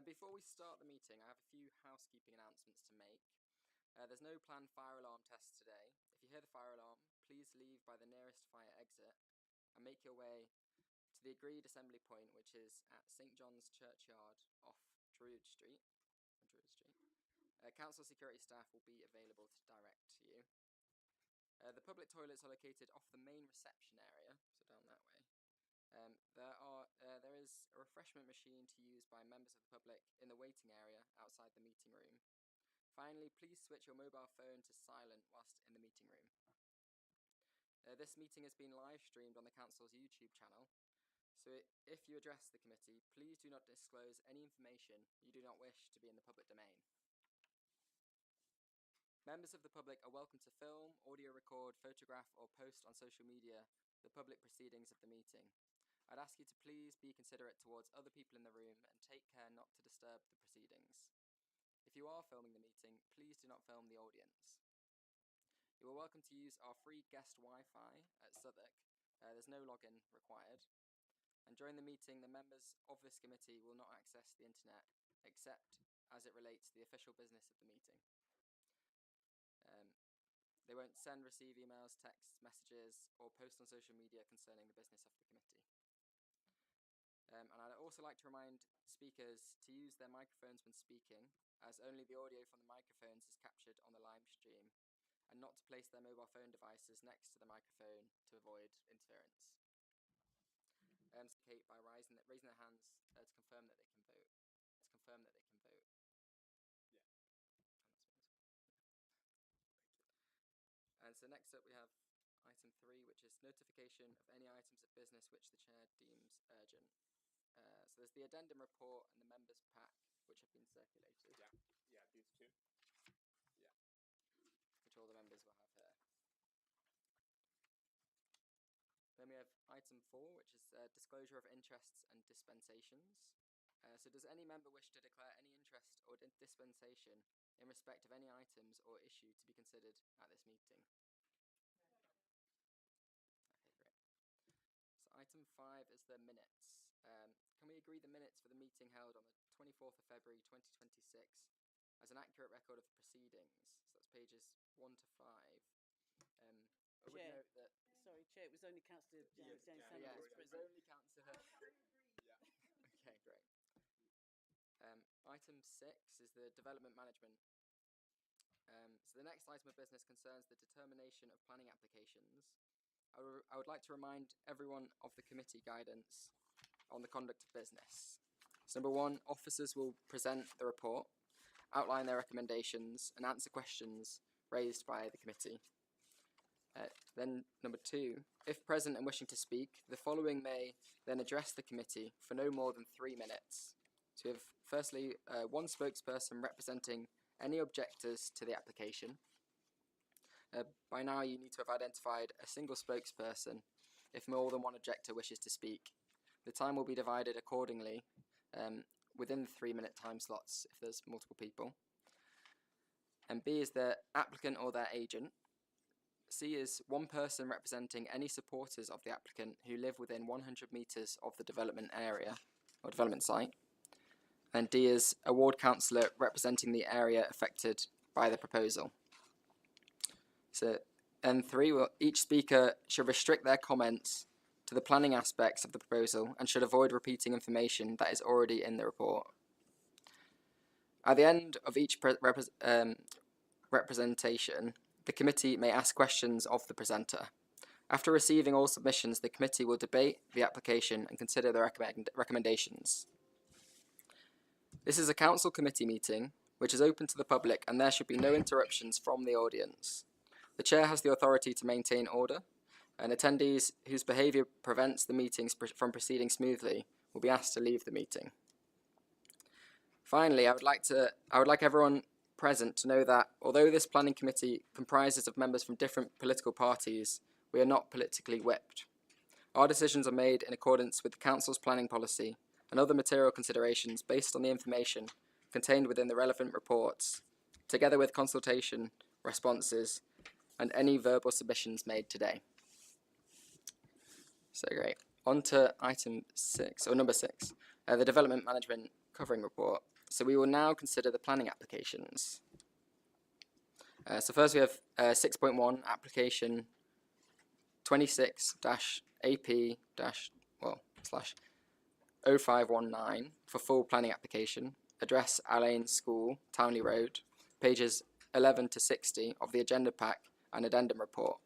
Before we start the meeting, I have a few housekeeping announcements to make. There's no planned fire alarm tests today. If you hear the fire alarm, please leave by the nearest fire exit and make your way to the agreed assembly point, which is at St John's Churchyard off Druid Street. Council security staff will be available to direct you. The public toilets are located off the main reception area, so down that way. There is a refreshment machine to use by members of the public in the waiting area outside the meeting room. Finally, please switch your mobile phone to silent whilst in the meeting room. This meeting has been live streamed on the Council's YouTube channel, so if you address the committee, please do not disclose any information you do not wish to be in the public domain. Members of the public are welcome to film, audio record, photograph, or post on social media the public proceedings of the meeting. I'd ask you to please be considerate towards other people in the room and take care not to disturb the proceedings. If you are filming the meeting, please do not film the audience. You are welcome to use our free guest Wi-Fi at Southwark. There's no login required. And during the meeting, the members of this committee will not access the internet except as it relates to the official business of the meeting. They won't send, receive emails, texts, messages, or post on social media concerning the business of the committee. And I'd also like to remind speakers to use their microphones when speaking, as only the audio from the microphones is captured on the live stream, and not to place their mobile phone devices next to the microphone to avoid interference. Kate by raising their hands to confirm that they can vote. And so next up we have item 3, which is notification of any items of business which the chair deems urgent. So there's the addendum report and the members' pack, which have been circulated. Yeah, these two. Yeah. Which all the members will have here. Then we have item 4, which is disclosure of interests and dispensations. So does any member wish to declare any interest or dispensation in respect of any items or issue to be considered at this meeting? Okay, great. So item 5 is the minutes. Can we agree the minutes for the meeting held on the 24th of February 2026 as an accurate record of the proceedings? So that's pages 1 to 5. I would note that... Sorry, Chair, it was only Councillor James Sanders. Yes, it was only Councillor... Yeah. Okay, great. Item 6 is the development management. So the next item of business concerns the determination of planning applications. I would like to remind everyone of the committee guidance on the conduct of business. So number 1, officers will present the report, outline their recommendations, and answer questions raised by the committee. Then number 2, if present and wishing to speak, the following may then address the committee for no more than 3 minutes. So we have firstly 1 spokesperson representing any objectors to the application. By now you need to have identified a single spokesperson if more than 1 objector wishes to speak. The time will be divided accordingly within the 3-minute time slots if there's multiple people. And B is the applicant or their agent. C is 1 person representing any supporters of the applicant who live within 100 metres of the development area or development site. And D is a ward councillor representing the area affected by the proposal. So, and 3, each speaker should restrict their comments to the planning aspects of the proposal and should avoid repeating information that is already in the report. At the end of each representation, the committee may ask questions of the presenter. After receiving all submissions, the committee will debate the application and consider the recommendations. This is a council committee meeting, which is open to the public, and there should be no interruptions from the audience. The chair has the authority to maintain order, and attendees whose behaviour prevents the meetings from proceeding smoothly will be asked to leave the meeting. Finally, I would like everyone present to know that although this planning committee comprises of members from different political parties, we are not politically whipped. Our decisions are made in accordance with the council's planning policy and other material considerations based on the information contained within the relevant reports, together with consultation, responses, and any verbal submissions made today. So great. On to item 6, or number 6. the development management covering report. So we will now consider the planning applications. So first we have 6.1 application 26-AP-/0519 for full planning application, address Alleyne School, Townley Road, pages 11 to 60 of the agenda pack and addendum report.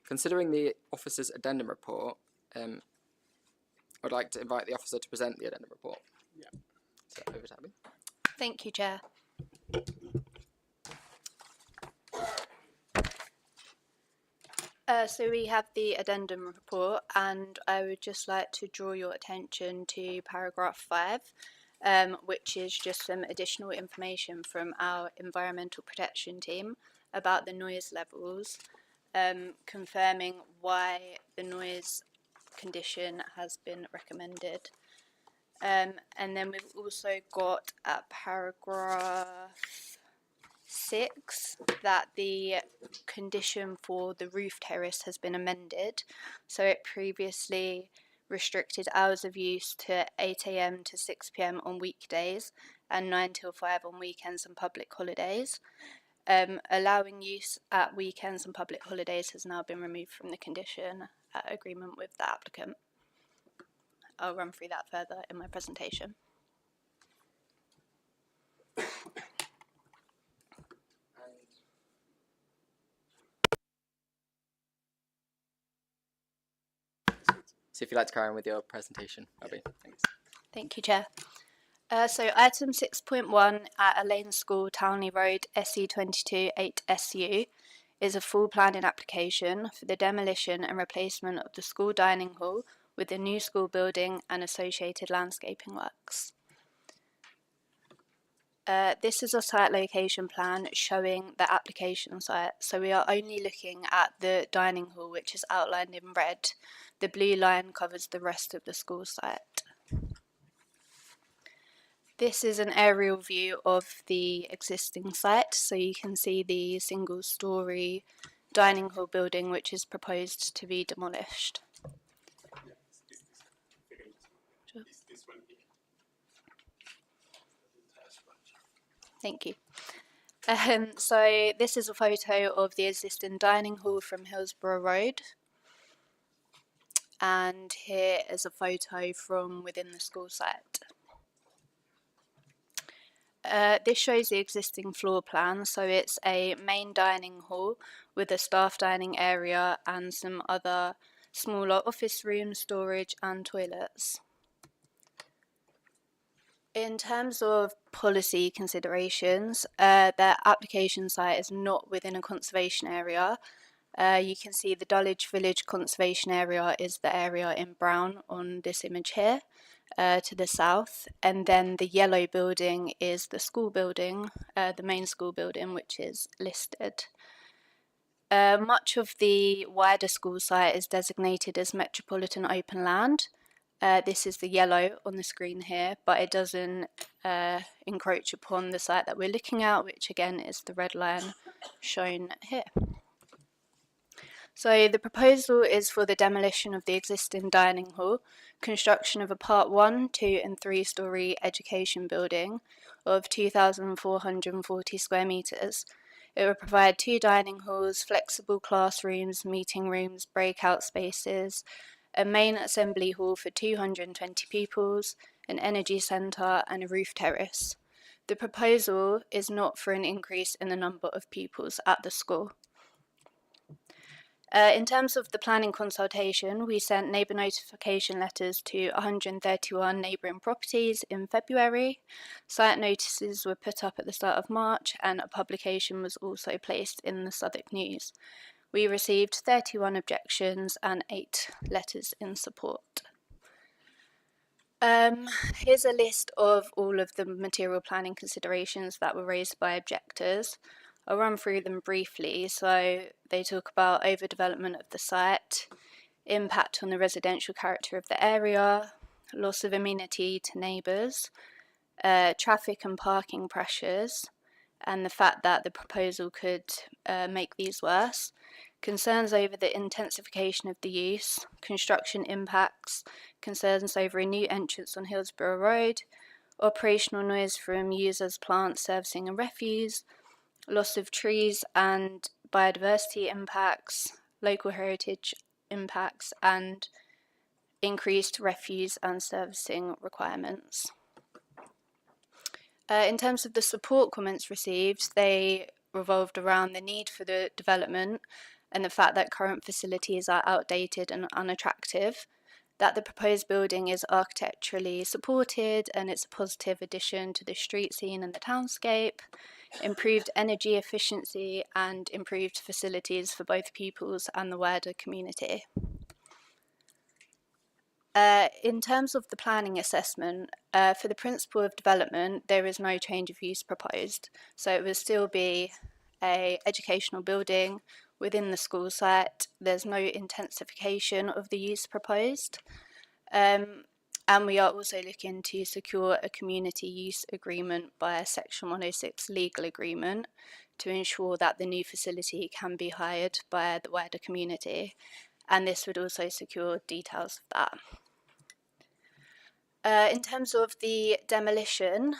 Considering the officer's addendum report, I'd like to invite the officer to present the addendum report. Yeah. So over to Abby. Thank you, Chair. So we have the addendum report, and I would just like to draw your attention to paragraph 5, which is just some additional information from our environmental protection team about the noise levels, confirming why the noise condition has been recommended. And then we've also got at paragraph 6 that the condition for the roof terrace has been amended. So it previously restricted hours of use to 8 AM to 6 PM on weekdays and 9 till 5 on weekends and public holidays. Allowing use at weekends and public holidays has now been removed from the condition at agreement with the applicant. I'll run through that further in my presentation. So if you'd like to carry on with your presentation, Abby. Thanks. Thank you, Chair. So item 6.1 at Alleyne School, Townley Road, SE22 8SU is a full planning application for the demolition and replacement of the school dining hall with the new school building and associated landscaping works. This is a site location plan showing the application site, so we are only looking at the dining hall, which is outlined in red. The blue line covers the rest of the school site. This is an aerial view of the existing site, so you can see the single-storey dining hall building which is proposed to be demolished. Sure. Thank you. So this is a photo of the existing dining hall from Hillsborough Road. And here is a photo from within the school site. This shows the existing floor plan, so it's a main dining hall with a staff dining area and some other smaller office rooms, storage and toilets. In terms of policy considerations, the application site is not within a conservation area. You can see the Dulwich Village Conservation Area is the area in brown on this image here, to the south, and then the yellow building is the school building, the main school building, which is listed. Much of the wider school site is designated as Metropolitan Open Land. This is the yellow on the screen here, but it doesn't encroach upon the site that we're looking at, which again is the red line shown here. So the proposal is for the demolition of the existing dining hall, construction of a Part 1, 2 and 3 storey education building of 2,440 square metres. It will provide 2 dining halls, flexible classrooms, meeting rooms, breakout spaces, a main assembly hall for 220 pupils, an energy centre and a roof terrace. The proposal is not for an increase in the number of pupils at the school. In terms of the planning consultation, we sent neighbour notification letters to 131 neighbouring properties in February. Site notices were put up at the start of March and a publication was also placed in the Southwark News. We received 31 objections and 8 letters in support. Here's a list of all of the material planning considerations that were raised by objectors. I'll run through them briefly. So they talk about overdevelopment of the site, impact on the residential character of the area, loss of amenity to neighbours, traffic and parking pressures, and the fact that the proposal could make these worse, concerns over the intensification of the use, construction impacts, concerns over a new entrance on Hillsborough Road, operational noise from users, plants, servicing and refuse, loss of trees and biodiversity impacts, local heritage impacts, and increased refuse and servicing requirements. In terms of the support comments received, they revolved around the need for the development and the fact that current facilities are outdated and unattractive, that the proposed building is architecturally supported and it's a positive addition to the street scene and the townscape, improved energy efficiency and improved facilities for both pupils and the wider community. In terms of the planning assessment, for the principle of development, there is no change of use proposed. So it will still be an educational building within the school site. There's no intensification of the use proposed. And we are also looking to secure a community use agreement by a Section 106 legal agreement to ensure that the new facility can be hired by the wider community. And this would also secure details of that. In terms of the demolition,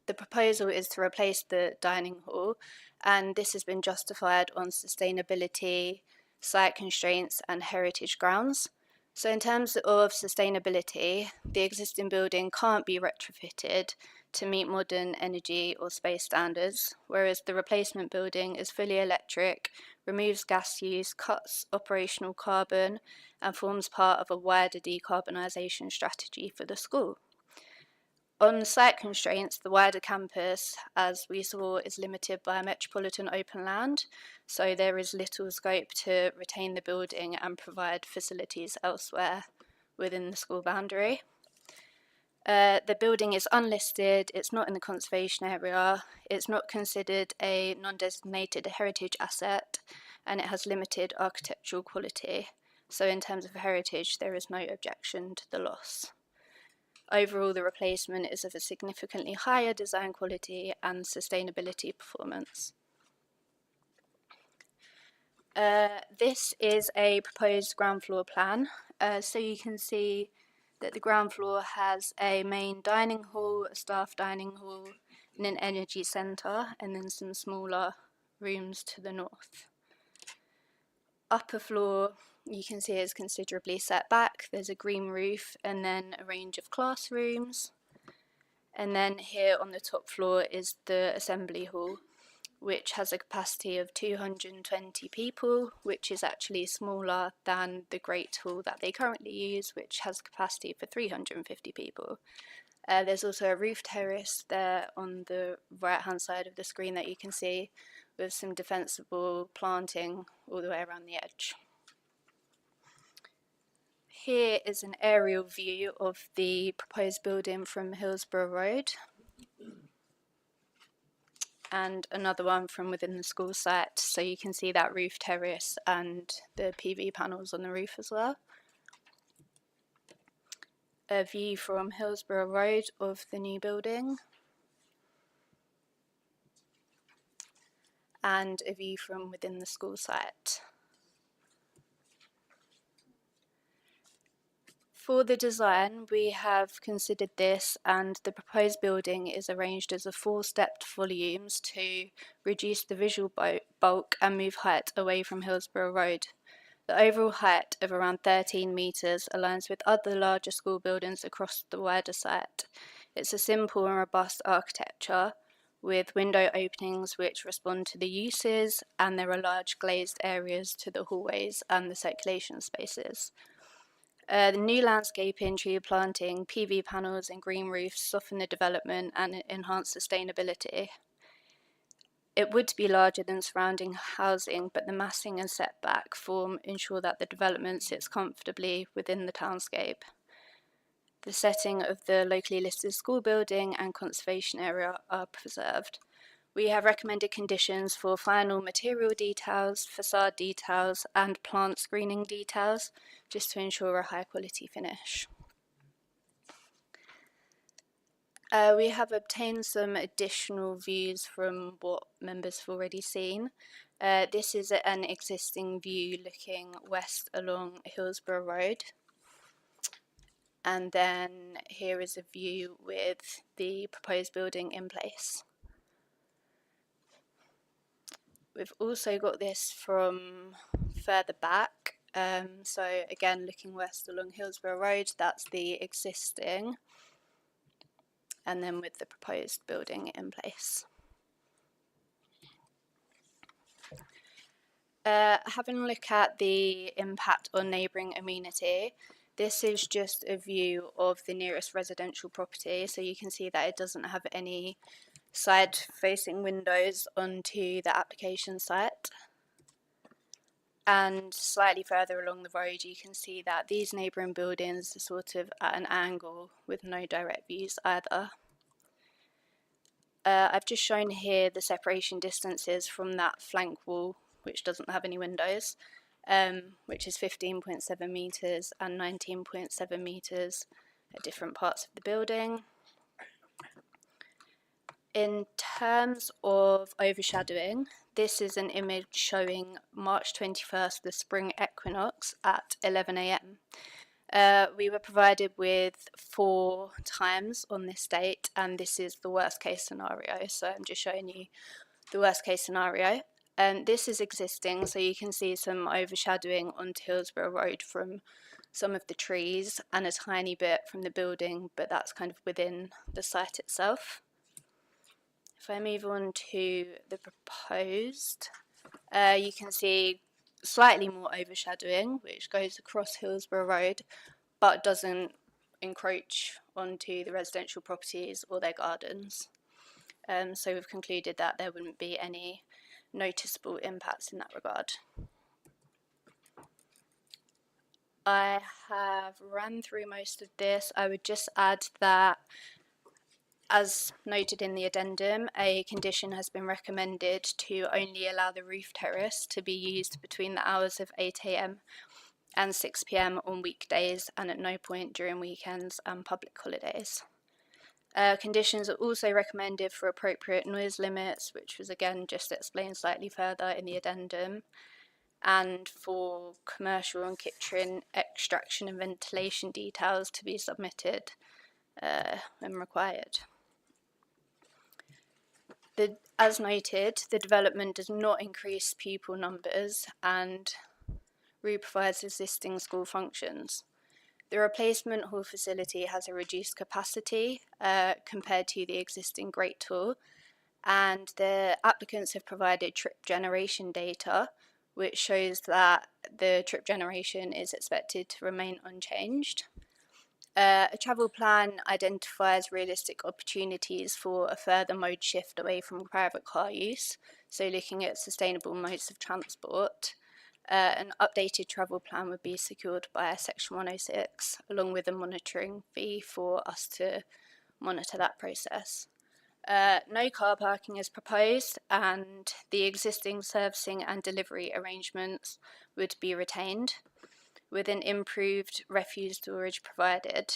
the proposal is to replace the dining hall, and this has been justified on sustainability, site constraints and heritage grounds. So in terms of sustainability, the existing building can't be retrofitted to meet modern energy or space standards, whereas the replacement building is fully electric, removes gas use, cuts operational carbon, and forms part of a wider decarbonisation strategy for the school. On site constraints, the wider campus, as we saw, is limited by metropolitan open land, so there is little scope to retain the building and provide facilities elsewhere within the school boundary. The building is unlisted, it's not in the conservation area, it's not considered a non-designated heritage asset, and it has limited architectural quality. So in terms of heritage, there is no objection to the loss. Overall, the replacement is of a significantly higher design quality and sustainability performance. This is a proposed ground floor plan. So you can see that the ground floor has a main dining hall, a staff dining hall, and an energy centre, and then some smaller rooms to the north. Upper floor, you can see is considerably set back. There's a green roof and then a range of classrooms. And then here on the top floor is the assembly hall, which has a capacity of 220 people, which is actually smaller than the Great Hall that they currently use, which has a capacity for 350 people. There's also a roof terrace there on the right-hand side of the screen that you can see, with some defensible planting all the way around the edge. Here is an aerial view of the proposed building from Hillsborough Road, and another one from within the school site, so you can see that roof terrace and the PV panels on the roof as well. A view from Hillsborough Road of the new building, and a view from within the school site. For the design, we have considered this, and the proposed building is arranged as a 4-stepped volumes to reduce the visual bulk and move height away from Hillsborough Road. The overall height of around 13 metres aligns with other larger school buildings across the wider site. It's a simple and robust architecture with window openings which respond to the uses, and there are large glazed areas to the hallways and the circulation spaces. The new landscaping, tree planting, PV panels and green roofs soften the development and enhance sustainability. It would be larger than surrounding housing, but the massing and setback form ensure that the development sits comfortably within the townscape. The setting of the locally listed school building and conservation area are preserved. We have recommended conditions for final material details, facade details and plant screening details, just to ensure a high quality finish. We have obtained some additional views from what members have already seen. This is an existing view looking west along Hillsborough Road. And then here is a view with the proposed building in place. We've also got this from further back. So again, looking west along Hillsborough Road, that's the existing, and then with the proposed building in place. Having a look at the impact on neighbouring amenity, this is just a view of the nearest residential property, so you can see that it doesn't have any side-facing windows onto the application site. And slightly further along the road, you can see that these neighbouring buildings are sort of at an angle with no direct views either. I've just shown here the separation distances from that flank wall, which doesn't have any windows, which is 15.7 metres and 19.7 metres at different parts of the building. In terms of overshadowing, this is an image showing March 21st, the spring equinox at 11 AM. We were provided with 4 times on this date, and this is the worst case scenario, so I'm just showing you the worst case scenario. This is existing, so you can see some overshadowing onto Hillsborough Road from some of the trees and a tiny bit from the building, but that's kind of within the site itself. If I move on to the proposed, you can see slightly more overshadowing, which goes across Hillsborough Road, but doesn't encroach onto the residential properties or their gardens. So we've concluded that there wouldn't be any noticeable impacts in that regard. I have run through most of this. I would just add that, as noted in the addendum, a condition has been recommended to only allow the roof terrace to be used between the hours of 8 AM and 6 PM on weekdays and at no point during weekends and public holidays. Conditions are also recommended for appropriate noise limits, which was again just explained slightly further in the addendum, and for commercial and kitchen extraction and ventilation details to be submitted when required. As noted, the development does not increase pupil numbers and provides existing school functions. The replacement hall facility has a reduced capacity compared to the existing Great Hall, and the applicants have provided trip generation data, which shows that the trip generation is expected to remain unchanged. A travel plan identifies realistic opportunities for a further mode shift away from private car use, so looking at sustainable modes of transport. An updated travel plan would be secured by Section 106, along with a monitoring fee for us to monitor that process. No car parking is proposed, and the existing servicing and delivery arrangements would be retained, with an improved refuse storage provided.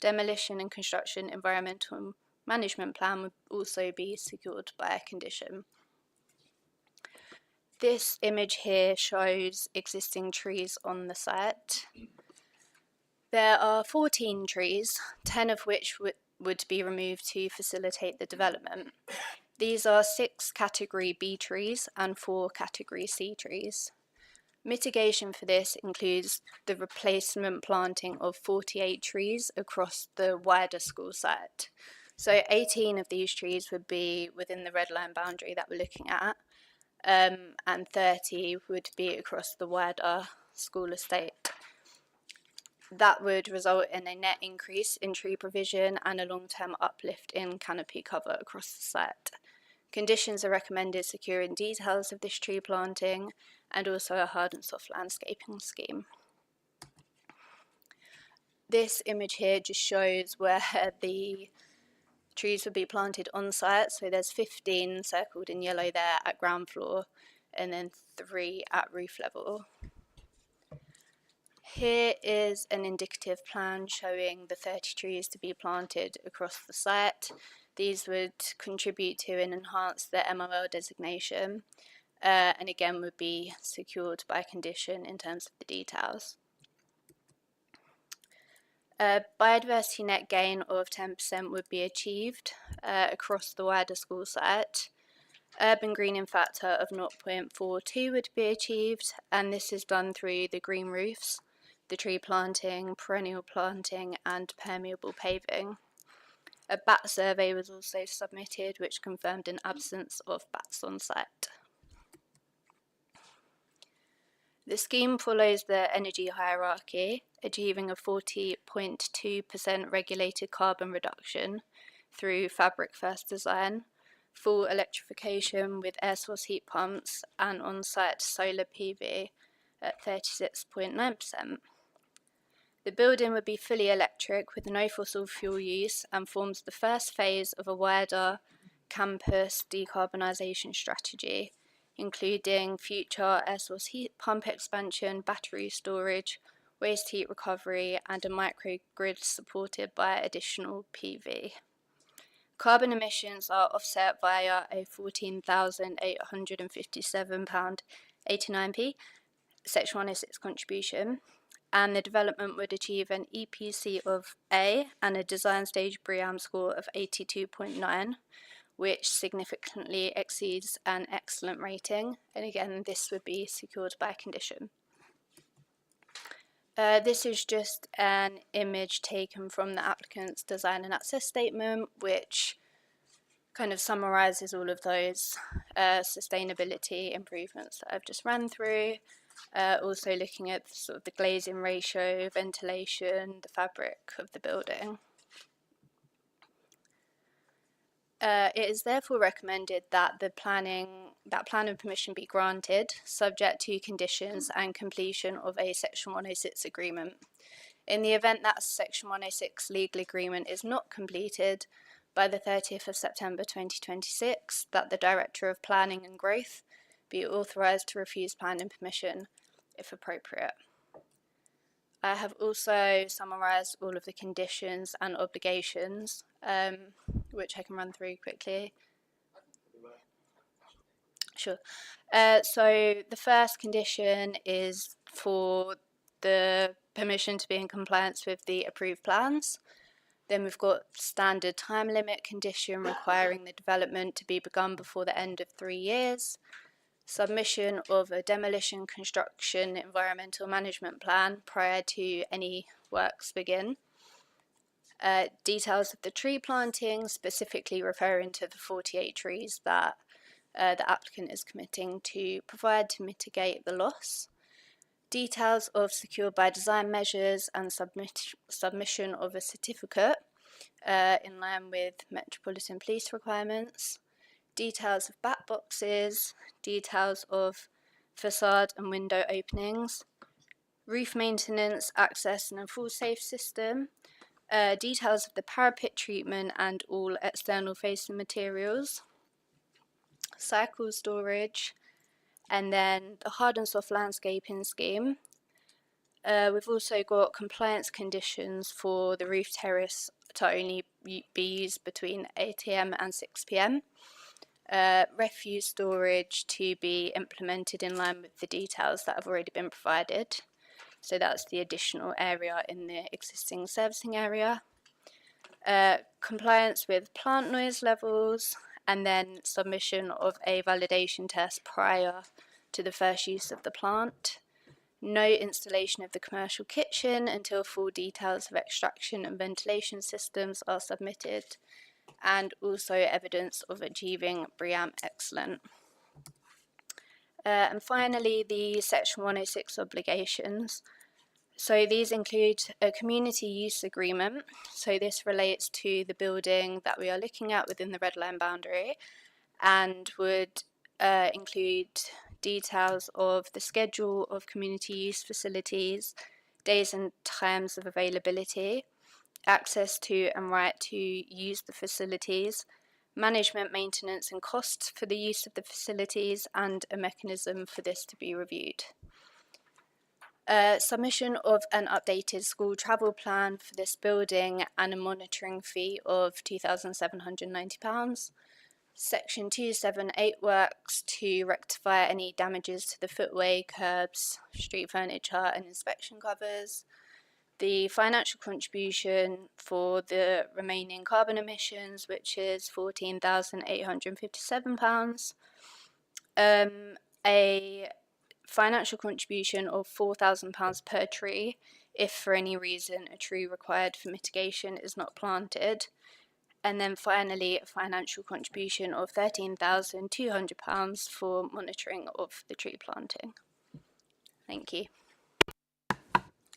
Demolition and construction environmental management plan would also be secured by a condition. This image here shows existing trees on the site. There are 14 trees, 10 of which would be removed to facilitate the development. These are 6 Category B trees and 4 Category C trees. Mitigation for this includes the replacement planting of 48 trees across the wider school site. So 18 of these trees would be within the red line boundary that we're looking at, and 30 would be across the wider school estate. That would result in a net increase in tree provision and a long-term uplift in canopy cover across the site. Conditions are recommended securing details of this tree planting and also a hard and soft landscaping scheme. This image here just shows where the trees would be planted on site. So there's 15 circled in yellow there at ground floor and then 3 at roof level. Here is an indicative plan showing the 30 trees to be planted across the site. These would contribute to and enhance the MOL designation. and again would be secured by condition in terms of the details. Biodiversity net gain of 10% would be achieved across the wider school site. Urban greening factor of 0.42 would be achieved, and this is done through the green roofs, the tree planting, perennial planting, and permeable paving. A bat survey was also submitted, which confirmed an absence of bats on site. The scheme follows the energy hierarchy, achieving a 40.2% regulated carbon reduction through fabric first design, full electrification with air source heat pumps, and on-site solar PV at 36.9%. The building would be fully electric with no fossil fuel use and forms the first phase of a wider campus decarbonisation strategy, including future air source heat pump expansion, battery storage, waste heat recovery, and a microgrid supported by additional PV. Carbon emissions are offset via a £14,857.89 Section 106 contribution, and the development would achieve an EPC of A and a design stage BREEAM score of 82.9, which significantly exceeds an excellent rating, and again this would be secured by condition. This is just an image taken from the applicant's design and access statement, which kind of summarises all of those sustainability improvements that I've just ran through. Also looking at sort of the glazing ratio, ventilation, the fabric of the building. It is therefore recommended that plan and permission be granted, subject to conditions and completion of a Section 106 agreement. In the event that a Section 106 legal agreement is not completed by the 30th of September 2026, that the Director of Planning and Growth be authorised to refuse plan and permission if appropriate. I have also summarised all of the conditions and obligations, which I can run through quickly. Sure. So the first condition is for the permission to be in compliance with the approved plans. Then we've got standard time limit condition requiring the development to be begun before the end of 3 years. Submission of a demolition, construction, environmental management plan prior to any works begin. Details of the tree planting, specifically referring to the 48 trees that the applicant is committing to provide to mitigate the loss. Details of secured by design measures and submission of a certificate in line with Metropolitan Police requirements. Details of bat boxes, details of facade and window openings, roof maintenance, access and a full safe system, details of the parapet treatment and all external facing materials, cycle storage, and then the hard and soft landscaping scheme. We've also got compliance conditions for the roof terrace to only be used between 8 AM and 6 PM. Refuse storage to be implemented in line with the details that have already been provided. So that's the additional area in the existing servicing area. Compliance with plant noise levels, and then submission of a validation test prior to the first use of the plant. No installation of the commercial kitchen until full details of extraction and ventilation systems are submitted, and also evidence of achieving BREEAM Excellent. And finally, the Section 106 obligations. So these include a community use agreement. So this relates to the building that we are looking at within the red line boundary, and would include details of the schedule of community use facilities, days and times of availability, access to and right to use the facilities, management, maintenance and costs for the use of the facilities, and a mechanism for this to be reviewed. Submission of an updated school travel plan for this building and a monitoring fee of £2,790. Section 278 works to rectify any damages to the footway, curbs, street furniture and inspection covers. The financial contribution for the remaining carbon emissions, which is £14,857. A financial contribution of £4,000 per tree if for any reason a tree required for mitigation is not planted. And then finally, a financial contribution of £13,200 for monitoring of the tree planting. Thank you.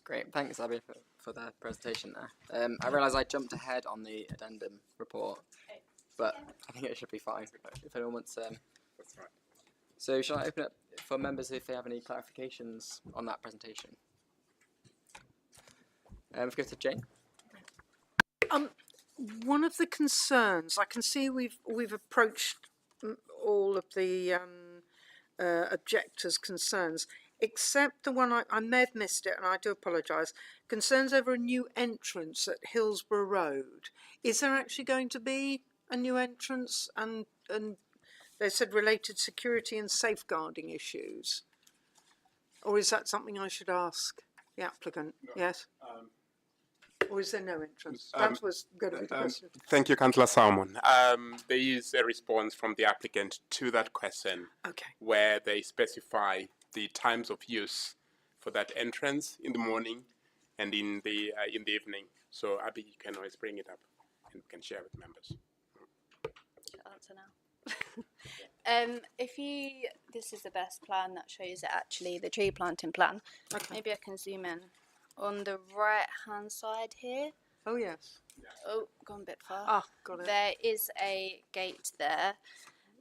Great, thanks Abby for the presentation there. I realise I jumped ahead on the addendum report, but I think it should be fine if anyone wants. That's right. So shall I open it for members if they have any clarifications on that presentation? If we go to Jane. One of the concerns I can see we've approached all of the objectors' concerns, except the one I may have missed it, and I do apologise. Concerns over a new entrance at Hillsborough Road. Is there actually going to be a new entrance? And they said related security and safeguarding issues. Or is that something I should ask the applicant? No. Yes. Or is there no entrance? That was going to be the question. Thank you, Councillor Salmon. There is a response from the applicant to that question, Okay. where they specify the times of use for that entrance in the morning and in the evening. So Abby, you can always bring it up and we can share with members. Answer now. This is the best plan that shows it actually, the tree planting plan. Okay. Maybe I can zoom in. On the right hand side here. Oh, yes. Oh, gone a bit far. Ah, got it. There is a gate there.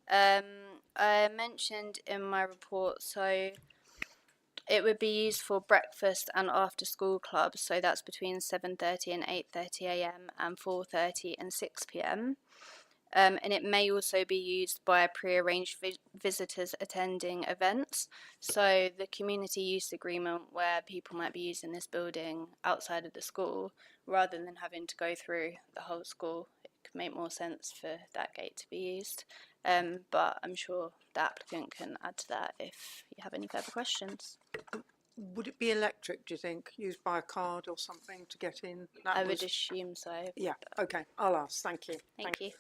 I mentioned in my report, so it would be used for breakfast and after school clubs, so that's between 7:30 and 8:30 a.m. and 4:30 and 6 p.m. And it may also be used by pre-arranged visitors attending events. So the community use agreement where people might be using this building outside of the school, rather than having to go through the whole school, it could make more sense for that gate to be used. But I'm sure the applicant can add to that if you have any further questions. Would it be electric, do you think? Used by a card or something to get in? I would assume so. Yeah, okay. I'll ask. Thank you. Thank you.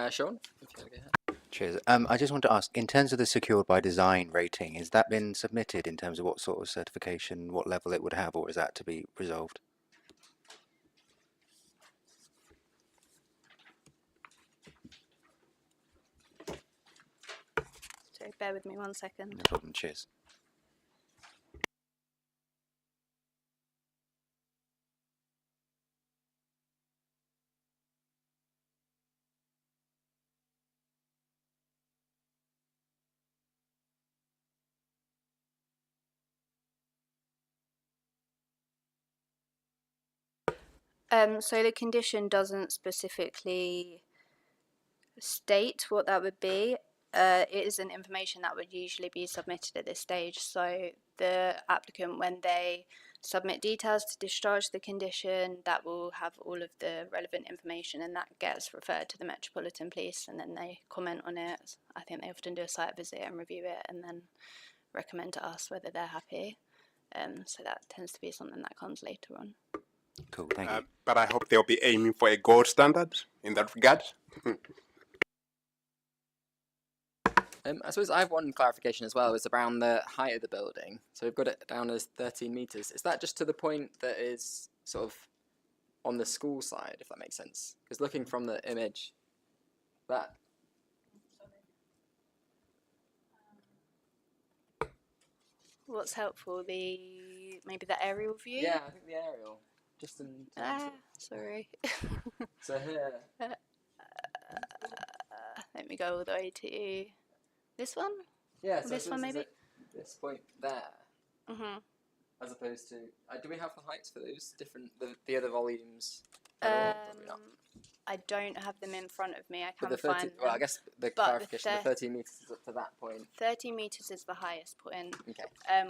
Sean, if you want to go ahead. Cheers. I just want to ask, in terms of the secured by design rating, has that been submitted in terms of what sort of certification, what level it would have, or is that to be resolved? Sorry, bear with me 1 second. No problem. Cheers. So the condition doesn't specifically state what that would be. It isn't information that would usually be submitted at this stage. So the applicant, when they submit details to discharge the condition, that will have all of the relevant information, and that gets referred to the Metropolitan Police, and then they comment on it. I think they often do a site visit and review it, and then recommend to us whether they're happy. So that tends to be something that comes later on. Cool, thank you. But I hope they'll be aiming for a gold standard in that regard. I suppose I have one clarification as well. It's around the height of the building. So we've got it down as 13 metres. Is that just to the point that is sort of on the school side, if that makes sense? Because looking from the image, that... What's helpful? Maybe the aerial view? Yeah, I think the aerial. Just in... Sorry. So here... Let me go all the way to this one. Yeah, so this one maybe. This point there, Mhm. as opposed to. Do we have the heights for those different the other volumes? At all? Probably not. I don't have them in front of me. I But can the find 13, them. well, I guess the But clarification: the 13 meters is up to that point. 30 meters is the highest point. Okay.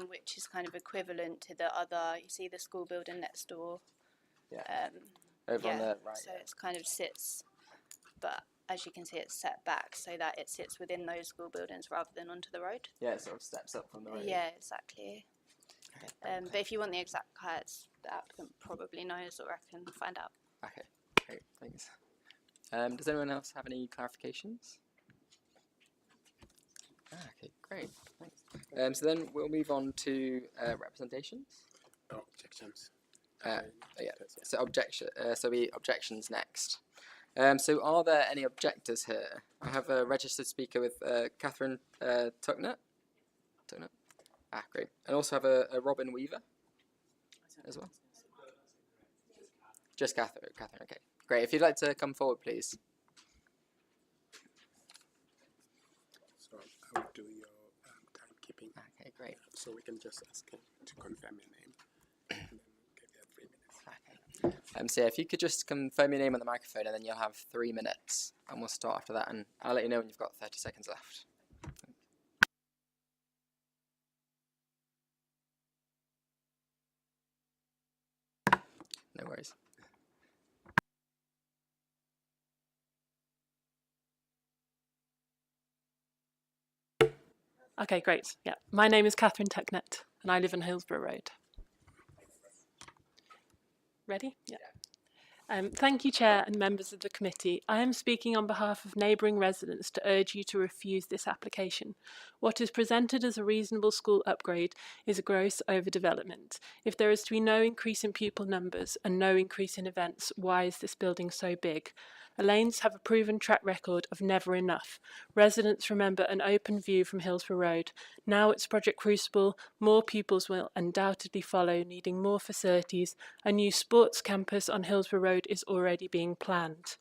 Which is kind of equivalent to the other. You see the school building next door. Yeah. over on the right. So it's kind of sits, but as you can see, it's set back so that it sits within those school buildings rather than onto the road. Yeah, it sort of steps up from the road. Yeah, exactly. Okay, But if you want the exact heights, the applicant probably knows, or I can find out. okay, great, thanks. Does anyone else have any clarifications? Okay, great, thanks. So then we'll move on to representations. No objections. Yeah, That's it. so objections next. So are there any objectors here? I have a registered speaker with Catherine Tucknett. Ah, great. And also have a Robin Weaver as well. Just Catherine, okay. Great, if you'd like to come forward, please. So I will do your timekeeping. Okay, great. So we can just ask him to confirm your name. And then we'll give you 3 minutes. Okay. So yeah, if you could just confirm your name on the microphone, and then you'll have 3 minutes, and we'll start after that, and I'll let you know when you've got 30 seconds left. No worries. Okay, great. Yeah, my name is Catherine Tucknett, and I live in Hillsborough Road. Ready? Yeah. Thank you, Chair and members of the committee. I am speaking on behalf of neighbouring residents to urge you to refuse this application. What is presented as a reasonable school upgrade is a gross overdevelopment. If there is to be no increase in pupil numbers and no increase in events, why is this building so big? Lanes have a proven track record of never enough. Residents remember an open view from Hillsborough Road. Now it's Project Crucible, more pupils will undoubtedly follow, needing more facilities. A new sports campus on Hillsborough Road is already being planned.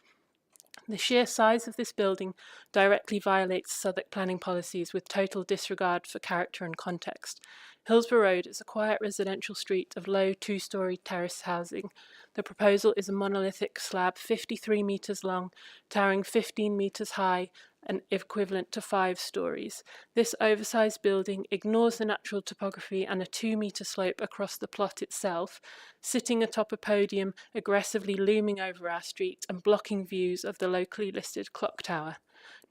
The sheer size of this building directly violates Southwark planning policies with total disregard for character and context. Hillsborough Road is a quiet residential street of low 2-storey terrace housing. The proposal is a monolithic slab 53 metres long, towering 15 metres high and equivalent to 5 stories. This oversized building ignores the natural topography and a 2-metre slope across the plot itself, sitting atop a podium aggressively looming over our street and blocking views of the locally listed clock tower.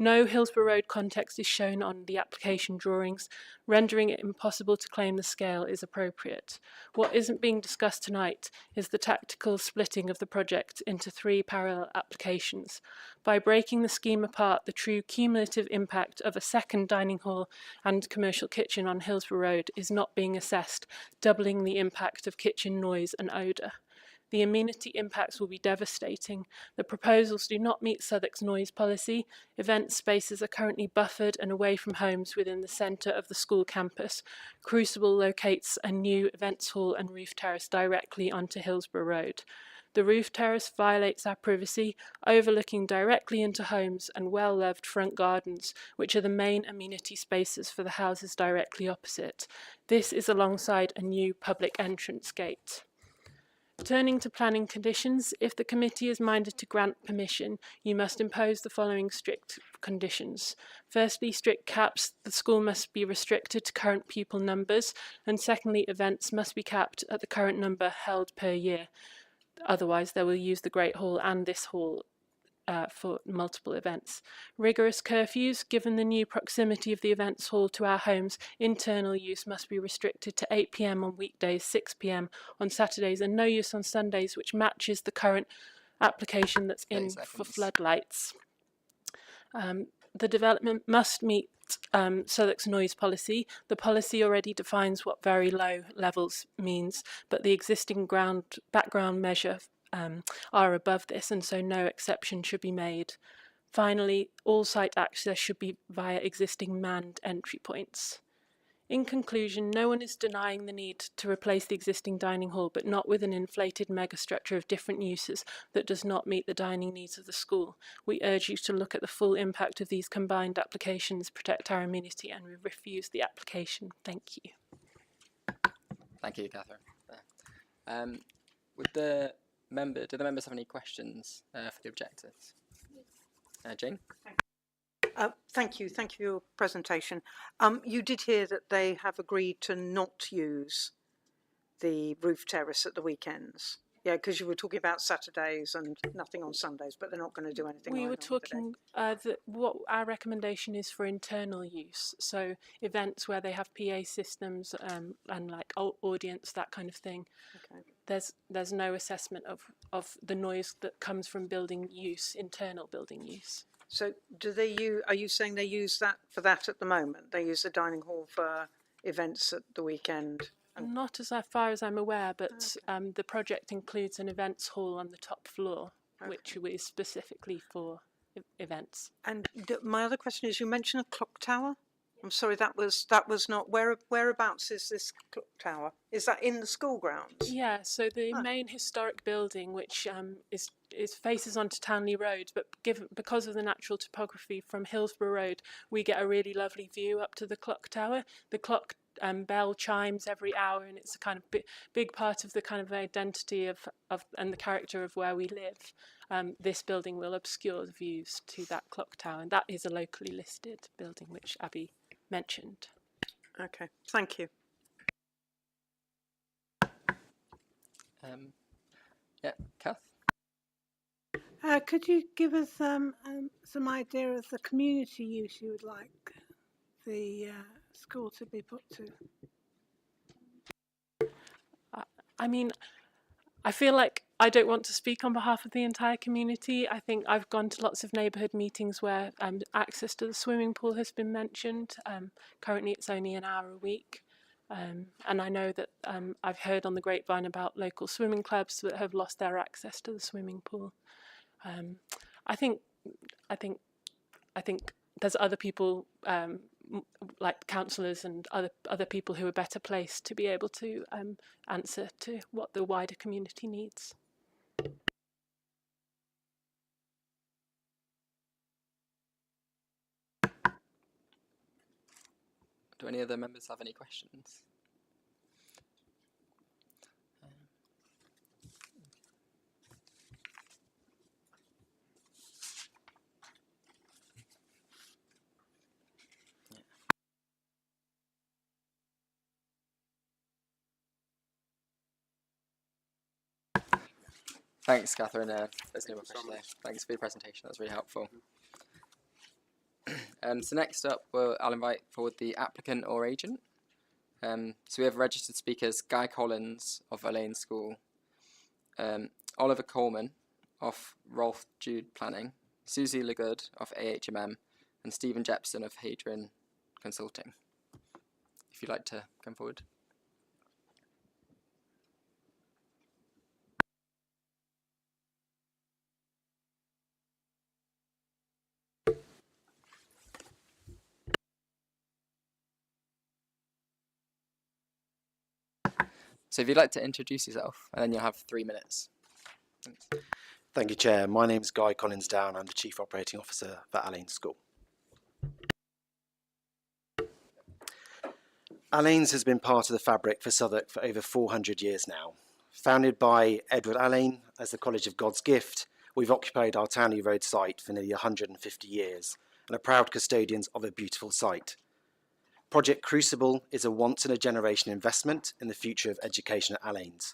No Hillsborough Road context is shown on the application drawings, rendering it impossible to claim the scale is appropriate. What isn't being discussed tonight is the tactical splitting of the project into 3 parallel applications. By breaking the scheme apart, the true cumulative impact of a second dining hall and commercial kitchen on Hillsborough Road is not being assessed, doubling the impact of kitchen noise and odour. The amenity impacts will be devastating. The proposals do not meet Southwark's noise policy. Event spaces are currently buffered and away from homes within the centre of the school campus. Crucible locates a new events hall and roof terrace directly onto Hillsborough Road. The roof terrace violates our privacy, overlooking directly into homes and well-loved front gardens, which are the main amenity spaces for the houses directly opposite. This is alongside a new public entrance gate. Turning to planning conditions, if the committee is minded to grant permission, you must impose the following strict conditions. Firstly, strict caps. The school must be restricted to current pupil numbers, and secondly, events must be capped at the current number held per year. Otherwise, they will use the Great Hall and this hall for multiple events. Rigorous curfews. Given the new proximity of the events hall to our homes, internal use must be restricted to 8 p.m. on weekdays, 6 p.m. on Saturdays, and no use on Sundays, which matches the current application that's in for floodlights. The development must meet Southwark's noise policy. The policy already defines what very low levels means, but the existing background measure are above this, and so no exception should be made. Finally, all site access should be via existing manned entry points. In conclusion, no one is denying the need to replace the existing dining hall, but not with an inflated megastructure of different uses that does not meet the dining needs of the school. We urge you to look at the full impact of these combined applications, protect our amenity, and we refuse the application. Thank you. Thank you, Catherine. Do the members have any questions for the objectors? Jane? Thank you for your presentation. You did hear that they have agreed to not use the roof terrace at the weekends. Yeah, because you were talking about Saturdays and nothing on Sundays, but they're not going to do anything. We either were on the day. talking what our recommendation is for internal use, so events where they have PA systems and like audience, that kind of thing. Okay. There's no assessment of the noise that comes from building use, internal building use. So do they use, are you saying they use that for that at the moment? They use the dining hall for events at the weekend? And Not as far as I'm aware, but the project includes an events hall on the top floor, which is specifically for events. And my other question is, you mentioned a clock tower. I'm sorry, that was not, whereabouts is this clock tower? Is that in the school grounds? Yeah, so the main historic building, which is faces onto Townley Road, but because of the natural topography from Hillsborough Road, we get a really lovely view up to the clock tower. The clock bell chimes every hour, and it's a kind of big part of the kind of identity of and the character of where we live. This building will obscure the views to that clock tower, and that is a locally listed building, which Abby mentioned. Okay, thank you. Yeah, Kath? Could you give us some idea of the community use you would like the school to be put to? I mean, I feel like I don't want to speak on behalf of the entire community. I think I've gone to lots of neighbourhood meetings where access to the swimming pool has been mentioned. Currently it's only an hour a week. And I know that I've heard on the grapevine about local swimming clubs that have lost their access to the swimming pool. I think there's other people like councillors and other people who are better placed to be able to answer to what the wider community needs. Do any other members have any questions? Thanks, Catherine. There's no more questions there. Thanks for your presentation. That was really helpful. So next up, I'll invite forward the applicant or agent. So we have registered speakers Guy Collins of Alleyne School, Oliver Coleman of Rolf Jude Planning, Susie Legood of AHMM, and Stephen Jepson of Hadrian Consulting. If you'd like to come forward. So if you'd like to introduce yourself, and then you'll have 3 minutes. Thanks. Thank you, Chair. My name is Guy Collins Down. I'm the Chief Operating Officer for Alleyne School. Alleyne's has been part of the fabric for Southwark for over 400 years now. Founded by Edward Alleyne as the College of God's Gift, we've occupied our Townley Road site for nearly 150 years and are proud custodians of a beautiful site. Project Crucible is a once-in-a-generation investment in the future of education at Alleyne's.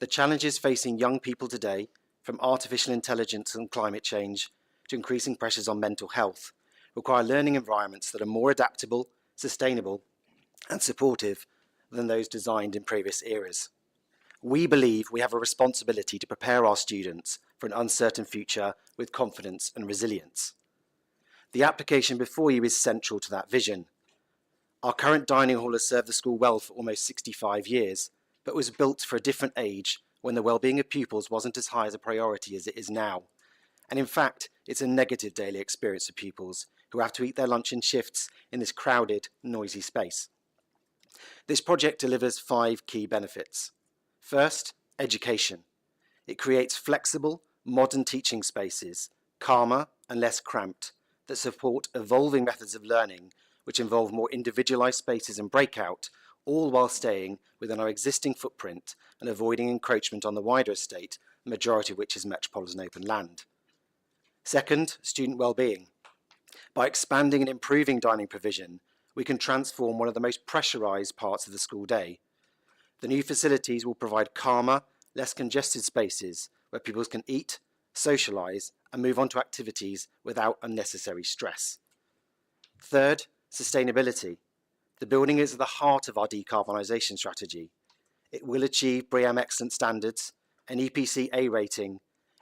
The challenges facing young people today, from artificial intelligence and climate change to increasing pressures on mental health, require learning environments that are more adaptable, sustainable, and supportive than those designed in previous eras. We believe we have a responsibility to prepare our students for an uncertain future with confidence and resilience. The application before you is central to that vision. Our current dining hall has served the school well for almost 65 years, but was built for a different age when the well-being of pupils wasn't as high as a priority as it is now. And in fact, it's a negative daily experience for pupils who have to eat their lunch in shifts in this crowded, noisy space. This project delivers 5 key benefits. First, education. It creates flexible, modern teaching spaces, calmer and less cramped, that support evolving methods of learning which involve more individualised spaces and breakout, all while staying within our existing footprint and avoiding encroachment on the wider estate, the majority of which is metropolitan open land. Second, student well-being. By expanding and improving dining provision, we can transform one of the most pressurised parts of the school day. The new facilities will provide calmer, less congested spaces where people can eat, socialise and move on to activities without unnecessary stress. Third, sustainability. The building is at the heart of our decarbonisation strategy. It will achieve BREEAM Excellent standards, an EPC A rating,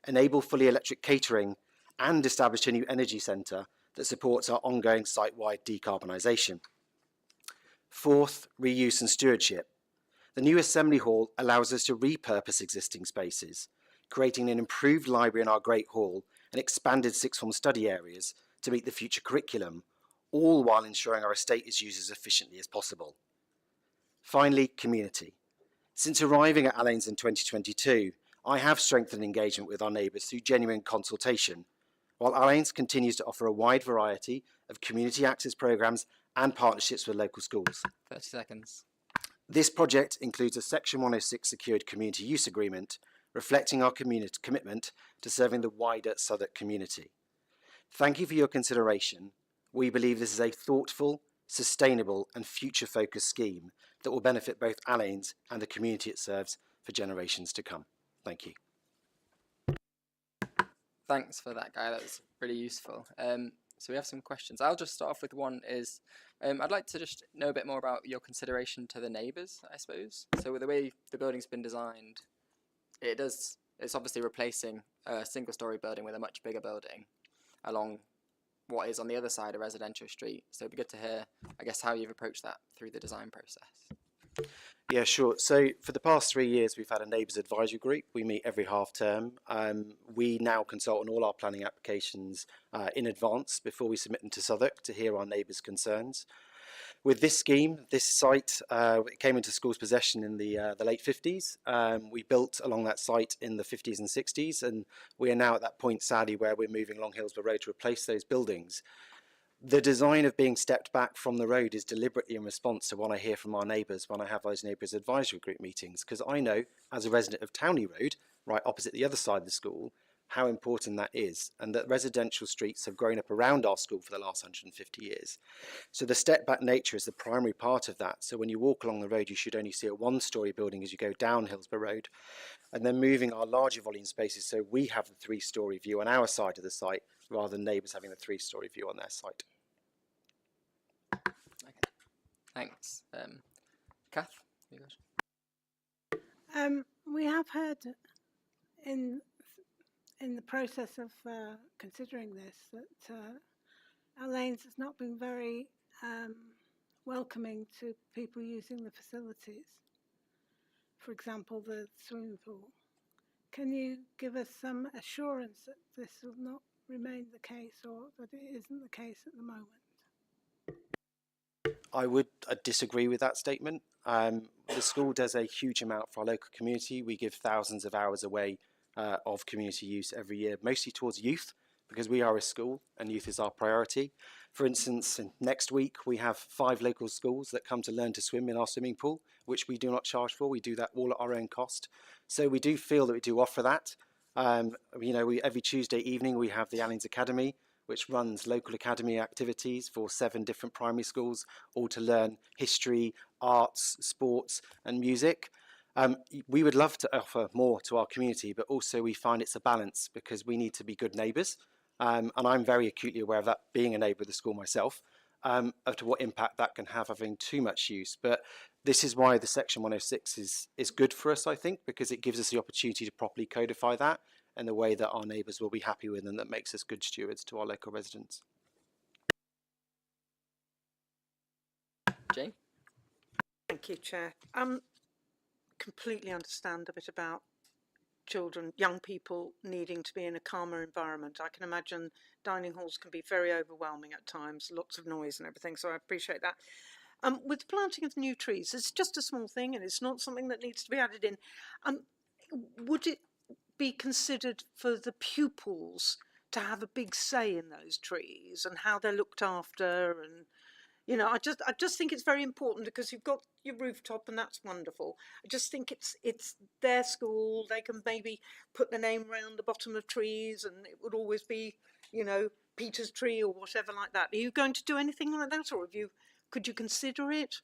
enable fully electric catering and establish a new energy centre that supports our ongoing site-wide decarbonisation. Fourth, reuse and stewardship. The new Assembly Hall allows us to repurpose existing spaces, creating an improved library in our Great Hall and expanded sixth form study areas to meet the future curriculum, all while ensuring our estate is used as efficiently as possible. Finally, community. Since arriving at Allains in 2022, I have strengthened engagement with our neighbours through genuine consultation, while Allains continues to offer a wide variety of community access programmes and partnerships with local schools. 30 seconds. This project includes a Section 106 secured community use agreement, reflecting our commitment to serving the wider Southwark community. Thank you for your consideration. We believe this is a thoughtful, sustainable and future-focused scheme that will benefit both Allains and the community it serves for generations to come. Thank you. Thanks for that, Guy. That was really useful. So we have some questions. I'll just start off with one is, I'd like to just know a bit more about your consideration to the neighbours, I suppose. So with the way the building's been designed, it's obviously replacing a single-storey building with a much bigger building along what is on the other side a residential street. So it'd be good to hear, I guess, how you've approached that through the design process. Yeah, sure. So for the past 3 years, we've had a neighbours advisory group. We meet every half term. We now consult on all our planning applications in advance before we submit them to Southwark to hear our neighbours' concerns. With this scheme, this site it came into school's possession in the late 50s. We built along that site in the 50s and 60s, and we are now at that point, sadly, where we're moving along Hillsborough Road to replace those buildings. The design of being stepped back from the road is deliberately in response to what I hear from our neighbours when I have those neighbours advisory group meetings, because I know, as a resident of Townley Road, right opposite the other side of the school, how important that is, and that residential streets have grown up around our school for the last 150 years. So the step back nature is the primary part of that. So when you walk along the road, you should only see a one-storey building as you go down Hillsborough Road, and then moving our larger volume spaces so we have the three-storey view on our side of the site rather than neighbours having the three-storey view on their site. Okay, thanks. Kath, you got? We have heard in the process of considering this that Allains has not been very welcoming to people using the facilities. For example, the swimming pool. Can you give us some assurance that this will not remain the case, or that it isn't the case at the moment? I would disagree with that statement. The school does a huge amount for our local community. We give thousands of hours away of community use every year, mostly towards youth, because we are a school and youth is our priority. For instance, next week we have 5 local schools that come to learn to swim in our swimming pool, which we do not charge for. We do that all at our own cost. So we do feel that we do offer that. You know, every Tuesday evening we have the Allains Academy, which runs local academy activities for 7 different primary schools, all to learn history, arts, sports and music. We would love to offer more to our community, but also we find it's a balance because we need to be good neighbours. And I'm very acutely aware of that, being a neighbour of the school myself, of to what impact that can have having too much use. But this is why the Section 106 is good for us, I think, because it gives us the opportunity to properly codify that in a way that our neighbours will be happy with and that makes us good stewards to our local residents. Jane? Thank you, Chair. Completely understand a bit about children, young people needing to be in a calmer environment. I can imagine dining halls can be very overwhelming at times, lots of noise and everything, so I appreciate that. With the planting of new trees, it's just a small thing and it's not something that needs to be added in. Would it be considered for the pupils to have a big say in those trees and how they're looked after? And you know, I just think it's very important because you've got your rooftop and that's wonderful. I just think it's their school. They can maybe put the name around the bottom of trees and it would always be, you know, Peter's tree or whatever like that. Are you going to do anything like that, or could you consider it?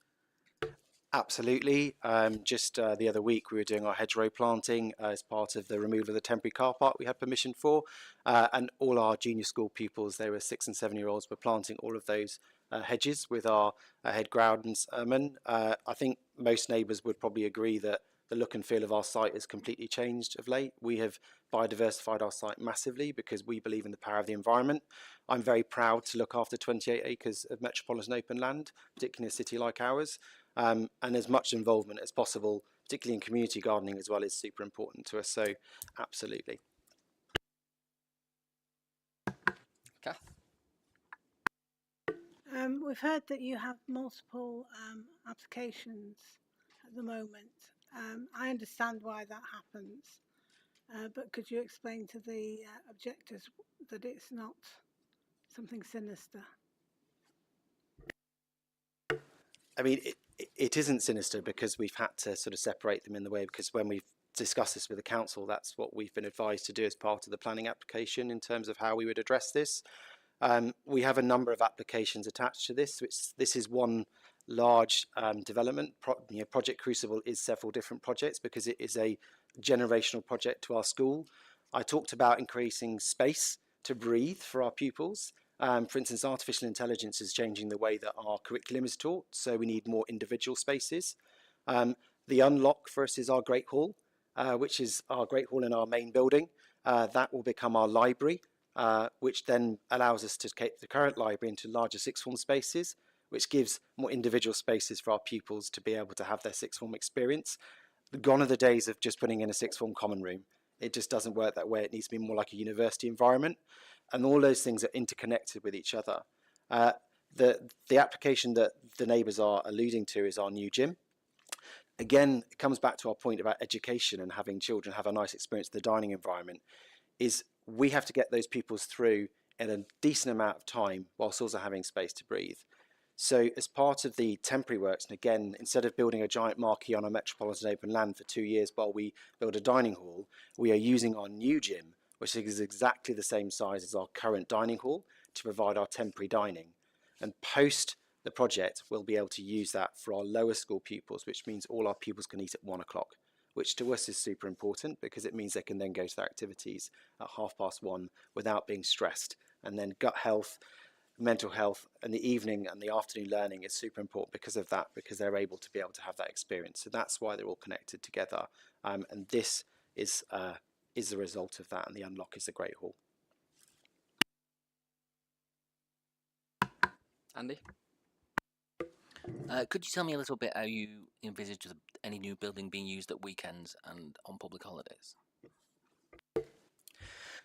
Absolutely. Just the other week, we were doing our hedgerow planting as part of the removal of the temporary car park we had permission for. And all our junior school pupils, they were 6 and 7-year-olds, were planting all of those hedges with our head groundsman. I think most neighbours would probably agree that the look and feel of our site has completely changed of late. We have biodiversified our site massively because we believe in the power of the environment. I'm very proud to look after 28 acres of metropolitan open land, particularly in a city like ours. And as much involvement as possible, particularly in community gardening as well, is super important to us. So, absolutely. Kath? We've heard that you have multiple applications at the moment. I understand why that happens, but could you explain to the objectors that it's not something sinister? I mean, it isn't sinister because we've had to sort of separate them in the way, because when we've discussed this with the council, that's what we've been advised to do as part of the planning application in terms of how we would address this. We have a number of applications attached to this, which this is one large development. Project Crucible is several different projects because it is a generational project to our school. I talked about increasing space to breathe for our pupils. For instance, artificial intelligence is changing the way that our curriculum is taught, so we need more individual spaces. The unlock for us is our Great Hall, which is our Great Hall in our main building. That will become our library, which then allows us to take the current library into larger sixth form spaces, which gives more individual spaces for our pupils to be able to have their sixth form experience. Gone are the days of just putting in a sixth form common room. It just doesn't work that way. It needs to be more like a university environment. And all those things are interconnected with each other. The application that the neighbours are alluding to is our new gym. Again, it comes back to our point about education and having children have a nice experience in the dining environment, is we have to get those pupils through in a decent amount of time whilst also having space to breathe. So as part of the temporary works, and again, instead of building a giant marquee on a metropolitan open land for 2 years while we build a dining hall, we are using our new gym, which is exactly the same size as our current dining hall, to provide our temporary dining. And post the project, we'll be able to use that for our lower school pupils, which means all our pupils can eat at 1 o'clock, which to us is super important because it means they can then go to their activities at 1:30 without being stressed. And then gut health, mental health, and the evening and the afternoon learning is super important because of that, because they're able to be able to have that experience. So that's why they're all connected together. And this is the result of that, and the unlock is the Great Hall. Andy? Could you tell me a little bit how you envisage any new building being used at weekends and on public holidays?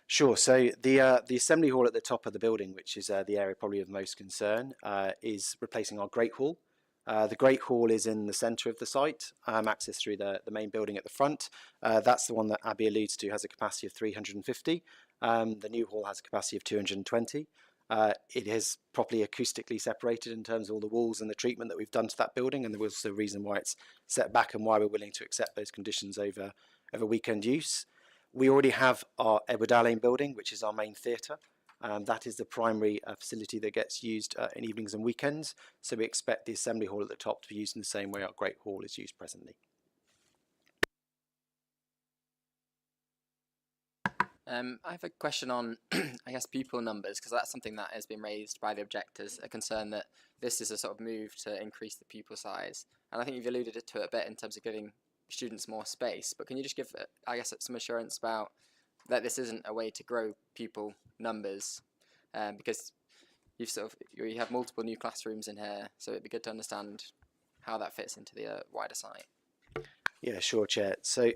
Sure. So the assembly hall at the top of the building, which is the area probably of most concern, is replacing our Great Hall. The Great Hall is in the centre of the site, accessed through the main building at the front. That's the one that Abby alludes to, has a capacity of 350. The new hall has a capacity of 220. It is properly acoustically separated in terms of all the walls and the treatment that we've done to that building, and there was the reason why it's set back and why we're willing to accept those conditions over weekend use. We already have our Edward Alleyne building, which is our main theatre. That is the primary facility that gets used in evenings and weekends. So we expect the assembly hall at the top to be used in the same way our Great Hall is used presently. I have a question on, I guess, pupil numbers, because that's something that has been raised by the objectors, a concern that this is a sort of move to increase the pupil size. And I think you've alluded to it a bit in terms of giving students more space, but can you just give, I guess, some assurance about that this isn't a way to grow pupil numbers, because you have multiple new classrooms in here, so it'd be good to understand how that fits into the wider site. Yeah, sure, Chair. So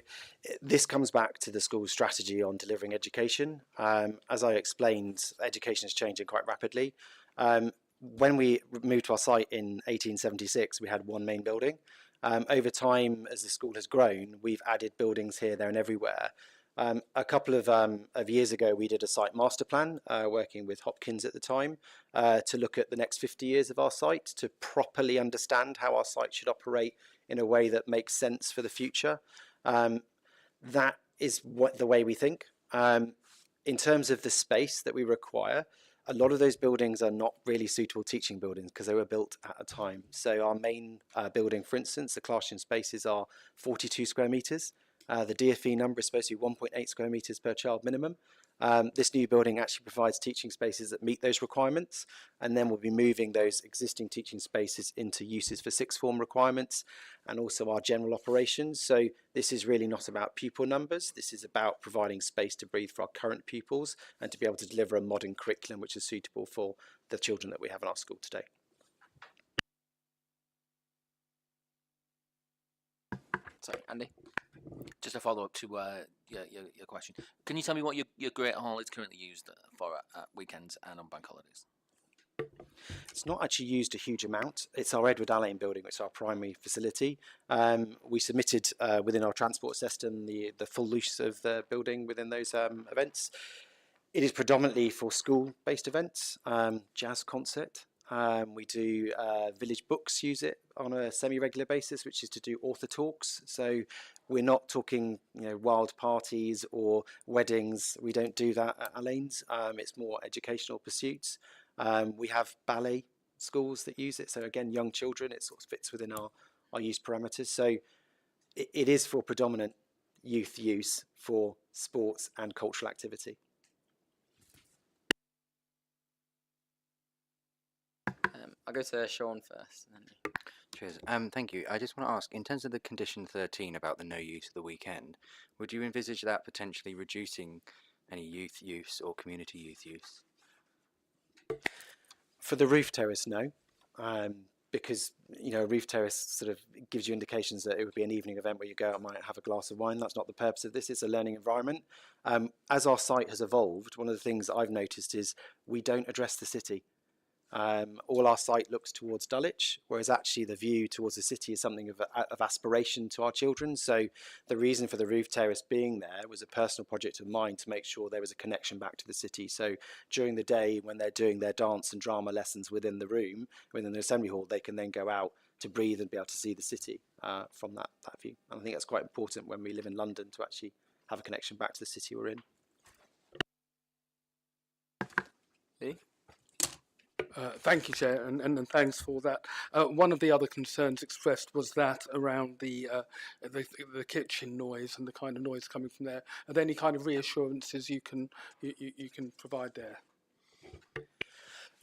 this comes back to the school's strategy on delivering education. As I explained, education is changing quite rapidly. When we moved to our site in 1876, we had one main building. Over time, as the school has grown, we've added buildings here, there and everywhere. A couple of years ago, we did a site master plan, working with Hopkins at the time, to look at the next 50 years of our site, to properly understand how our site should operate in a way that makes sense for the future. That is the way we think. In terms of the space that we require, A lot of those buildings are not really suitable teaching buildings because they were built at a time. So our main building, for instance, the classroom spaces are 42 square metres. The DFE number is supposed to be 1.8 square metres per child minimum. This new building actually provides teaching spaces that meet those requirements, and then we'll be moving those existing teaching spaces into uses for sixth form requirements and also our general operations. So this is really not about pupil numbers. This is about providing space to breathe for our current pupils and to be able to deliver a modern curriculum which is suitable for the children that we have in our school today. Sorry, Andy. Just a follow up to your question. Can you tell me what your Great Hall is currently used for at weekends and on bank holidays? It's not actually used a huge amount. It's our Edward Alleyne building, which is our primary facility. We submitted within our transport system the full use of the building within those events. It is predominantly for school-based events, jazz concert. We do Village Books use it on a semi-regular basis, which is to do author talks. So we're not talking, wild parties or weddings. We don't do that at Alleyne's. It's more educational pursuits. We have ballet schools that use it. So again, young children, it sort of fits within our use parameters. So it is for predominant youth use for sports and cultural activity. I'll go to Sean first. And then you. Cheers. Thank you. I just want to ask, in terms of the condition 13 about the no use of the weekend, would you envisage that potentially reducing any youth use or community youth use? For the roof terrace, no, because a roof terrace sort of gives you indications that it would be an evening event where you go out and might have a glass of wine. That's not the purpose of this. It's a learning environment. As our site has evolved, one of the things that I've noticed is we don't address the city. All our site looks towards Dulwich, whereas actually the view towards the city is something of aspiration to our children. So the reason for the roof terrace being there was a personal project of mine to make sure there was a connection back to the city. So during the day when they're doing their dance and drama lessons within the room, within the assembly hall, they can then go out to breathe and be able to see the city from that view. And I think that's quite important when we live in London to actually have a connection back to the city we're in. Lee? Thank you, Chair, and thanks for that. One of the other concerns expressed was that around the kitchen noise and the kind of noise coming from there. Are there any kind of reassurances you can provide there?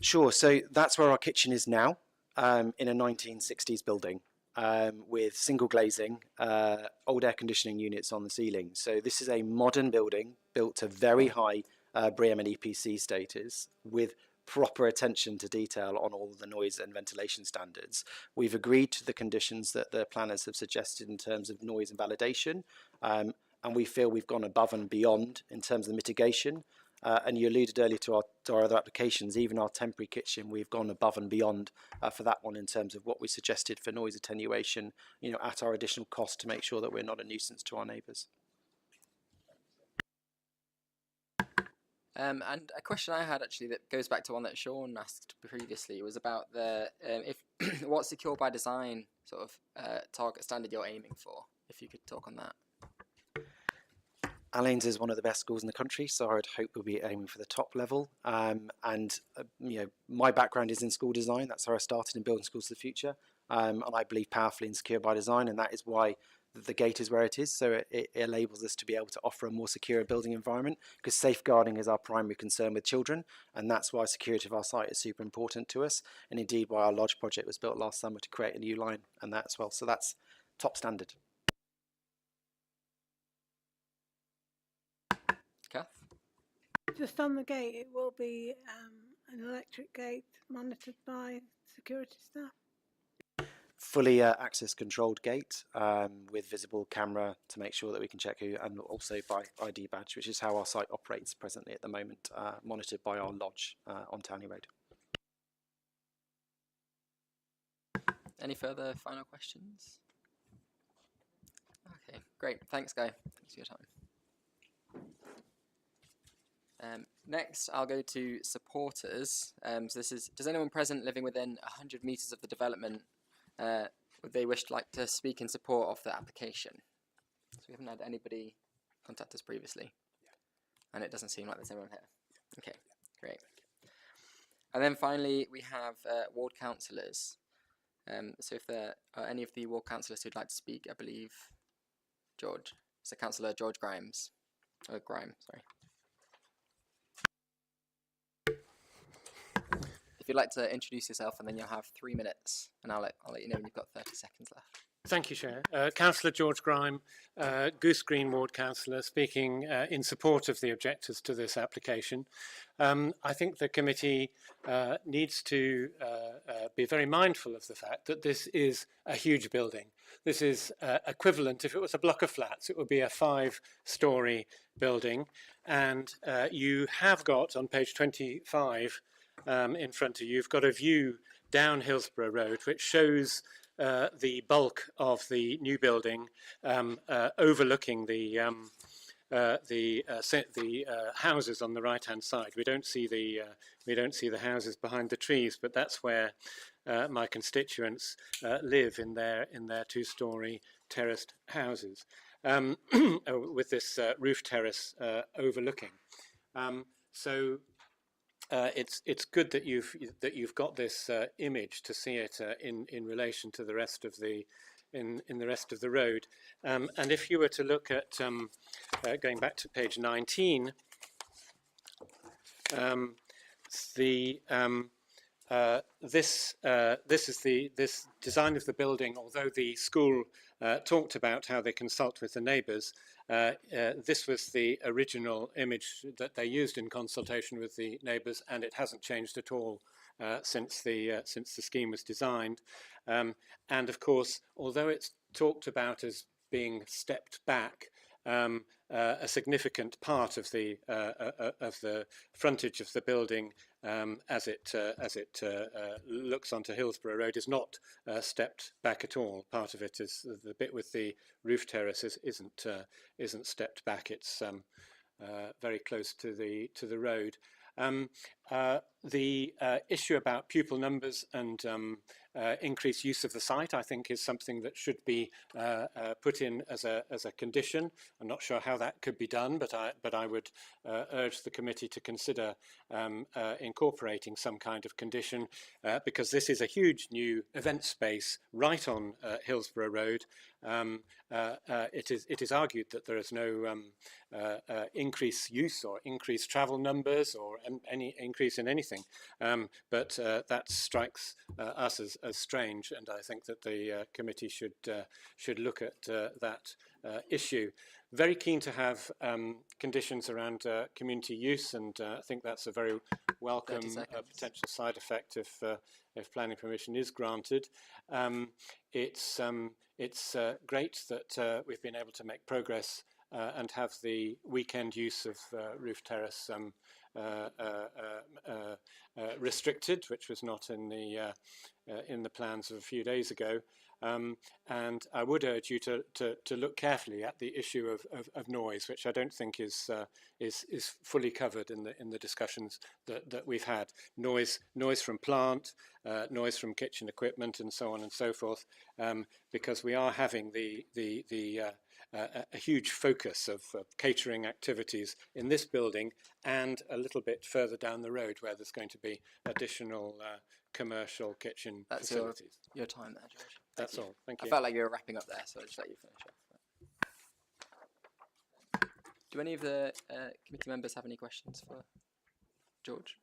Sure. So that's where our kitchen is now, in a 1960s building with single glazing, old air conditioning units on the ceiling. So this is a modern building built to very high BREEAM and EPC status with proper attention to detail on all the noise and ventilation standards. We've agreed to the conditions that the planners have suggested in terms of noise and validation, and we feel we've gone above and beyond in terms of the mitigation. And you alluded earlier to our other applications, even our temporary kitchen, we've gone above and beyond for that one in terms of what we suggested for noise attenuation, at our additional cost to make sure that we're not a nuisance to our neighbours. And a question I had actually that goes back to one that Sean asked previously was about the what secure by design sort of target standard you're aiming for. If you could talk on that. Alleyne's is one of the best schools in the country, so I would hope we'll be aiming for the top level. My background is in school design. That's how I started in building schools for the future, and I believe powerfully in secure by design, and that is why the gate is where it is. So it enables us to be able to offer a more secure building environment, because safeguarding is our primary concern with children, and that's why security of our site is super important to us, and indeed why our lodge project was built last summer to create a new line and that as well. So that's top standard. Kath? Just on the gate, it will be an electric gate monitored by security staff. Fully access controlled gate with visible camera to make sure that we can check who, and also by ID badge, which is how our site operates presently at the moment, monitored by our lodge on Townley Road. Any further final questions? Okay, great. Thanks, Guy. Thanks for your time. Next, I'll go to supporters. So this is, does anyone present living within 100 metres of the development would they wish to speak in support of the application? So we haven't had anybody contact us previously, and it doesn't seem like there's anyone here. Okay, great. And then finally, we have ward councillors. So if there are any of the ward councillors who'd like to speak, I believe George. So Councillor George Grimes. Oh, Grime, sorry. If you'd like to introduce yourself, and then you'll have 3 minutes, and I'll let you know when you've got 30 seconds left. Thank you, Chair. Councillor George Grime, Goose Green Ward Councillor, speaking in support of the objectors to this application. I think the committee needs to be very mindful of the fact that this is a huge building. This is equivalent, if it was a block of flats, it would be a 5-storey building. And you have got, on page 25 in front of you, you've got a view down Hillsborough Road, which shows the bulk of the new building overlooking the houses on the right-hand side. We don't see the houses behind the trees, but that's where my constituents live in their 2-storey terraced houses with this roof terrace overlooking. So it's good that you've got this image to see it in relation to the rest of the in the rest of the road. And if you were to look at going back to page 19, this design of the building, although the school talked about how they consult with the neighbours, this was the original image that they used in consultation with the neighbours, and it hasn't changed at all since the scheme was designed. And of course, although it's talked about as being stepped back, a significant part of the frontage of the building as it looks onto Hillsborough Road is not stepped back at all. Part of it is the bit with the roof terrace isn't stepped back. It's very close to the road. The issue about pupil numbers and increased use of the site, I think, is something that should be put in as a condition. I'm not sure how that could be done, but I would urge the committee to consider incorporating some kind of condition, because this is a huge new event space right on Hillsborough Road. It is argued that there is no increased use or increased travel numbers or any increase in anything, but that strikes us as strange, and I think that the committee should look at that issue. Very keen to have conditions around community use, and I think that's a very welcome potential side effect if planning permission is granted. It's great that we've been able to make progress and have the weekend use of roof terrace restricted, which was not in the plans of a few days ago. And I would urge you to look carefully at the issue of noise, which I don't think is fully covered in the discussions that we've had. Noise from plant, noise from kitchen equipment, and so on and so forth, because we are having a huge focus of catering activities in this building and a little bit further down the road where there's going to be additional commercial kitchen facilities. Your time there, George. That's all. Thank you. I felt like you were wrapping up there, so I'll just let you finish off. Do any of the committee members have any questions for George?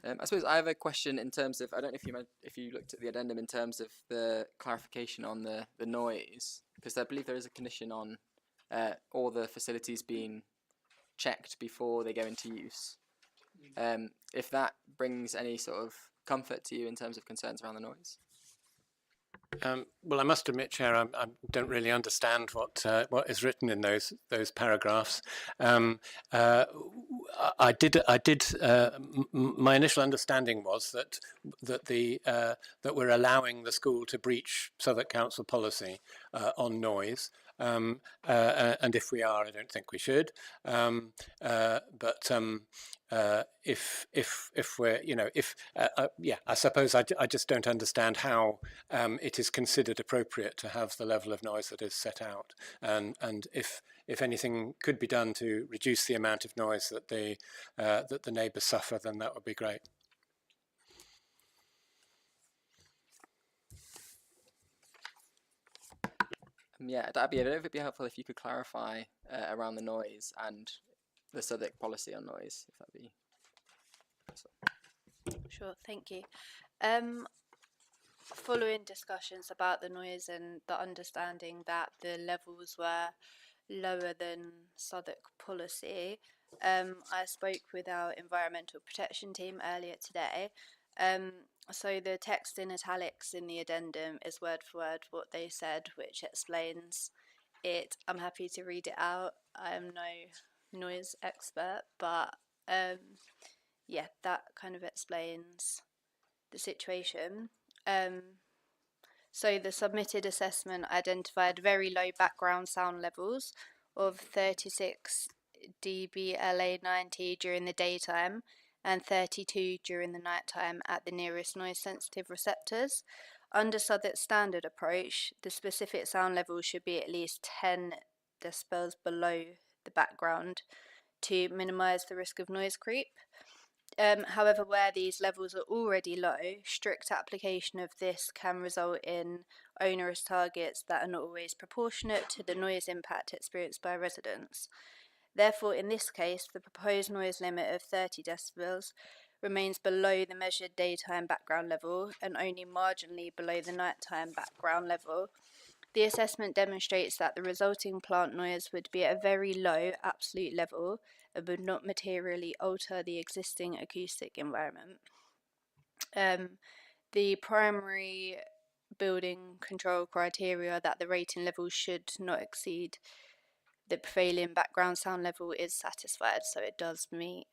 I suppose I have a question in terms of, I don't know if you looked at the addendum in terms of the clarification on the noise, because I believe there is a condition on all the facilities being checked before they go into use. If that brings any sort of comfort to you in terms of concerns around the noise? Well, I must admit, Chair, I don't really understand what is written in those paragraphs. My initial understanding was that we're allowing the school to breach Southwark Council policy on noise. And if we are, I don't think we should. If we're, I suppose I just don't understand how it is considered appropriate to have the level of noise that is set out, and if if anything could be done to reduce the amount of noise that the neighbours suffer, then that would be great. Yeah, that'd be. I don't know if it'd be helpful if you could clarify around the noise and the Southwark policy on noise, if that'd be. Sure, thank you. Following discussions about the noise and the understanding that the levels were lower than Southwark policy, I spoke with our environmental protection team earlier today. So the text in italics in the addendum is word for word what they said, which explains it. I'm happy to read it out. I am no noise expert, but yeah, that kind of explains the situation. So the submitted assessment identified very low background sound levels of 36 dB LA90 during the daytime and 32 during the nighttime at the nearest noise sensitive receptors. Under Southwark's standard approach, the specific sound level should be at least 10 decibels below the background to minimise the risk of noise creep. However, where these levels are already low, strict application of this can result in onerous targets that are not always proportionate to the noise impact experienced by residents. Therefore, in this case, the proposed noise limit of 30 decibels remains below the measured daytime background level and only marginally below the nighttime background level. The assessment demonstrates that the resulting plant noise would be at a very low absolute level and would not materially alter the existing acoustic environment. The primary building control criteria that the rating level should not exceed the prevailing background sound level is satisfied, so it does meet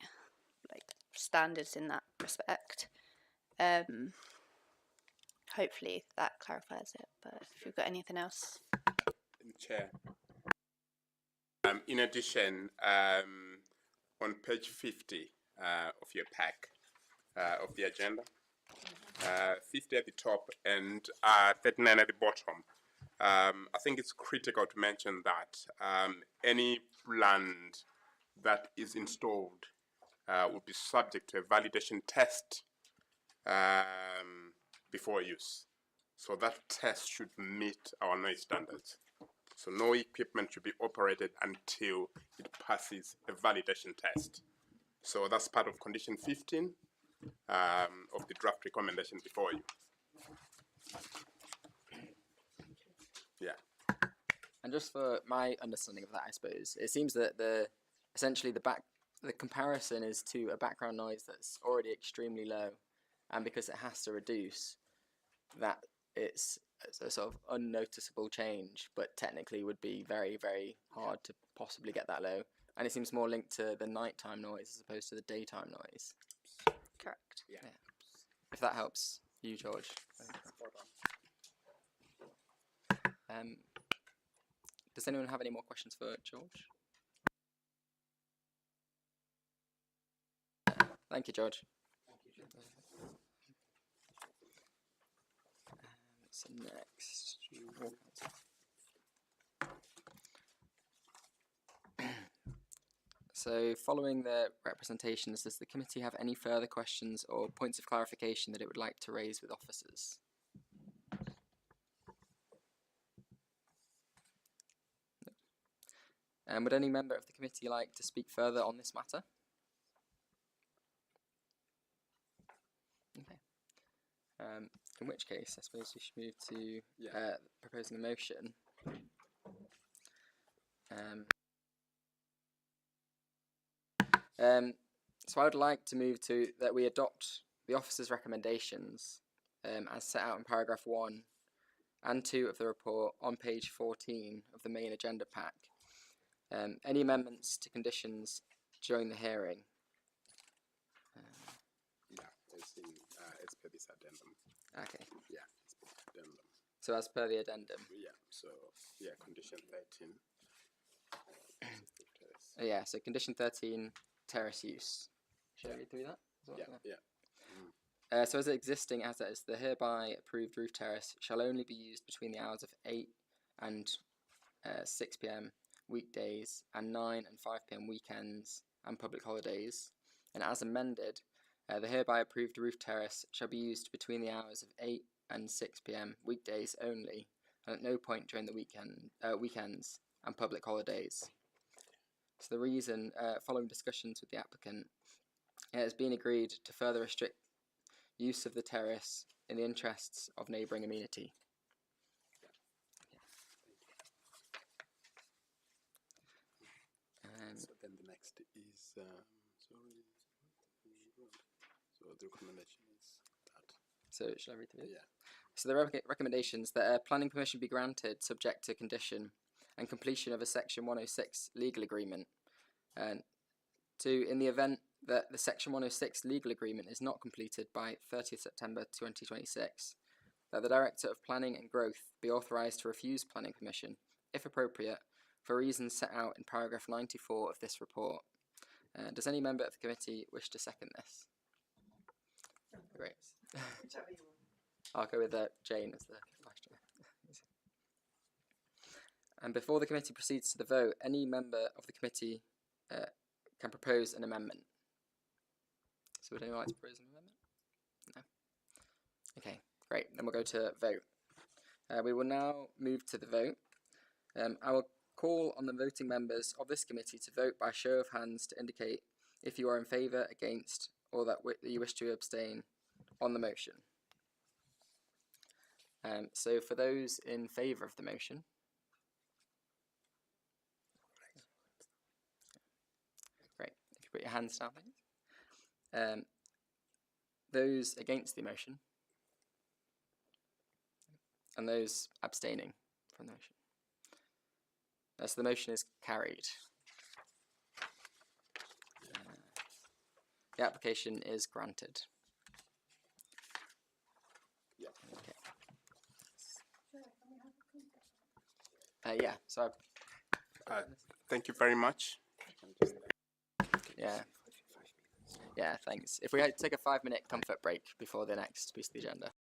standards in that respect. Hopefully that clarifies it, but if you've got anything else. Chair. In addition, on page 50 of your pack of the agenda, 50 at the top and 39 at the bottom, I think it's critical to mention that any land that is installed will be subject to a validation test before use. So that test should meet our noise standards. So no equipment should be operated until it passes a validation test. So that's part of condition 15 of the draft recommendation before you. Yeah. And just for my understanding of that, I suppose, it seems that essentially the comparison is to a background noise that's already extremely low, and because it has to reduce, that it's a sort of unnoticeable change, but technically would be very, very hard to possibly get that low. And it seems more linked to the nighttime noise as opposed to the daytime noise. Correct. Yeah. If that helps you, George. Does anyone have any more questions for George? Thank you, George. So next, so following the representations, does the committee have any further questions or points of clarification that it would like to raise with officers? No. Would any member of the committee like to speak further on this matter? Okay. In which case, I suppose we should move to proposing a motion. So I would like to move to that we adopt the officer's recommendations as set out in paragraph 1 and 2 of the report on page 14 of the main agenda pack. Any amendments to conditions during the hearing? It's per this addendum. Okay. Yeah, it's per the addendum. So as per the addendum. Yeah. So condition 13. Yeah. So condition 13, terrace use. Should I read through that? So as existing as is, the hereby approved roof terrace shall only be used between the hours of 8 and 6 p.m. weekdays and 9 and 5 p.m. weekends and public holidays. And as amended, the hereby approved roof terrace shall be used between the hours of 8 and 6 p.m. weekdays only, and at no point during the weekends and public holidays. So the reason, following discussions with the applicant, it has been agreed to further restrict use of the terrace in the interests of neighbouring amenity. So then the next is sorry. So the recommendation is that. So shall I read through it? Yeah. So the recommendations that planning permission be granted subject to condition and completion of a Section 106 legal agreement. And in the event that the Section 106 legal agreement is not completed by 30th September 2026, that the Director of Planning and Growth be authorised to refuse planning permission, if appropriate, for reasons set out in paragraph 94 of this report. Does any member of the committee wish to second this? Great. I'll go with Jane as the question. And before the committee proceeds to the vote, any member of the committee can propose an amendment. So would anyone like to propose an amendment? No. Okay, great. Then we'll go to vote. We will now move to the vote. I will call on the voting members of this committee to vote by show of hands to indicate if you are in favour, against, or that you wish to abstain on the motion. So for those in favour of the motion, great. If you put your hands down, please. Those against the motion, and those abstaining from the motion. So the motion is carried. The application is granted. Yeah. Okay. Yeah. So. Thank you very much. Yeah. Yeah. Thanks. If we take a 5-minute comfort break before the next piece of the agenda.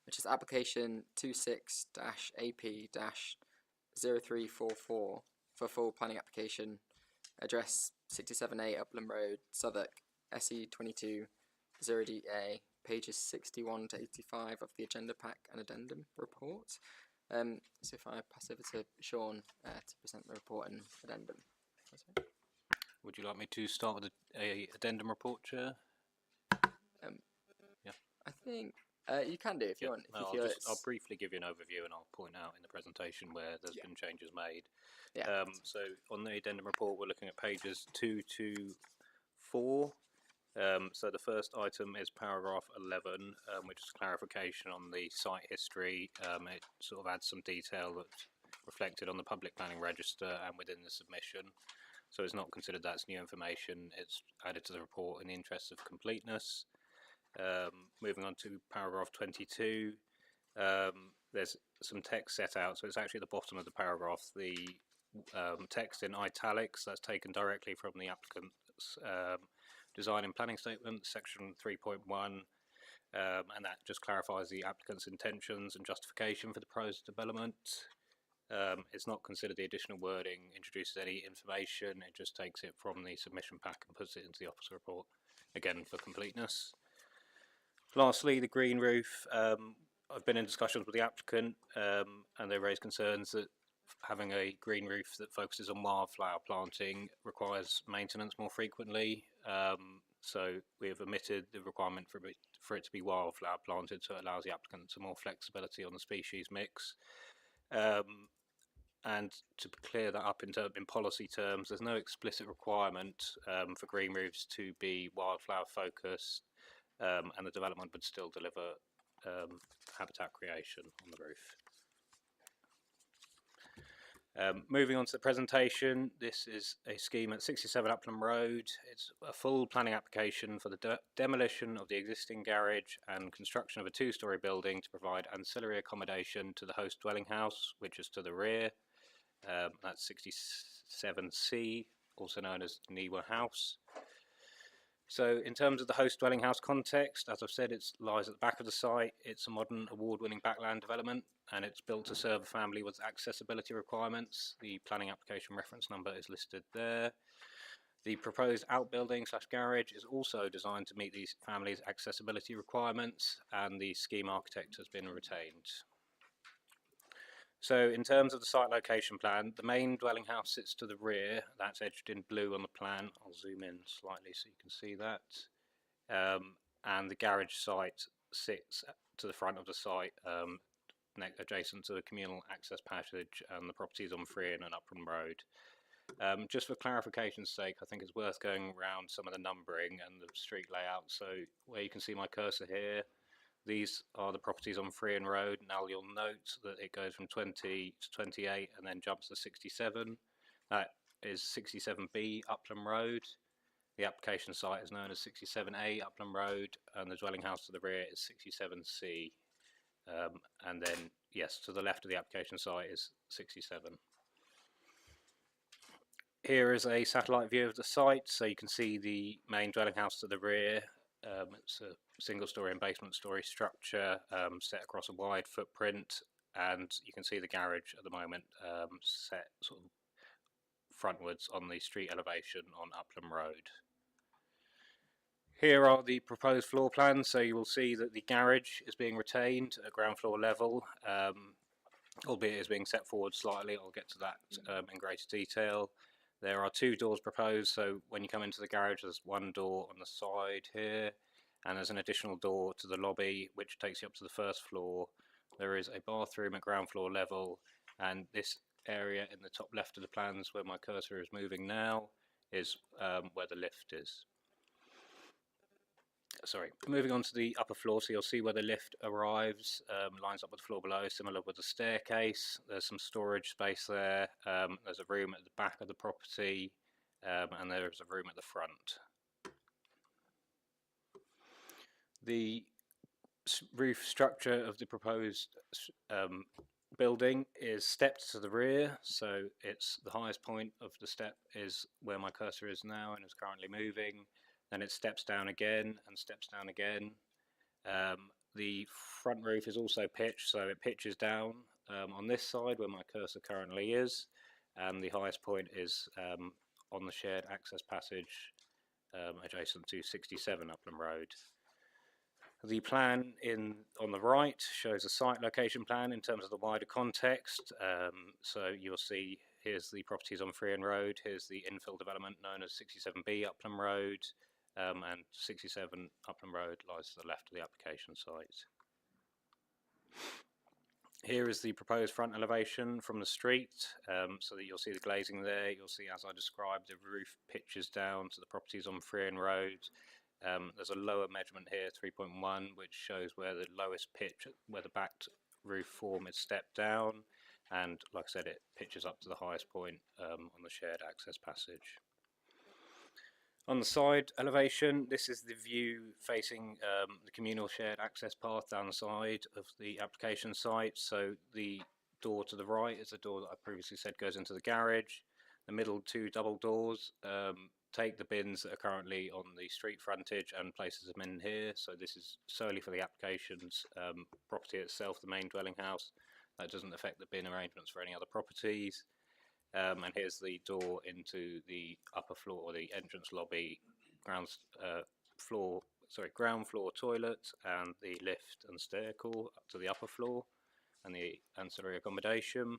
which is application 26-AP-0344 for full planning application, address 67A Upland Road, Southwark, SE22 0DA, pages 61 to 85 of the agenda pack and addendum report. So if I pass over to Sean to present the report and addendum. Would you like me to start with a addendum report, Chair? I think you can do if you want. If you feel I'll briefly give you an overview and I'll point out in the presentation where there's been changes made. Yeah. So on the addendum report, we're looking at pages 2 to 4. So the first item is paragraph 11, which is clarification on the site history. It sort of adds some detail that's reflected on the public planning register and within the submission. So it's not considered that's new information. It's added to the report in the interest of completeness. Moving on to paragraph 22, there's some text set out. So it's actually at the bottom of the paragraph. The text in italics, that's taken directly from the applicant's design and planning statement, section 3.1, and that just clarifies the applicant's intentions and justification for the proposed development. It's not considered the additional wording introduces any information. It just takes it from the submission pack and puts it into the officer report, again for completeness. Lastly, the green roof. I've been in discussions with the applicant and they raised concerns that having a green roof that focuses on wildflower planting requires maintenance more frequently. So we have omitted the requirement for it to be wildflower planted, so it allows the applicant some more flexibility on the species mix. And to clear that up in policy terms, there's no explicit requirement for green roofs to be wildflower focused, and the development would still deliver habitat creation on the roof. Moving on to the presentation, this is a scheme at 67 Upland Road. It's a full planning application for the demolition of the existing garage and construction of a two-storey building to provide ancillary accommodation to the host dwelling house, which is to the rear. That's 67C, also known as Niwa House. So in terms of the host dwelling house context, as I've said, it lies at the back of the site. It's a modern award-winning backland development and it's built to serve a family with accessibility requirements. The planning application reference number is listed there. The proposed outbuilding / garage is also designed to meet these families' accessibility requirements and the scheme architect has been retained. So in terms of the site location plan, the main dwelling house sits to the rear. That's edged in blue on the plan. I'll zoom in slightly so you can see that. And the garage site sits to the front of the site, adjacent to the communal access passage, and the property is on Freehan and Upland Road. Just for clarification's sake, I think it's worth going around some of the numbering and the street layout. So where you can see my cursor here, these are the properties on Freehan Road. Now you'll note that it goes from 20 to 28 and then jumps to 67. That is 67B Upland Road. The application site is known as 67A Upland Road and the dwelling house to the rear is 67C. And then, yes, to the left of the application site is 67. Here is a satellite view of the site, so you can see the main dwelling house to the rear. It's a single story and basement story structure set across a wide footprint, and you can see the garage at the moment set sort of frontwards on the street elevation on Upland Road. Here are the proposed floor plans, so you will see that the garage is being retained at ground floor level, albeit it is being set forward slightly. I'll get to that in greater detail. There are two doors proposed, so when you come into the garage there's one door on the side here and there's an additional door to the lobby which takes you up to the first floor. There is a bathroom at ground floor level, and this area in the top left of the plans where my cursor is moving now is where the lift is. Sorry, moving on to the upper floor, so you'll see where the lift arrives, lines up with the floor below, similar with the staircase. There's some storage space there, there's a room at the back of the property, and there's a room at the front. The roof structure of the proposed building is stepped to the rear, so it's the highest point of the step is where my cursor is now and is currently moving. Then it steps down again and steps down again. The front roof is also pitched, so it pitches down on this side where my cursor currently is, and the highest point is on the shared access passage adjacent to 67 Upland Road. The plan on the right shows a site location plan in terms of the wider context. So you'll see here's the properties on Freehan Road, here's the infill development known as 67B Upland Road, and 67 Upland Road lies to the left of the application site. Here is the proposed front elevation from the street, so that you'll see the glazing there. You'll see, as I described, the roof pitches down to the properties on Freehan Road. There's a lower measurement here, 3.1, which shows where the lowest pitch, where the backed roof form is stepped down, and like I said, it pitches up to the highest point on the shared access passage. On the side elevation, this is the view facing the communal shared access path down the side of the application site. So the door to the right is the door that I previously said goes into the garage. The middle two double doors take the bins that are currently on the street frontage and places them in here. So this is solely for the application's property itself, the main dwelling house. That doesn't affect the bin arrangements for any other properties. And here's the door into the upper floor, or the entrance lobby, ground floor toilet, and the lift and stair call up to the upper floor, and the ancillary accommodation.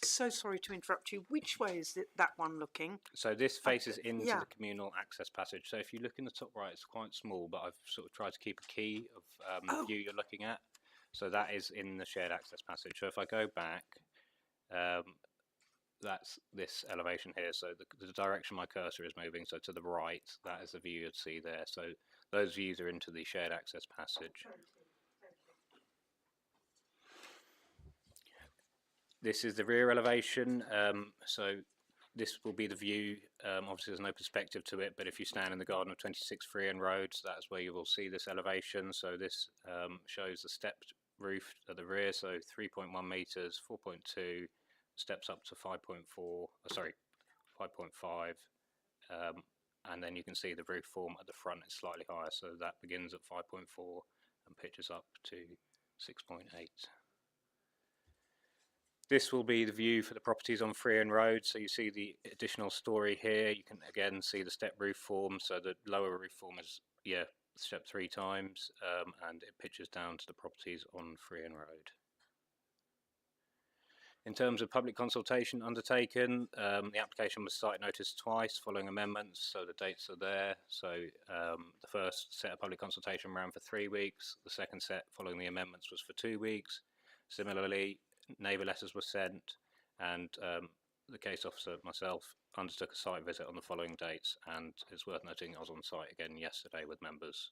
So sorry to interrupt you. Which way is that one looking? So this faces into yeah. the communal access passage. So if you look in the top right, it's quite small, but I've sort of tried to keep a key of the view you're looking at. So that is in the shared access passage. So if I go back, that's this elevation here. So the direction my cursor is moving, so to the right, that is the view you'd see there. So those views are into the shared access passage. This is the rear elevation. So this will be the view. Obviously there's no perspective to it, but if you stand in the garden of 26 Freehan Road, that's where you will see this elevation. So this shows the stepped roof at the rear, so 3.1 meters, 4.2, steps up to 5.4, 5.5, and then you can see the roof form at the front is slightly higher, so that begins at 5.4 and pitches up to 6.8. This will be the view for the properties on Freehan Road. So you see the additional story here. You can again see the step roof form. So the lower roof form is stepped 3 times, and it pitches down to the properties on Freehan Road. In terms of public consultation undertaken, the application was site noticed twice following amendments, so the dates are there. So the first set of public consultation ran for 3 weeks. The second set following the amendments was for 2 weeks. Similarly, neighbour letters were sent, and the case officer, myself, undertook a site visit on the following dates, and it's worth noting I was on site again yesterday with members.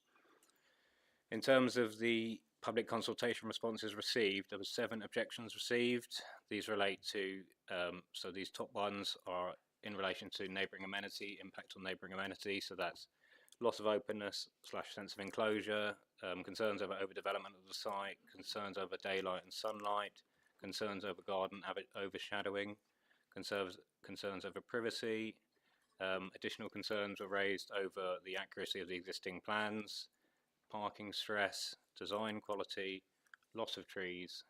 In terms of the public consultation responses received, there were 7 objections received. These relate to, so these top ones are in relation to neighbouring amenity, impact on neighbouring amenity, so that's loss of openness / sense of enclosure, concerns over overdevelopment of the site, concerns over daylight and sunlight, concerns over garden overshadowing, concerns over privacy. Additional concerns were raised over the accuracy of the existing plans, parking stress, design quality, loss of trees.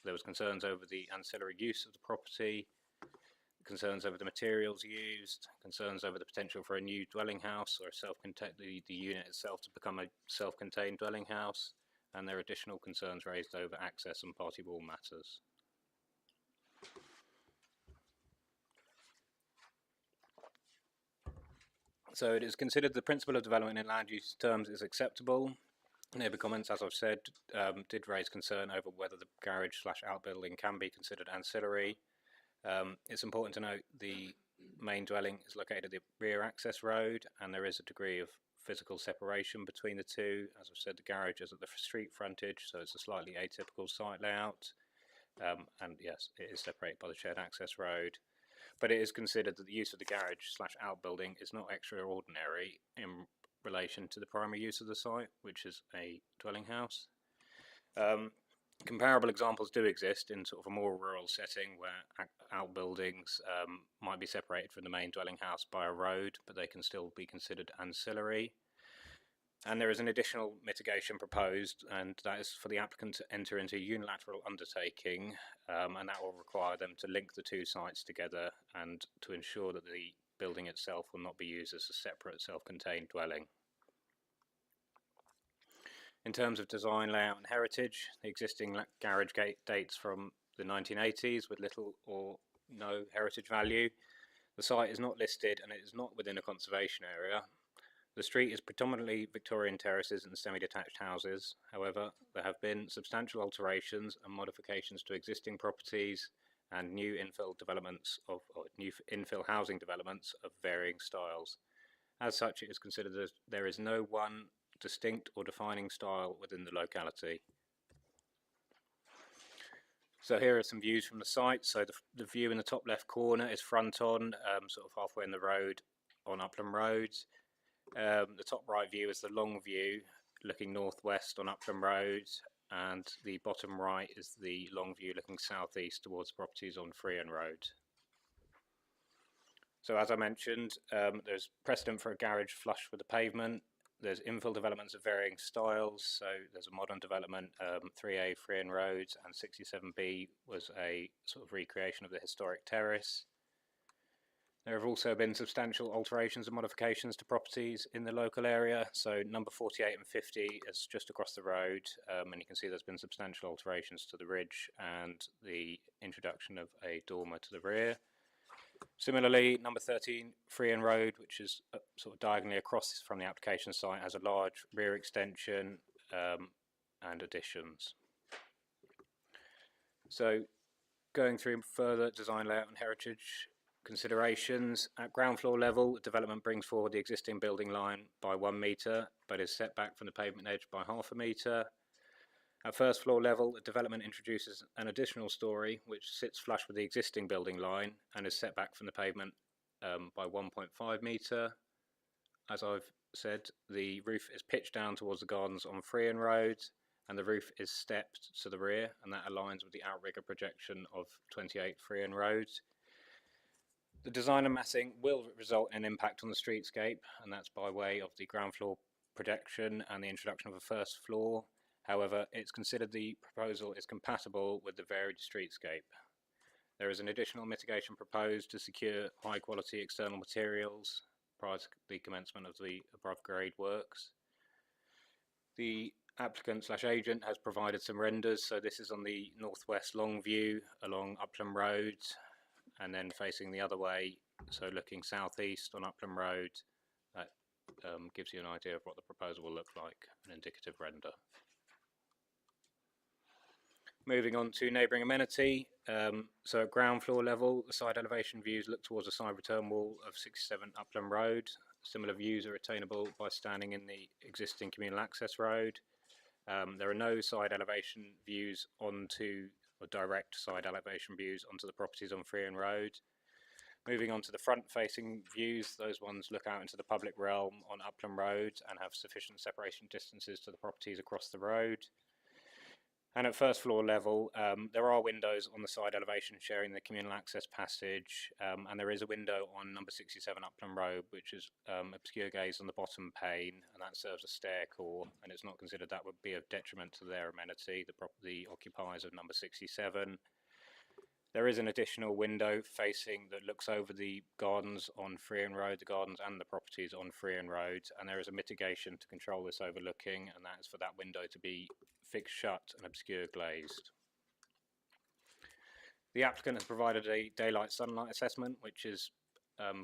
There was concerns over the ancillary use of the property, concerns over the materials used, concerns over the potential for a new dwelling house or the unit itself to become a self-contained dwelling house, and there are additional concerns raised over access and party wall matters. So it is considered the principle of development in land use terms is acceptable. Neighbour comments, as I've said, did raise concern over whether the garage / outbuilding can be considered ancillary. It's important to note the main dwelling is located at the rear access road, and there is a degree of physical separation between the two. As I've said, the garage is at the street frontage, so it's a slightly atypical site layout. And yes, it is separated by the shared access road. But it is considered that the use of the garage / outbuilding is not extraordinary in relation to the primary use of the site, which is a dwelling house. Comparable examples do exist in sort of a more rural setting where outbuildings might be separated from the main dwelling house by a road, but they can still be considered ancillary. And there is an additional mitigation proposed, and that is for the applicant to enter into a unilateral undertaking, and that will require them to link the two sites together and to ensure that the building itself will not be used as a separate self-contained dwelling. In terms of design, layout and heritage, the existing garage gate dates from the 1980s with little or no heritage value. The site is not listed and it is not within a conservation area. The street is predominantly Victorian terraces and semi-detached houses. However, there have been substantial alterations and modifications to existing properties and new infill housing developments of varying styles. As such, it is considered that there is no one distinct or defining style within the locality. So here are some views from the site. So the view in the top left corner is front on, sort of halfway in the road on Upland Road. The top right view is the long view looking northwest on Upland Road, and the bottom right is the long view looking southeast towards properties on Freehan Road. So as I mentioned, there's precedent for a garage flush with the pavement. There's infill developments of varying styles. So there's a modern development, 3A Freehan Road, and 67B was a sort of recreation of the historic terrace. There have also been substantial alterations and modifications to properties in the local area. So number 48 and 50 is just across the road, and you can see there's been substantial alterations to the ridge and the introduction of a dormer to the rear. Similarly, number 13, Freehan Road, which is sort of diagonally across from the application site, has a large rear extension and additions. So going through further design, layout and heritage considerations, at ground floor level, development brings forward the existing building line by 1 metre, but is set back from the pavement edge by ½ metre. At first floor level, the development introduces an additional storey which sits flush with the existing building line and is set back from the pavement by 1.5 metre. As I've said, the roof is pitched down towards the gardens on Freehan Road, and the roof is stepped to the rear, and that aligns with the outrigger projection of 28 Freehan Road. The design and massing will result in an impact on the streetscape, and that's by way of the ground floor projection and the introduction of a first floor. However, it's considered the proposal is compatible with the varied streetscape. There is an additional mitigation proposed to secure high quality external materials prior to the commencement of the above grade works. The applicant/agent has provided some renders, so this is on the northwest long view along Upland Road, and then facing the other way, so looking southeast on Upland Road. That gives you an idea of what the proposal will look like, an indicative render. Moving on to neighbouring amenity, so at ground floor level, the side elevation views look towards the side return wall of 67 Upland Road. Similar views are attainable by standing in the existing communal access road. There are no side elevation views onto, or direct side elevation views onto the properties on Freehan Road. Moving on to the front facing views, those ones look out into the public realm on Upland Road and have sufficient separation distances to the properties across the road. And at first floor level, there are windows on the side elevation sharing the communal access passage, and there is a window on number 67 Upland Road, which is obscure gaze on the bottom pane, and that serves a stair core, and it's not considered that would be of detriment to their amenity, the occupiers of number 67. There is an additional window facing that looks over the gardens on Freehan Road, the gardens and the properties on Freehan Road, and there is a mitigation to control this overlooking, and that is for that window to be fixed shut and obscure glazed. The applicant has provided a daylight sunlight assessment, which is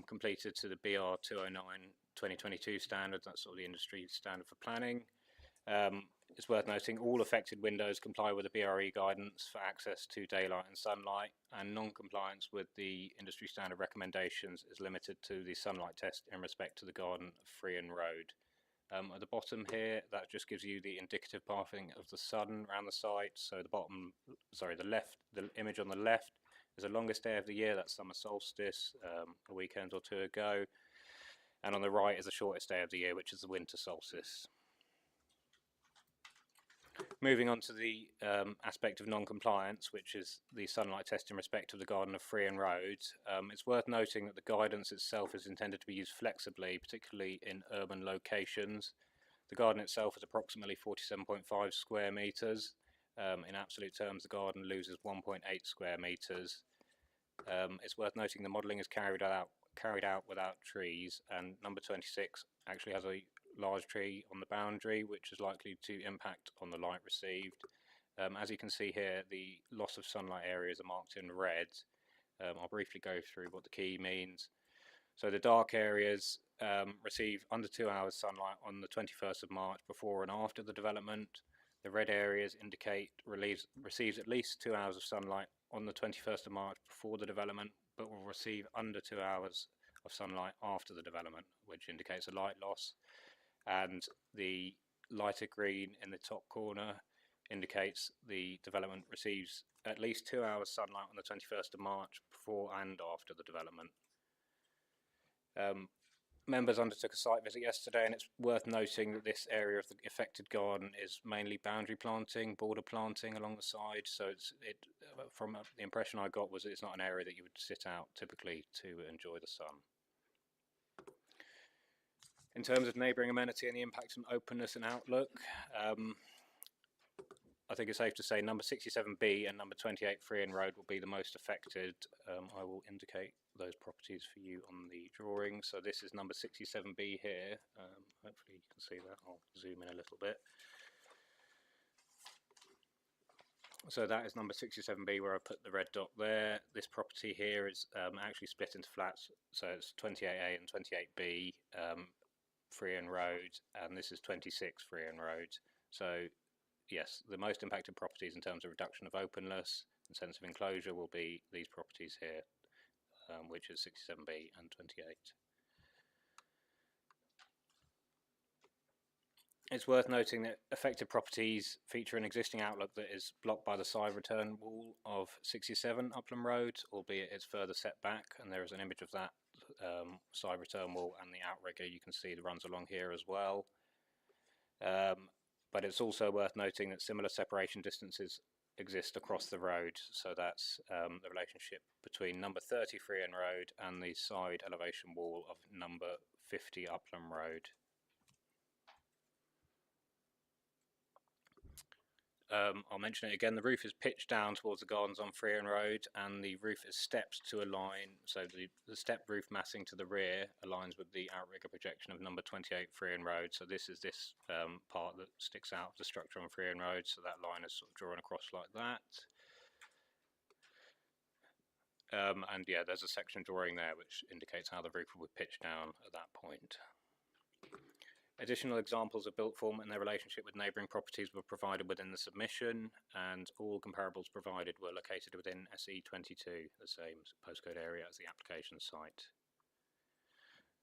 completed to the BR 209 2022 standard. That's sort of the industry standard for planning. It's worth noting all affected windows comply with the BRE guidance for access to daylight and sunlight, and non-compliance with the industry standard recommendations is limited to the sunlight test in respect to the garden of Freehan Road. At the bottom here, that just gives you the indicative pathing of the sun around the site. So the image on the left is the longest day of the year, that's summer solstice, a weekend or two ago. And on the right is the shortest day of the year, which is the winter solstice. Moving on to the aspect of non-compliance, which is the sunlight test in respect of the garden of Freehan Road. It's worth noting that the guidance itself is intended to be used flexibly, particularly in urban locations. The garden itself is approximately 47.5 square metres. In absolute terms, the garden loses 1.8 square metres. It's worth noting the modelling is carried out without trees, and number 26 actually has a large tree on the boundary, which is likely to impact on the light received. As you can see here, the loss of sunlight areas are marked in red. I'll briefly go through what the key means. So the dark areas receive under 2 hours sunlight on the 21st of March before and after the development. The red areas indicate receives at least 2 hours of sunlight on the 21st of March before the development, but will receive under 2 hours of sunlight after the development, which indicates a light loss. And the lighter green in the top corner indicates the development receives at least 2 hours sunlight on the 21st of March before and after the development. Members undertook a site visit yesterday, and it's worth noting that this area of the affected garden is mainly boundary planting, border planting along the side. So from the impression I got was it's not an area that you would sit out typically to enjoy the sun. In terms of neighbouring amenity and the impact on openness and outlook, I think it's safe to say number 67B and number 28 Freehan Road will be the most affected. I will indicate those properties for you on the drawing. So this is number 67B here. Hopefully you can see that. I'll zoom in a little bit. So that is number 67B where I put the red dot there. This property here is actually split into flats. So it's 28A and 28B, Freehan Road, and this is 26 Freehan Road. So yes, the most impacted properties in terms of reduction of openness and sense of enclosure will be these properties here, which is 67B and 28. It's worth noting that affected properties feature an existing outlook that is blocked by the side return wall of 67 Upland Road, albeit it's further set back, and there is an image of that side return wall and the outrigger you can see that runs along here as well. But it's also worth noting that similar separation distances exist across the road. So that's the relationship between number 30 Freehan Road and the side elevation wall of number 50 Upland Road. I'll mention it again, the roof is pitched down towards the gardens on Freehan Road, and the roof is stepped to align, so the step roof massing to the rear aligns with the outrigger projection of number 28 Freehan Road. So this is this part that sticks out of the structure on Freehan Road, so that line is sort of drawn across like that. And yeah, there's a section drawing there which indicates how the roof will be pitched down at that point. Additional examples of built form and their relationship with neighbouring properties were provided within the submission, and all comparables provided were located within SE22, the same postcode area as the application site.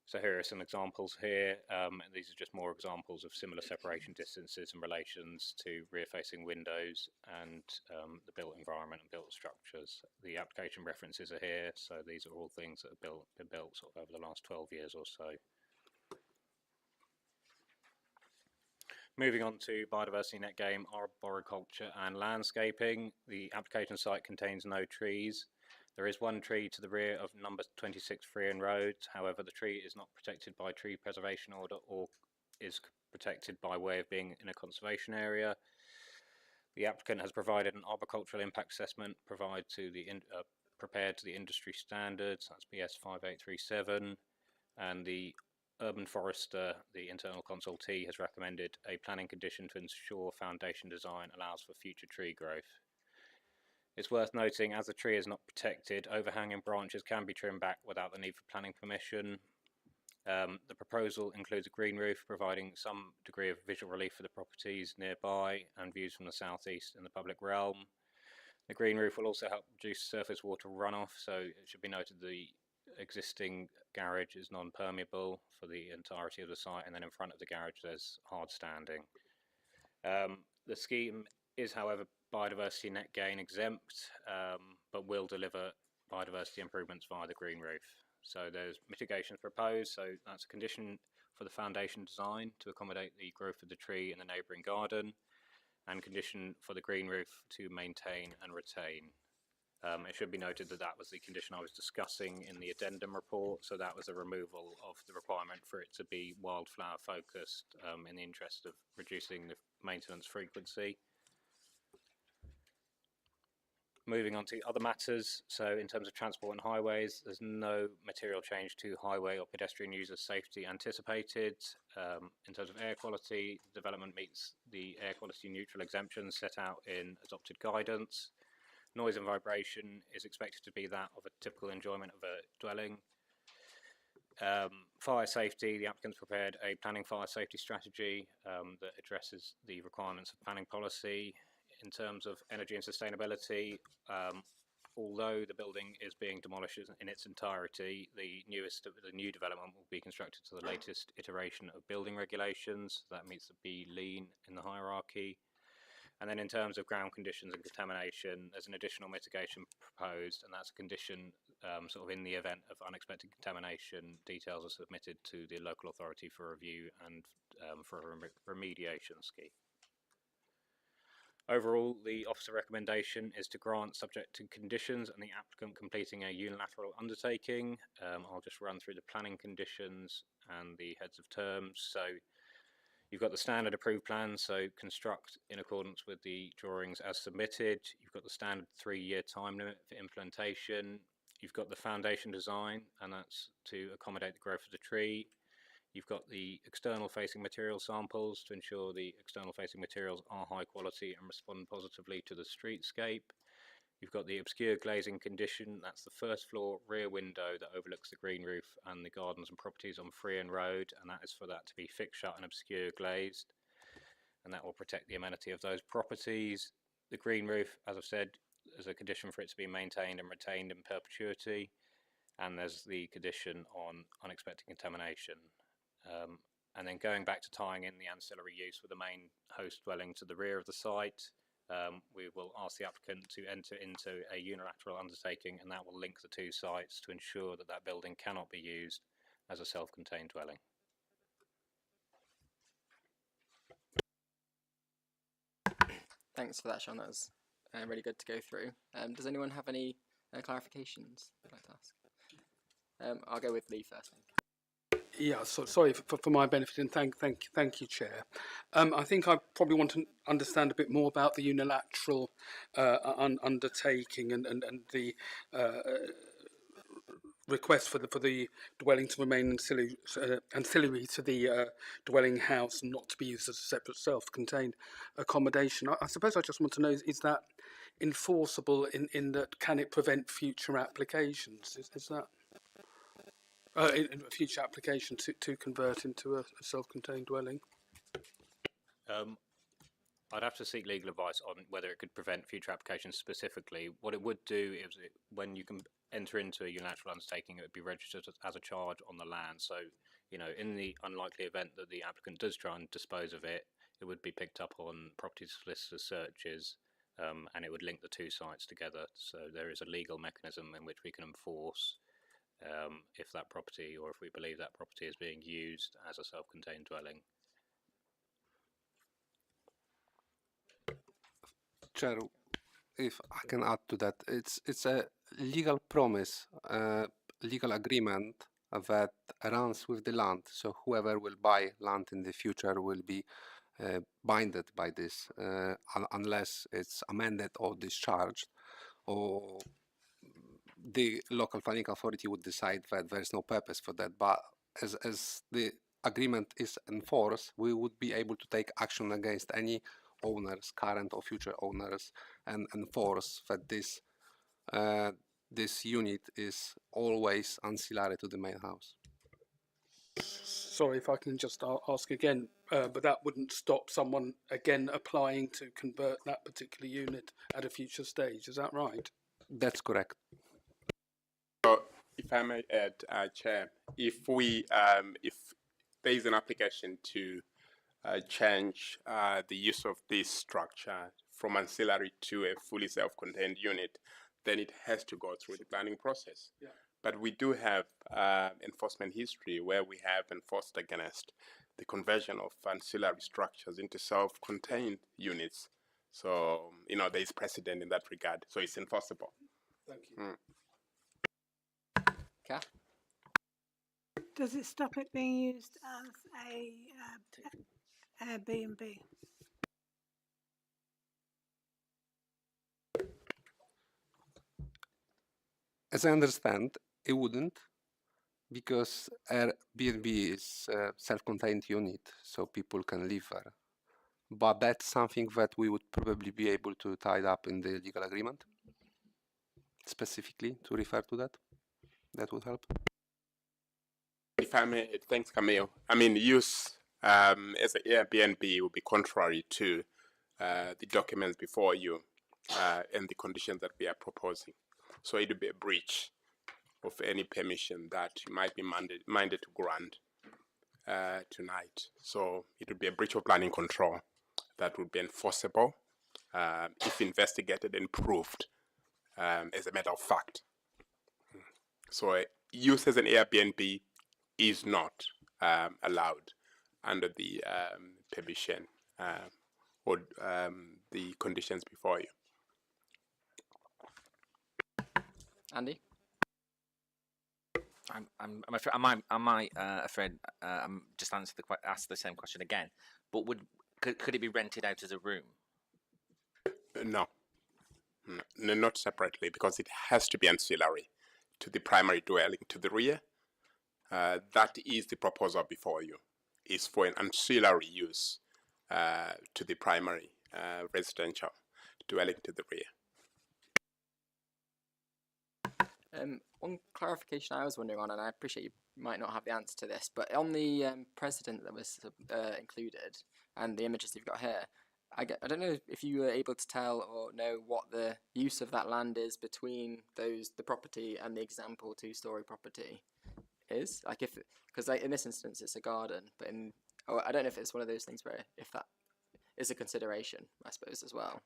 So here are some examples here. These are just more examples of similar separation distances in relations to rear-facing windows and the built environment and built structures. The application references are here, so these are all things that have been built sort of over the last 12 years or so. Moving on to biodiversity net gain, arboriculture and landscaping. The application site contains no trees. There is one tree to the rear of number 26 Freehan Road. However, the tree is not protected by tree preservation order or is protected by way of being in a conservation area. The applicant has provided an arboricultural impact assessment prepared to the industry standards, that's BS 5837, and the Urban Forester, the internal consultee, has recommended a planning condition to ensure foundation design allows for future tree growth. It's worth noting, as the tree is not protected, overhanging branches can be trimmed back without the need for planning permission. The proposal includes a green roof, providing some degree of visual relief for the properties nearby and views from the southeast in the public realm. The green roof will also help reduce surface water runoff, so it should be noted the existing garage is non-permeable for the entirety of the site, and then in front of the garage there's hard standing. The scheme is, however, biodiversity net gain exempt, but will deliver biodiversity improvements via the green roof. So there's mitigations proposed, so that's a condition for the foundation design to accommodate the growth of the tree in the neighbouring garden, and condition for the green roof to maintain and retain It should be noted that that was the condition I was discussing in the addendum report, so that was a removal of the requirement for it to be wildflower focused in the interest of reducing the maintenance frequency. Moving on to other matters, so in terms of transport and highways, there's no material change to highway or pedestrian user safety anticipated. In terms of air quality, the development meets the air quality neutral exemptions set out in adopted guidance. Noise and vibration is expected to be that of a typical enjoyment of a dwelling. Fire safety, the applicants prepared a planning fire safety strategy that addresses the requirements of planning policy. In terms of energy and sustainability, although the building is being demolished in its entirety, the new development will be constructed to the latest iteration of building regulations. That meets the B lean in the hierarchy. And then in terms of ground conditions and contamination, there's an additional mitigation proposed, and that's a condition sort of in the event of unexpected contamination. Details are submitted to the local authority for review and for a remediation scheme. Overall, the officer recommendation is to grant subject to conditions and the applicant completing a unilateral undertaking. I'll just run through the planning conditions and the heads of terms. So you've got the standard approved plan, so construct in accordance with the drawings as submitted. You've got the standard 3-year time limit for implementation. You've got the foundation design, and that's to accommodate the growth of the tree. You've got the external facing material samples to ensure the external facing materials are high quality and respond positively to the streetscape. You've got the obscure glazing condition, that's the first floor rear window that overlooks the green roof and the gardens and properties on Freehan Road, and that is for that to be fixed shut and obscure glazed, and that will protect the amenity of those properties. The green roof, as I've said, is a condition for it to be maintained and retained in perpetuity, and there's the condition on unexpected contamination. And then going back to tying in the ancillary use with the main host dwelling to the rear of the site, we will ask the applicant to enter into a unilateral undertaking, and that will link the two sites to ensure that that building cannot be used as a self-contained dwelling. Thanks for that, Sean. That was really good to go through. Does anyone have any clarifications they'd like to ask? I'll go with Lee first. Yeah, so sorry for my benefit, and thank you, Chair. I think I probably want to understand a bit more about the unilateral undertaking and the request for the dwelling to remain ancillary to the dwelling house and not to be used as a separate self-contained accommodation. I suppose I just want to know, is that enforceable in that, can it prevent future applications? Is that in a future application to convert into a self-contained dwelling? I'd have to seek legal advice on whether it could prevent future applications specifically. What it would do is when you can enter into a unilateral undertaking, it would be registered as a charge on the land. So, you know, in the unlikely event that the applicant does try and dispose of it, it would be picked up on property solicitor searches, and it would link the two sites together. So there is a legal mechanism in which we can enforce if that property, or if we believe that property is being used as a self-contained dwelling. Chair, if I can add to that, it's a legal promise, legal agreement that runs with the land. So whoever will buy land in the future will be binded by this, unless it's amended or discharged, or the local planning authority would decide that there is no purpose for that. But as the agreement is enforced, we would be able to take action against any owners, current or future owners, and enforce that this this unit is always ancillary to the main house. Sorry if I can just ask again, but that wouldn't stop someone again applying to convert that particular unit at a future stage, is that right? That's correct. So, if I may add, Chair, if there is an application to change the use of this structure from ancillary to a fully self-contained unit, then it has to go through the planning process. Yeah. But we do have enforcement history where we have enforced against the conversion of ancillary structures into self-contained units. So, you know, there is precedent in that regard, so it's enforceable. Thank you. Kath? Does it stop it being used as a Airbnb? As I understand, it wouldn't, because Airbnb is a self-contained unit, so people can live there. But that's something that we would probably be able to tie up in the legal agreement, specifically to refer to that. That would help. If I may, thanks, Camille. I mean, use as an Airbnb would be contrary to the documents before you and the conditions that we are proposing. So it would be a breach of any permission that you might be minded to grant tonight. So it would be a breach of planning control that would be enforceable if investigated and proved as a matter of fact. So use as an Airbnb is not allowed under the permission or the conditions before you. Andy? I'm afraid I'm just ask the same question again. But could it be rented out as a room? No, not separately, because it has to be ancillary to the primary dwelling to the rear. That is the proposal before you, is for an ancillary use to the primary residential dwelling to the rear. One clarification I was wondering on, and I appreciate you might not have the answer to this, but on the precedent that was included and the images you've got here, I don't know if you were able to tell or know what the use of that land is between the property and the example two-story property is. Like because in this instance it's a garden, but I don't know if it's one of those things where if that is a consideration, I suppose, as well.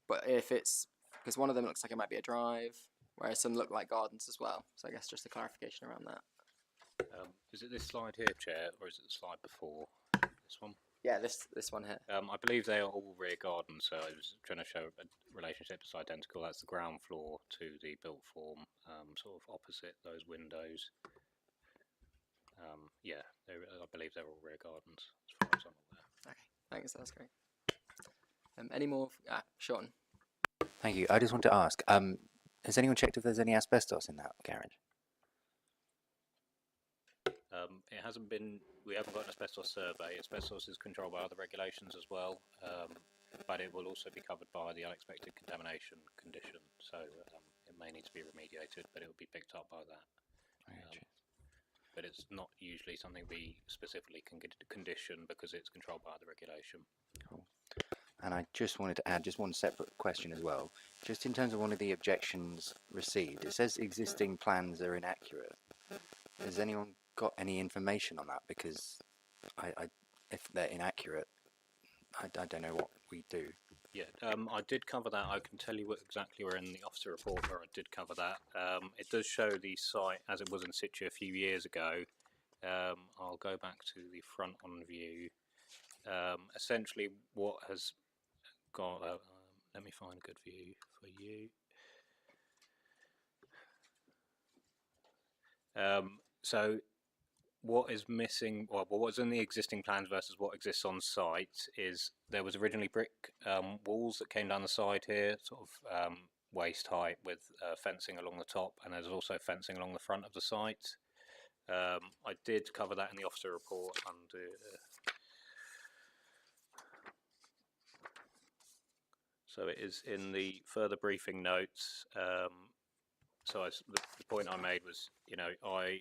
But if it's, because one of them looks like it might be a drive, whereas some look like gardens as well. So I guess just a clarification around that. Is it this slide here, Chair, or is it the slide before this one? Yeah, this one here. I believe they are all rear gardens, so I was trying to show a relationship that's identical. That's the ground floor to the built form, sort of opposite those windows. Yeah, I believe they're all rear gardens, as far as I'm aware. Okay, thanks, that's great. Any more? Sean? Thank you. I just want to ask, has anyone checked if there's any asbestos in that garage? It hasn't been, we haven't got an asbestos survey. Asbestos is controlled by other regulations as well, but it will also be covered by the unexpected contamination condition. So it may need to be remediated, but it will be picked up by that. But it's not usually something we specifically can condition because it's controlled by the regulation. Cool. And I just wanted to add just one separate question as well. Just in terms of one of the objections received, it says existing plans are inaccurate. Has anyone got any information on that? Because if they're inaccurate, I don't know what we do. Yeah, I did cover that. I can tell you what exactly where in the officer report where I did cover that. It does show the site as it was in situ a few years ago. I'll go back to the front on view. Essentially what has got, let me find a good view for you. So what is missing, well, what's in the existing plans versus what exists on site is there was originally brick walls that came down the side here, sort of waist height with fencing along the top, and there's also fencing along the front of the site. I did cover that in the officer report under so it is in the further briefing notes. So the point I made was, you know, I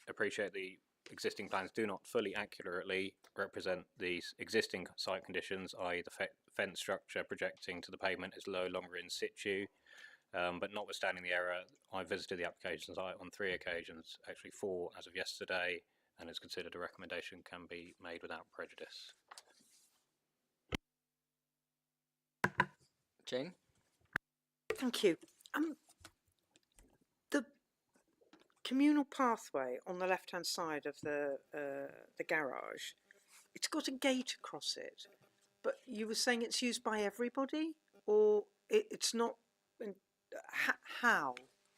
appreciate the existing plans do not fully accurately represent these existing site conditions, i.e. the fence structure projecting to the pavement is no longer in situ. But notwithstanding the error, I visited the application site on 3 occasions, actually 4 as of yesterday, and it's considered a recommendation can be made without prejudice. Jane? Thank you. The communal pathway on the left-hand side of the garage, it's got a gate across it, but you were saying it's used by everybody, or it's not How?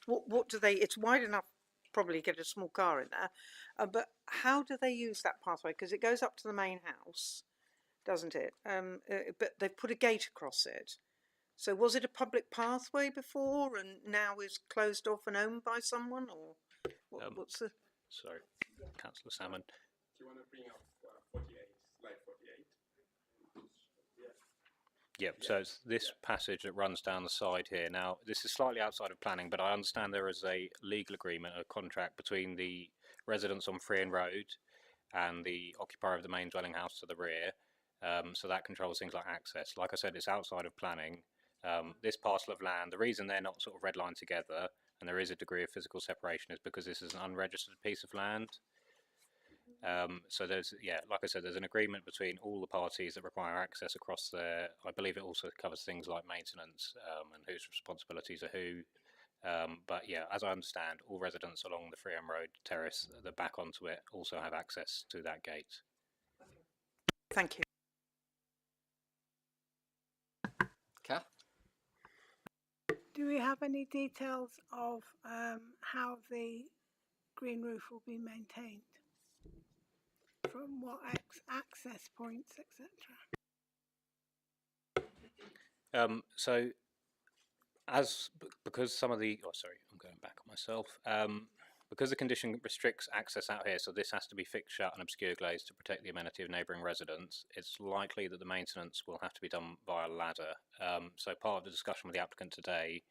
What do they? It's wide enough, probably get a small car in there, but how do they use that pathway? Because it goes up to the main house, doesn't it? But they've put a gate across it. So was it a public pathway before, and now is closed off and owned by someone, or what's the? Sorry, Councillor Salmon. Do you want to bring up 48, slide 48? Yep, so it's this passage that runs down the side here. Now, this is slightly outside of planning, but I understand there is a legal agreement, a contract between the residents on Freehan Road and the occupier of the main dwelling house to the rear. So that controls things like access. Like I said, it's outside of planning. This parcel of land, the reason they're not sort of redlined together and there is a degree of physical separation is because this is an unregistered piece of land. So there's, yeah, like I said, there's an agreement between all the parties that require access across there. I believe it also covers things like maintenance and whose responsibilities are who. But yeah, as I understand, all residents along the Freehan Road terrace that back onto it also have access to that gate. Thank you. Kath? Do we have any details of how the green roof will be maintained? From what access points, etc.? So because some of the, oh sorry, I'm going back on myself. Because the condition restricts access out here, so this has to be fixed shut and obscure glazed to protect the amenity of neighbouring residents, it's likely that the maintenance will have to be done via ladder. So part of the discussion with the applicant today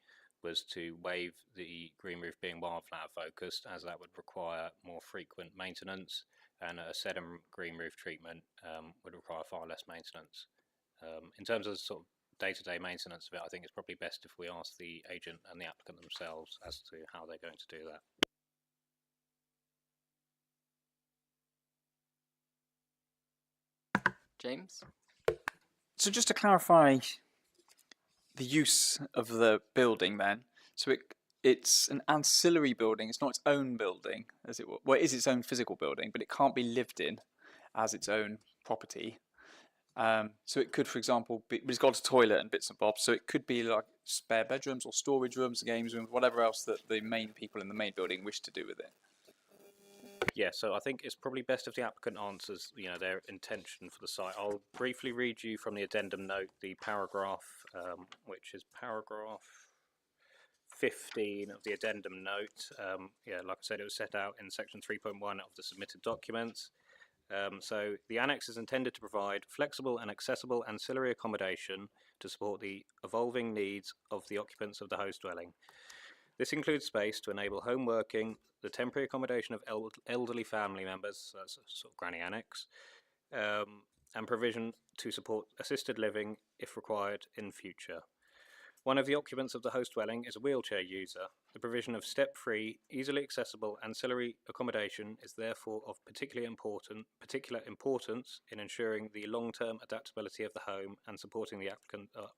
was to waive the green roof being wildflower focused, as that would require more frequent maintenance, and a sedum green roof treatment would require far less maintenance. In terms of sort of day-to-day maintenance of it, I think it's probably best if we ask the agent and the applicant themselves as to how they're going to do that. James? So just to clarify the use of the building then, so it's an ancillary building, it's not its own building, as it were. Well, it is its own physical building, but it can't be lived in as its own property. So it could, for example, it's got a toilet and bits and bobs, so it could be like spare bedrooms or storage rooms, games rooms, whatever else that the main people in the main building wish to do with it. Yeah, so I think it's probably best if the applicant answers, you know, their intention for the site. I'll briefly read you from the addendum note the paragraph, which is paragraph 15 of the addendum note. Yeah, like I said, it was set out in section 3.1 of the submitted documents. So the annex is intended to provide flexible and accessible ancillary accommodation to support the evolving needs of the occupants of the host dwelling. This includes space to enable home working, the temporary accommodation of elderly family members, that's a sort of granny annex, and provision to support assisted living if required in future. One of the occupants of the host dwelling is a wheelchair user. The provision of step-free, easily accessible ancillary accommodation is therefore of particular importance in ensuring the long-term adaptability of the home and supporting the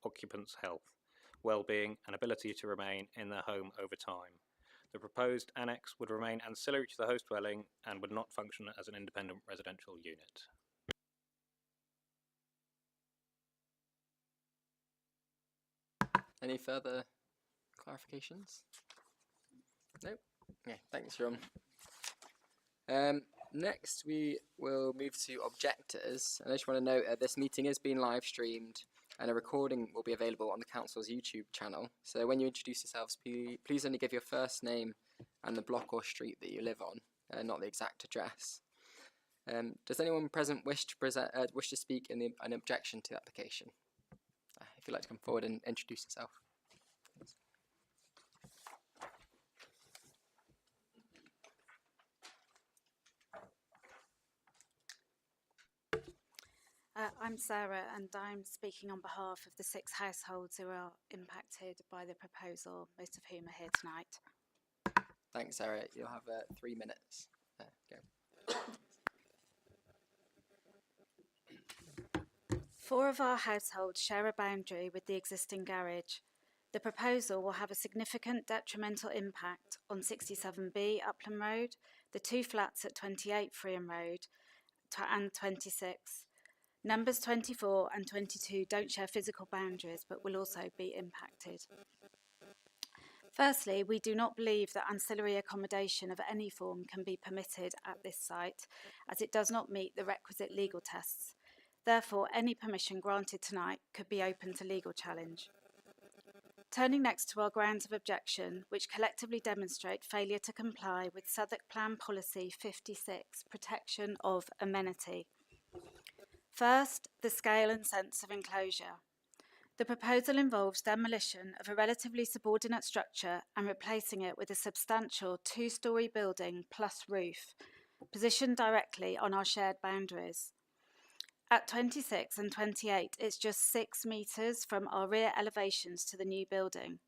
occupant's health, well-being and ability to remain in their home over time. The proposed annex would remain ancillary to the host dwelling and would not function as an independent residential unit. Any further clarifications? Nope. Okay, thanks, Ron. Next, we will move to objectors. And I just want to note this meeting is being live streamed, and a recording will be available on the council's YouTube channel. So when you introduce yourselves, please only give your first name and the block or street that you live on, not the exact address. Does anyone present wish to speak in an objection to the application? If you'd like to come forward and introduce yourself. I'm Sarah, and I'm speaking on behalf of the 6 households who are impacted by the proposal, most of whom are here tonight. Thanks, Sarah. You'll have 3 minutes. Go. 4 of our households share a boundary with the existing garage. The proposal will have a significant detrimental impact on 67B Upland Road, the 2 flats at 28 Freehan Road, and 26. Numbers 24 and 22 don't share physical boundaries but will also be impacted. Firstly, we do not believe that ancillary accommodation of any form can be permitted at this site, as it does not meet the requisite legal tests. Therefore, any permission granted tonight could be open to legal challenge. Turning next to our grounds of objection, which collectively demonstrate failure to comply with Southwark Plan Policy 56, Protection of Amenity. First, the scale and sense of enclosure. The proposal involves demolition of a relatively subordinate structure and replacing it with a substantial two-storey building plus roof, positioned directly on our shared boundaries. At 26 and 28, it's just 6 metres from our rear elevations to the new building.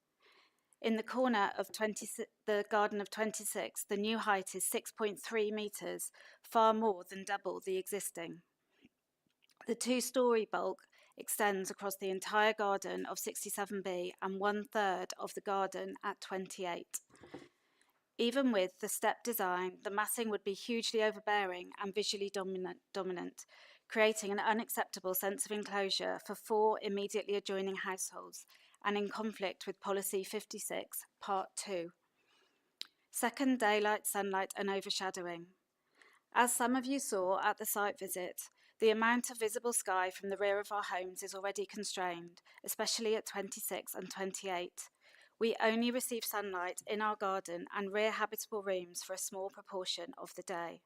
In the corner of the garden of 26, the new height is 6.3 metres, far more than double the existing. The two-storey bulk extends across the entire garden of 67B and 1/3 of the garden at 28. Even with the step design, the massing would be hugely overbearing and visually dominant, creating an unacceptable sense of enclosure for 4 immediately adjoining households and in conflict with Policy 56, Part 2. Second, daylight, sunlight and overshadowing. As some of you saw at the site visit, the amount of visible sky from the rear of our homes is already constrained, especially at 26 and 28. We only receive sunlight in our garden and rear habitable rooms for a small proportion of the day.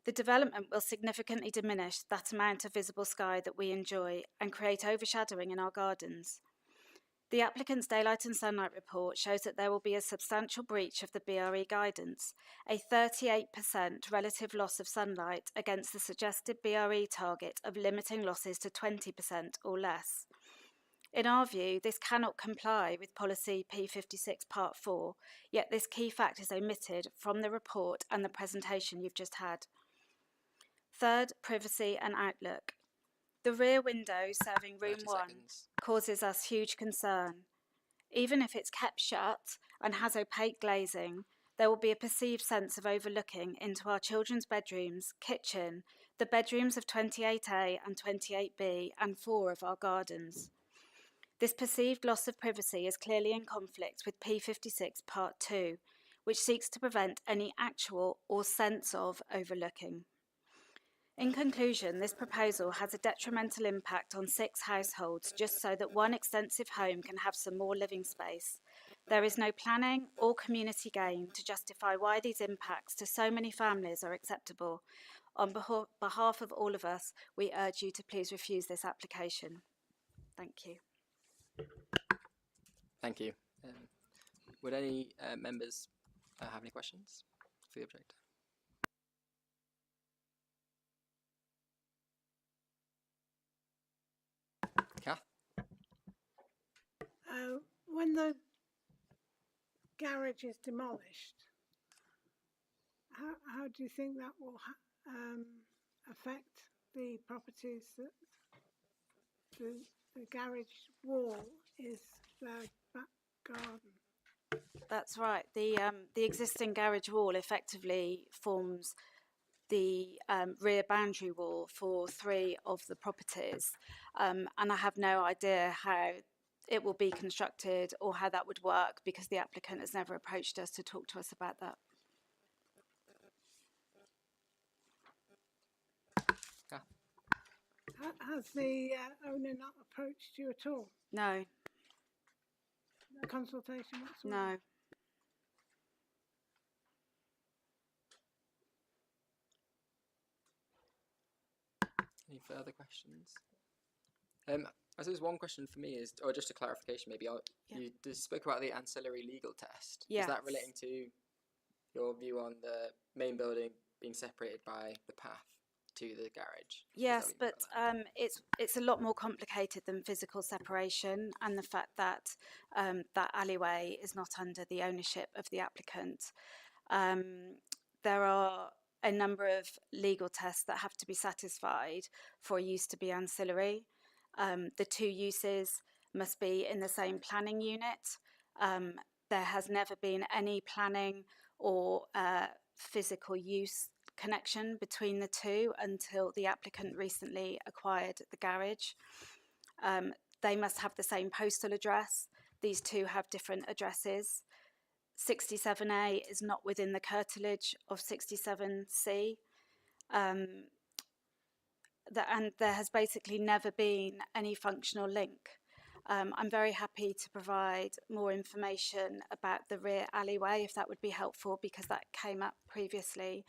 The development will significantly diminish that amount of visible sky that we enjoy and create overshadowing in our gardens. The applicant's daylight and sunlight report shows that there will be a substantial breach of the BRE guidance, a 38% relative loss of sunlight against the suggested BRE target of limiting losses to 20% or less. In our view, this cannot comply with Policy P56 Part 4, yet this key fact is omitted from the report and the presentation you've just had. Third, privacy and outlook. The rear window serving room 1 causes us huge concern. Even if it's kept shut and has opaque glazing, there will be a perceived sense of overlooking into our children's bedrooms, kitchen, the bedrooms of 28A and 28B and 4 of our gardens. This perceived loss of privacy is clearly in conflict with P56 Part 2, which seeks to prevent any actual or sense of overlooking. In conclusion, this proposal has a detrimental impact on 6 households just so that one extensive home can have some more living space. There is no planning or community gain to justify why these impacts to so many families are acceptable. On behalf of all of us, we urge you to please refuse this application. Thank you. Thank you. Would any members have any questions for the objector? Kath? When the garage is demolished, how do you think that will affect the properties that the garage wall is the back garden? That's right. The existing garage wall effectively forms the rear boundary wall for 3 of the properties, and I have no idea how it will be constructed or how that would work because the applicant has never approached us to talk to us about that. Has the owner not approached you at all? No. No consultation whatsoever? No. Any further questions? I suppose one question for me is, or just a clarification maybe, you just spoke about the ancillary legal test. Yes. Is that relating to your view on the main building being separated by the path to the garage? Yes, but it's a lot more complicated than physical separation, and the fact that that alleyway is not under the ownership of the applicant. There are a number of legal tests that have to be satisfied for use to be ancillary. The 2 uses must be in the same planning unit. There has never been any planning or physical use connection between the 2 until the applicant recently acquired the garage. They must have the same postal address. these two have different addresses. 67A is not within the curtilage of 67C. And there has basically never been any functional link. I'm very happy to provide more information about the rear alleyway, if that would be helpful, because that came up previously.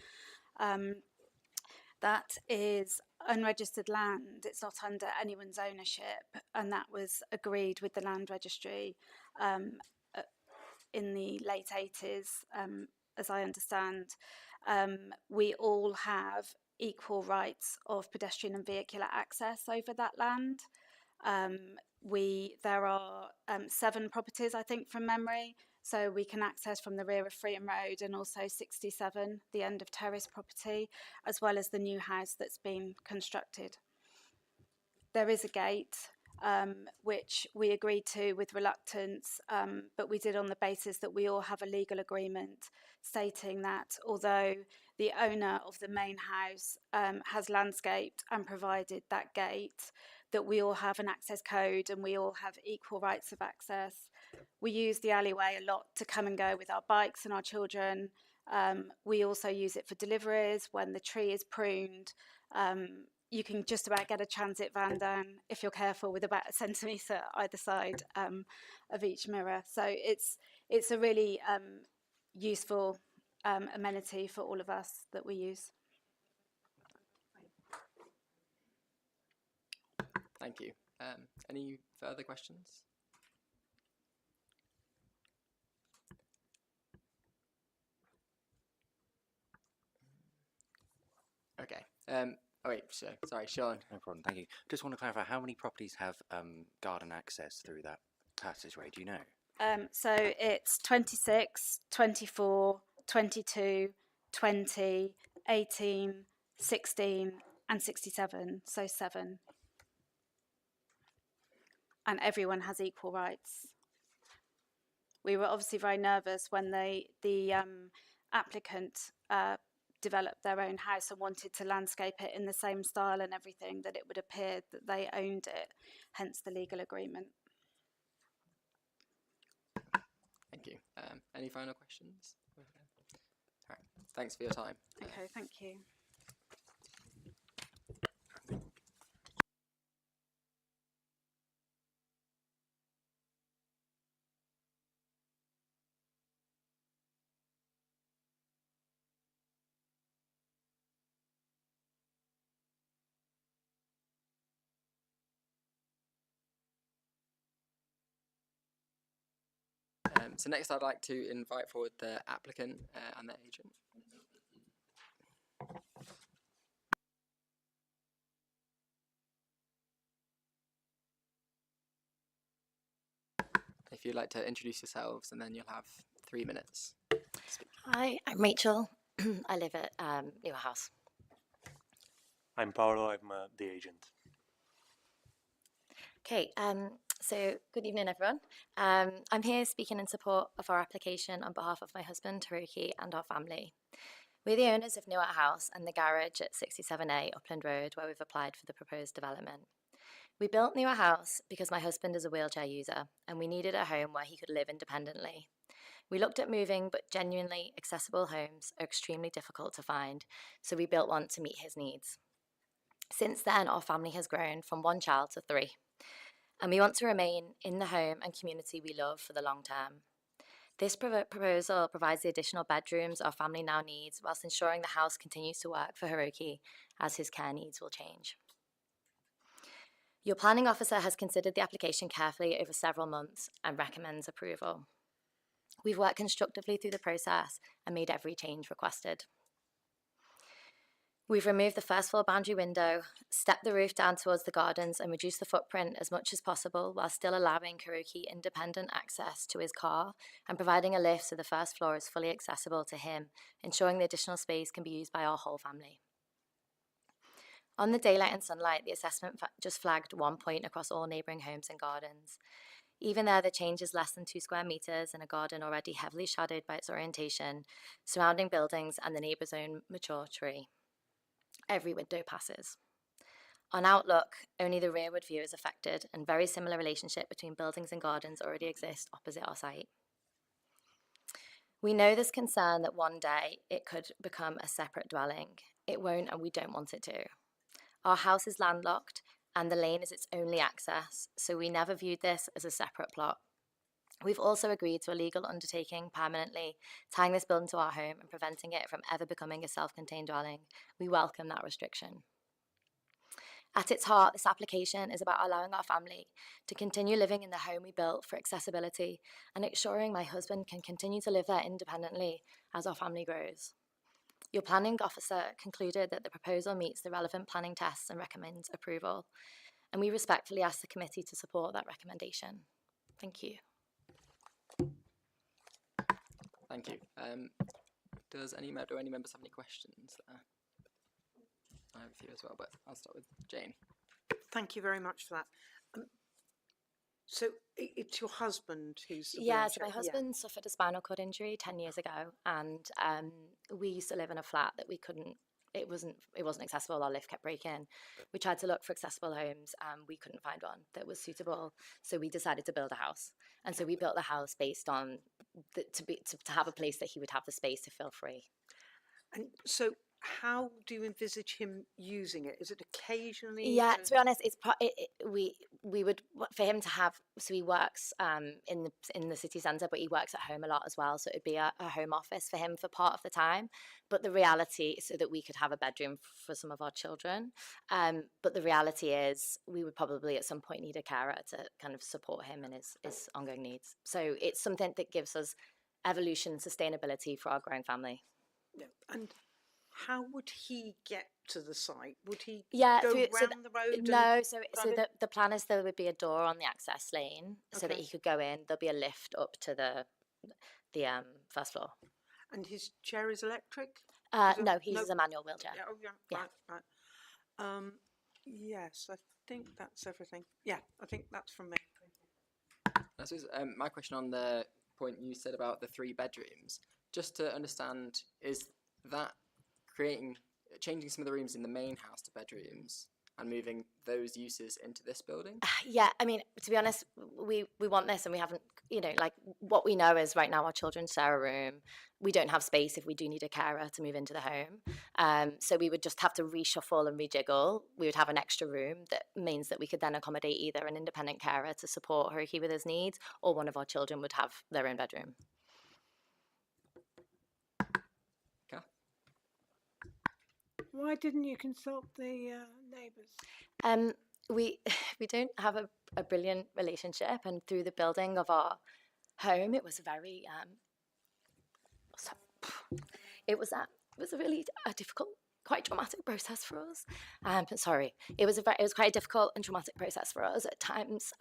That is unregistered land. It's not under anyone's ownership, and that was agreed with the Land Registry in the late 80s, as I understand. We all have equal rights of pedestrian and vehicular access over that land. There are 7 properties, I think, from memory, so we can access from the rear of Freeham Road and also 67, the end of terrace property, as well as the new house that's been constructed. There is a gate, which we agreed to with reluctance, but we did on the basis that we all have a legal agreement stating that although the owner of the main house has landscaped and provided that gate, that we all have an access code and we all have equal rights of access. We use the alleyway a lot to come and go with our bikes and our children. We also use it for deliveries. When the tree is pruned, you can just about get a transit van down, if you're careful, with about 1 centimetre either side of each mirror. So it's a really useful amenity for all of us that we use. Thank you. Any further questions? Okay. Oh wait, so, sorry, Sean. No problem, thank you. Just want to clarify, how many properties have garden access through that passageway, do you know? So it's 26, 24, 22, 20, 18, 16 and 67, so 7. And everyone has equal rights. We were obviously very nervous when the applicant developed their own house and wanted to landscape it in the same style and everything, that it would appear that they owned it, hence the legal agreement. Thank you. Any final questions? All right. Thanks for your time. Okay, thank you. So next I'd like to invite forward the applicant and their agent. If you'd like to introduce yourselves, and then you'll have 3 minutes. Hi, I'm Rachel. I live at Newer House. I'm Paolo, I'm the agent. Okay, so good evening, everyone. I'm here speaking in support of our application on behalf of my husband, Haruki, and our family. We're the owners of Newer House and the garage at 67A Upland Road, where we've applied for the proposed development. We built Newer House because my husband is a wheelchair user, and we needed a home where he could live independently. We looked at moving, but genuinely accessible homes are extremely difficult to find, so we built one to meet his needs. Since then, our family has grown from 1 child to 3. And we want to remain in the home and community we love for the long term. This proposal provides the additional bedrooms our family now needs, whilst ensuring the house continues to work for Haruki as his care needs will change. Your planning officer has considered the application carefully over several months and recommends approval. We've worked constructively through the process and made every change requested. We've removed the first floor boundary window, stepped the roof down towards the gardens and reduced the footprint as much as possible while still allowing Haruki independent access to his car and providing a lift so the first floor is fully accessible to him, ensuring the additional space can be used by our whole family. On the daylight and sunlight, the assessment just flagged 1 point across all neighbouring homes and gardens. Even there, the change is less than 2 square metres in a garden already heavily shadowed by its orientation, surrounding buildings and the neighbour's own mature tree. Every window passes. On Outlook, only the rearward view is affected, and very similar relationship between buildings and gardens already exists opposite our site. We know this concern that one day it could become a separate dwelling. It won't, and we don't want it to. Our house is landlocked, and the lane is its only access, so we never viewed this as a separate plot. We've also agreed to a legal undertaking permanently tying this building to our home and preventing it from ever becoming a self-contained dwelling. We welcome that restriction. At its heart, this application is about allowing our family to continue living in the home we built for accessibility and ensuring my husband can continue to live there independently as our family grows. Your planning officer concluded that the proposal meets the relevant planning tests and recommends approval, and we respectfully ask the committee to support that recommendation. Thank you. Thank you. Do any members have any questions? I have a few as well, but I'll start with Jane. Thank you very much for that. So it's your husband who's... Yeah, so my husband suffered a spinal cord injury 10 years ago, and we used to live in a flat that we couldn't, it wasn't accessible. Our lift kept breaking. We tried to look for accessible homes, and we couldn't find one that was suitable. So we decided to build a house, and so we built the house based on to have a place that he would have the space to feel free. And so, how do you envisage him using it? Is it occasionally? Yeah, to be honest, it's we would for him to have. So he works in the city centre, but he works at home a lot as well. So it'd be a home office for him for part of the time. But the reality, so that we could have a bedroom for some of our children. But the reality is, we would probably at some point need a carer to kind of support him in his ongoing needs. So it's something that gives us evolution and sustainability for our growing family. Yeah, and how would he get to the site? Would he go round the road? No, so the plan is there would be a door on the access lane so that he could go in. There'll be a lift up to the first floor. And his chair is electric? No, he uses a manual wheelchair. Yeah, oh, yeah. Right. Yes, I think that's everything. Yeah, I think that's from me. I suppose, my question on the point you said about the 3 bedrooms, just to understand, is that changing some of the rooms in the main house to bedrooms and moving those uses into this building? Yeah, I mean, to be honest, we want this, and we haven't, like what we know is right now our children share a room. We don't have space if we do need a carer to move into the home. So we would just have to reshuffle and rejiggle. We would have an extra room that means that we could then accommodate either an independent carer to support Haruki with his needs, or one of our children would have their own bedroom. Why didn't you consult the neighbours? We don't have a brilliant relationship, and through the building of our home, it was very it was a really difficult, quite traumatic process for us. It was quite a difficult and traumatic process for us at times.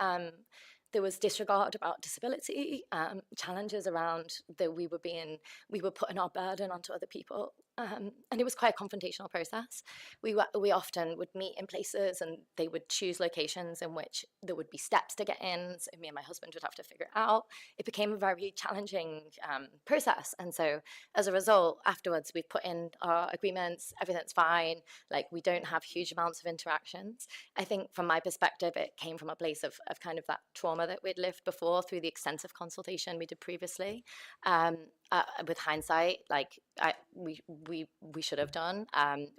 There was disregard about disability, challenges around that we were putting our burden onto other people, and it was quite a confrontational process. We often would meet in places, and they would choose locations in which there would be steps to get in, so me and my husband would have to figure it out. It became a very challenging process, and so as a result, afterwards we've put in our agreements, everything's fine, like we don't have huge amounts of interactions. I think from my perspective, it came from a place of kind of that trauma that we'd lived before through the extensive consultation we did previously. With hindsight, like we should have done.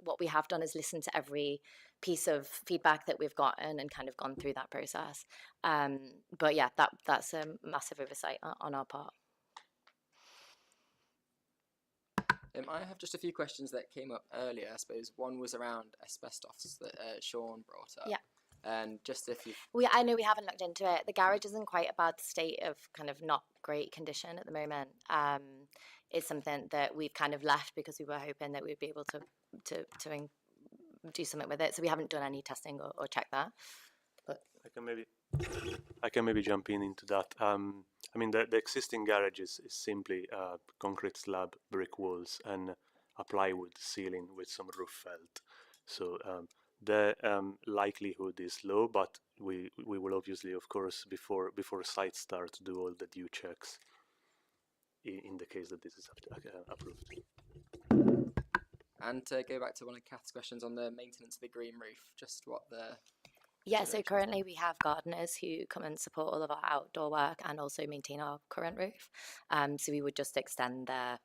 What we have done is listen to every piece of feedback that we've gotten and kind of gone through that process. But yeah, that's a massive oversight on our part. I have just a few questions that came up earlier. I suppose one was around asbestos that Sean brought up. Yeah. And just if you... I know we haven't looked into it. The garage is in quite a bad state of kind of not great condition at the moment. It's something that we've kind of left because we were hoping that we'd be able to do something with it. So we haven't done any testing or checked that. But I can maybe jump into that. I mean, the existing garage is simply concrete slab, brick walls, and a plywood ceiling with some roof felt. So the likelihood is low, but we will obviously, of course, before site start, do all the due checks in the case that this is approved. And to go back to one of Kath's questions on the maintenance of the green roof, just what the Yeah, so currently we have gardeners who come and support all of our outdoor work and also maintain our current roof. So we would just extend their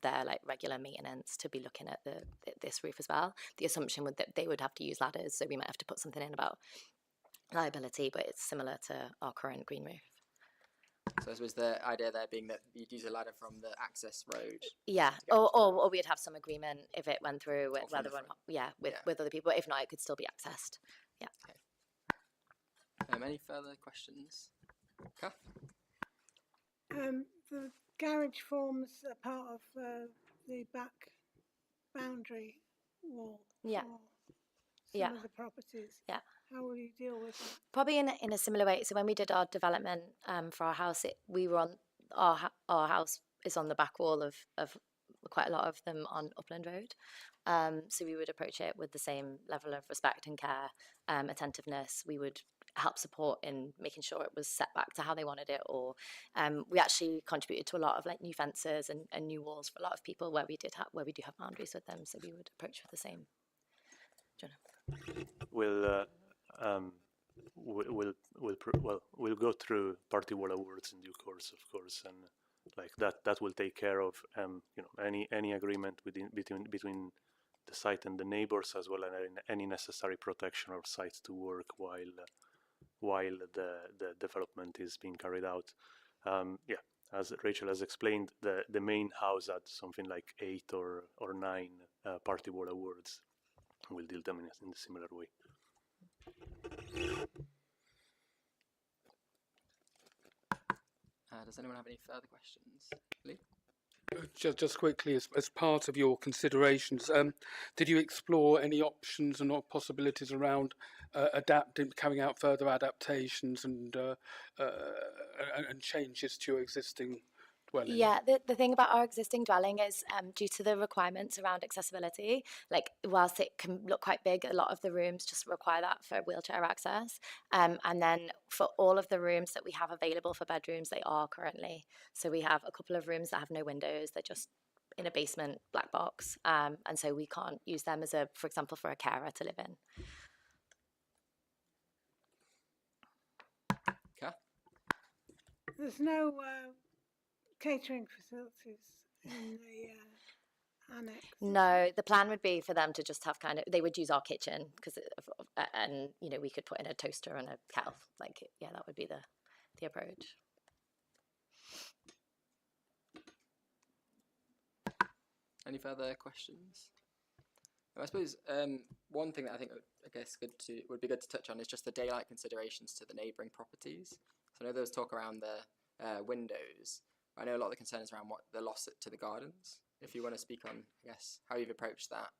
like regular maintenance to be looking at this roof as well. The assumption would that they would have to use ladders, so we might have to put something in about liability, but it's similar to our current green roof. So I suppose the idea there being that you'd use a ladder from the access road. Yeah, or we'd have some agreement if it went through with Or from whether the or not, yeah, with Yeah. other people. If not, it could still be accessed. Yeah. Any further questions? Kath? The garage forms a part of the back boundary wall. Yeah. For some Yeah. of the properties. Yeah. How will you deal with that? Probably in a similar way. So when we did our development for our house, we were on our house is on the back wall of quite a lot of them on Upland Road. So we would approach it with the same level of respect and care, attentiveness. We would help support in making sure it was set back to how they wanted it, or we actually contributed to a lot of like new fences and new walls for a lot of people where we do have boundaries with them. So we would approach with the same. We'll go through party wall awards in due course, of course, and like that will take care of any agreement between the site and the neighbors, as well as any necessary protection of sites to work while the development is being carried out. As Rachel has explained, the main house had something like 8 or 9 party wall awards. We'll deal them in a similar way. Does anyone have any further questions? Lee? Just quickly, as part of your considerations, did you explore any options and possibilities around carrying out further adaptations and changes to your existing dwelling? Yeah, the thing about our existing dwelling is due to the requirements around accessibility, like whilst it can look quite big, a lot of the rooms just require that for wheelchair access. And then for all of the rooms that we have available for bedrooms, they are currently. So we have a couple of rooms that have no windows, they're just in a basement black box. And so we can't use them as for example, for a carer to live in. Kath? There's no catering facilities in the annex. No, the plan would be for them to just have they would use our kitchen and we could put in a toaster and a kettle. That would be the approach. Any further questions? I suppose one thing that I think would be good to touch on is just the daylight considerations to the neighbouring properties. So I know there was talk around the windows. I know a lot of the concerns around what the loss to the gardens. If you want to speak on, how you've approached that.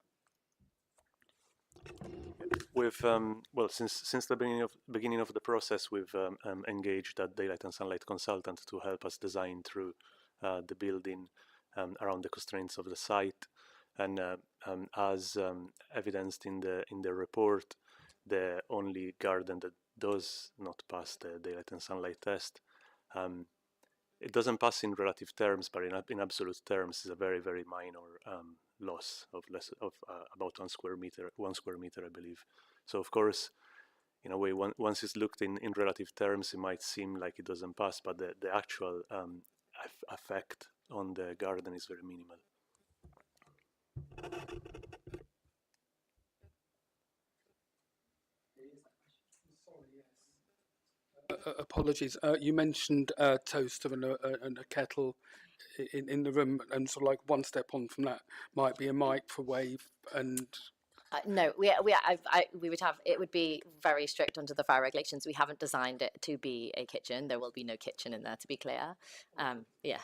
We've since the beginning of the process, we've engaged a daylight and sunlight consultant to help us design through the building around the constraints of the site, and as evidenced in the report, the only garden that does not pass the daylight and sunlight test. It doesn't pass in relative terms, but in absolute terms, is a very, very minor loss of about 1 square meter, I believe. So of course, in a way, once it's looked in relative terms, it might seem like it doesn't pass, but the actual effect on the garden is very minimal. Apologies. You mentioned a toaster and a kettle in the room, and sort of like one step on from that might be a microwave and. No, we would have, it would be very strict under the fire regulations. We haven't designed it to be a kitchen. There will be no kitchen in there, to be clear. Yeah.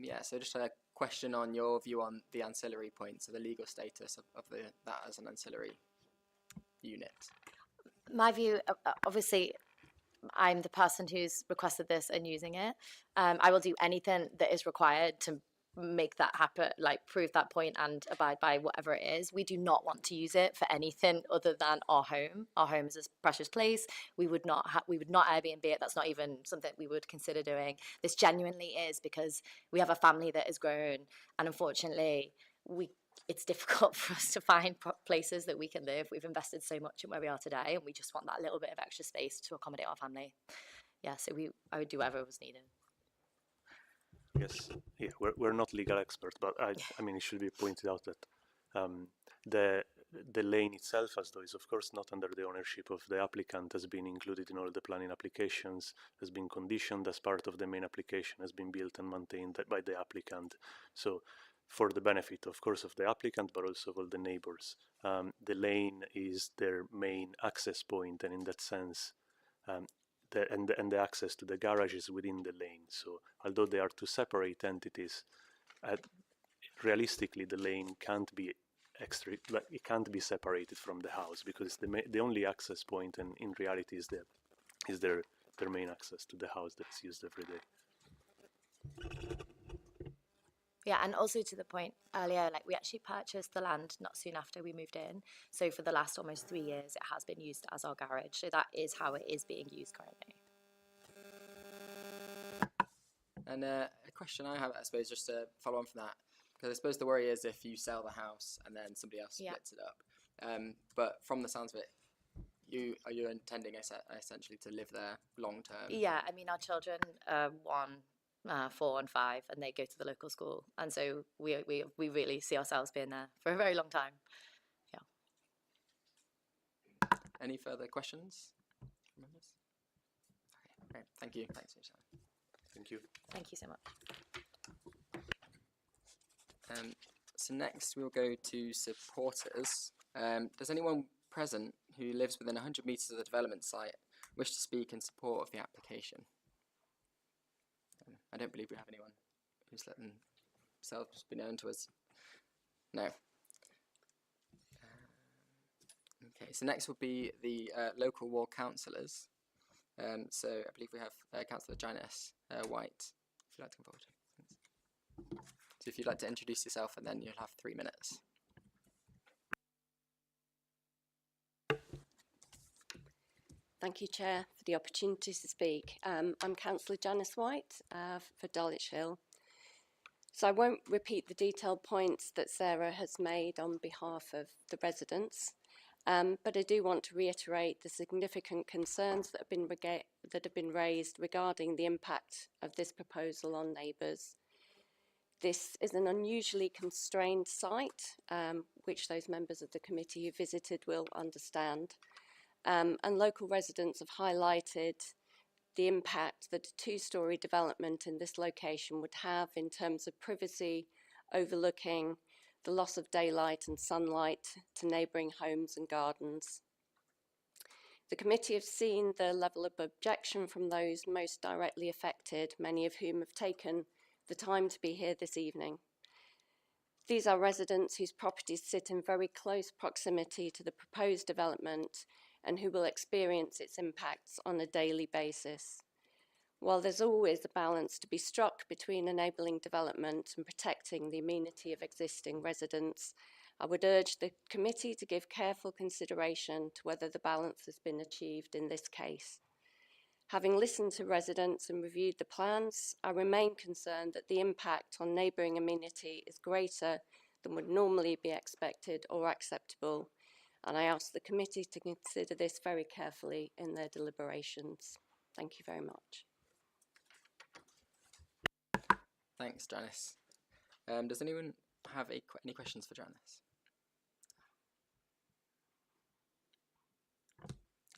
Yeah, so just a question on your view on the ancillary points, so the legal status of that as an ancillary unit. My view, obviously, I'm the person who's requested this and using it. I will do anything that is required to make that happen, like prove that point and abide by whatever it is. We do not want to use it for anything other than our home. Our home is a precious place. We would not Airbnb it. That's not even something we would consider doing. This genuinely is because we have a family that has grown, and unfortunately, it's difficult for us to find places that we can live. We've invested so much in where we are today, and we just want that little bit of extra space to accommodate our family. Yeah, so I would do whatever was needed. Yes, yeah, we're not legal experts, but I mean, it should be pointed out that the lane itself, as though, is of course not under the ownership of the applicant, has been included in all the planning applications, has been conditioned as part of the main application, has been built and maintained by the applicant. So, for the benefit, of course, of the applicant, but also of all the neighbors, the lane is their main access point, and in that sense, the access to the garage is within the lane. So although they are two separate entities, realistically the lane can't be it can't be separated from the house, because the only access point, and in reality is their main access to the house that's used every day. Yeah, and also to the point earlier, like we actually purchased the land not soon after we moved in. So for the last almost 3 years, it has been used as our garage. So that is how it is being used currently. And a question I have, I suppose, just to follow on from that, because I suppose the worry is if you sell the house and then somebody else splits it up. But from the sounds of it, you're intending essentially to live there long term. Yeah, I mean, our children are 4 and 5, and they go to the local school, and so we really see ourselves being there for a very long time. Yeah. Any further questions from members? Okay, great. Thank you. Thanks for your time. Thank you. Thank you so much. So next we'll go to supporters. Does anyone present who lives within 100 metres of the development site wish to speak in support of the application? I don't believe we have anyone who's let themselves be known to us. No. Okay, so next will be the local ward councillors. So I believe we have Councillor Janice White, if you'd like to come forward. Thanks. So if you'd like to introduce yourself, and then you'll have 3 minutes. Thank you, Chair, for the opportunity to speak. I'm Councillor Janice White for Dulwich Hill. So I won't repeat the detailed points that Sarah has made on behalf of the residents, but I do want to reiterate the significant concerns that have been raised regarding the impact of this proposal on neighbours. This is an unusually constrained site, which those members of the committee who visited will understand. And local residents have highlighted the impact that a 2-storey development in this location would have in terms of privacy, overlooking the loss of daylight and sunlight to neighbouring homes and gardens. The committee have seen the level of objection from those most directly affected, many of whom have taken the time to be here this evening. These are residents whose properties sit in very close proximity to the proposed development and who will experience its impacts on a daily basis. While there's always a balance to be struck between enabling development and protecting the amenity of existing residents, I would urge the committee to give careful consideration to whether the balance has been achieved in this case. Having listened to residents and reviewed the plans, I remain concerned that the impact on neighbouring amenity is greater than would normally be expected or acceptable, and I ask the committee to consider this very carefully in their deliberations. Thank you very much. Thanks, Janice. Does anyone have any questions for Janice?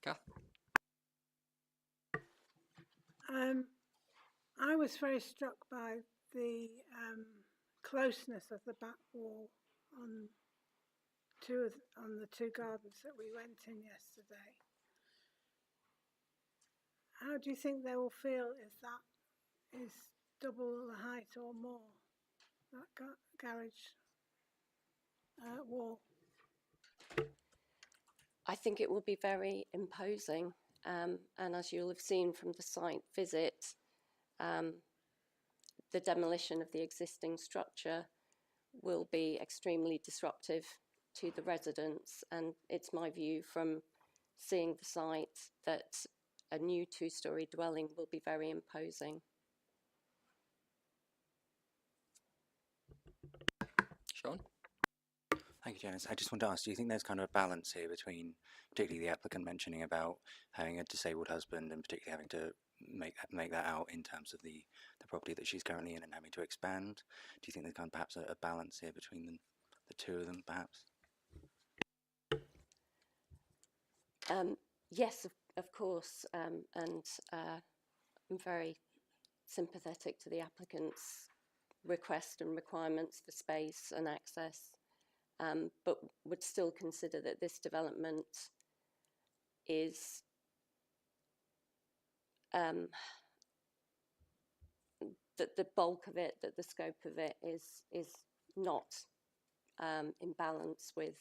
Kath? I was very struck by the closeness of the back wall on the 2 gardens that we went in yesterday. How do you think they will feel if that is double the height or more, that garage wall? I think it will be very imposing, and as you'll have seen from the site visit, the demolition of the existing structure will be extremely disruptive to the residents, and it's my view from seeing the site that a new two-storey dwelling will be very imposing. Sean? Thank you, Janice. I just want to ask, do you think there's kind of a balance here between, particularly the applicant mentioning about having a disabled husband and particularly having to make that out in terms of the property that she's currently in and having to expand? Do you think there's kind of perhaps a balance here between the two of them, perhaps? Yes, of course, and I'm very sympathetic to the applicant's request and requirements for space and access, but would still consider that this development is that the bulk of it, that the scope of it is not in balance with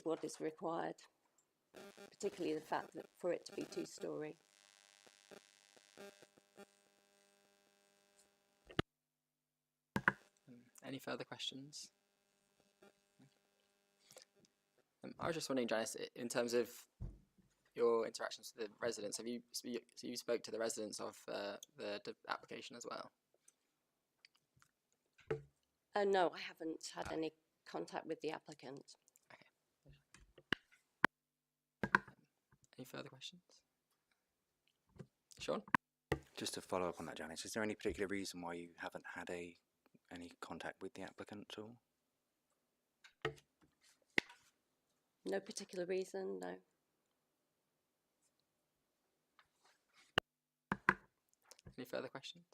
what is required, particularly the fact that for it to be two-storey. Any further questions? I was just wondering, Janice, in terms of your interactions with the residents, have you spoke to the residents of the application as well? No, I haven't had any contact with the applicant. Any further questions? Sean? Just to follow up on that, Janice, is there any particular reason why you haven't had any contact with the applicant at all? No particular reason, no. Any further questions?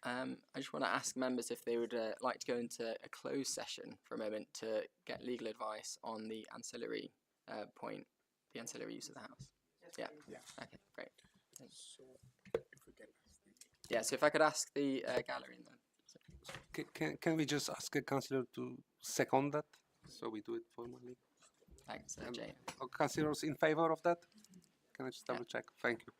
I just want to ask members if they would like to go into a closed session for a moment to get legal advice on the ancillary point, the ancillary use of the house. Yeah. Okay, great. Thanks. Yeah, so if I could ask the gallery then. Can we just ask a councillor to second that, so we do it formally? Thanks, Jane. Are councillors in favour of that? Can I just double check? Thank you.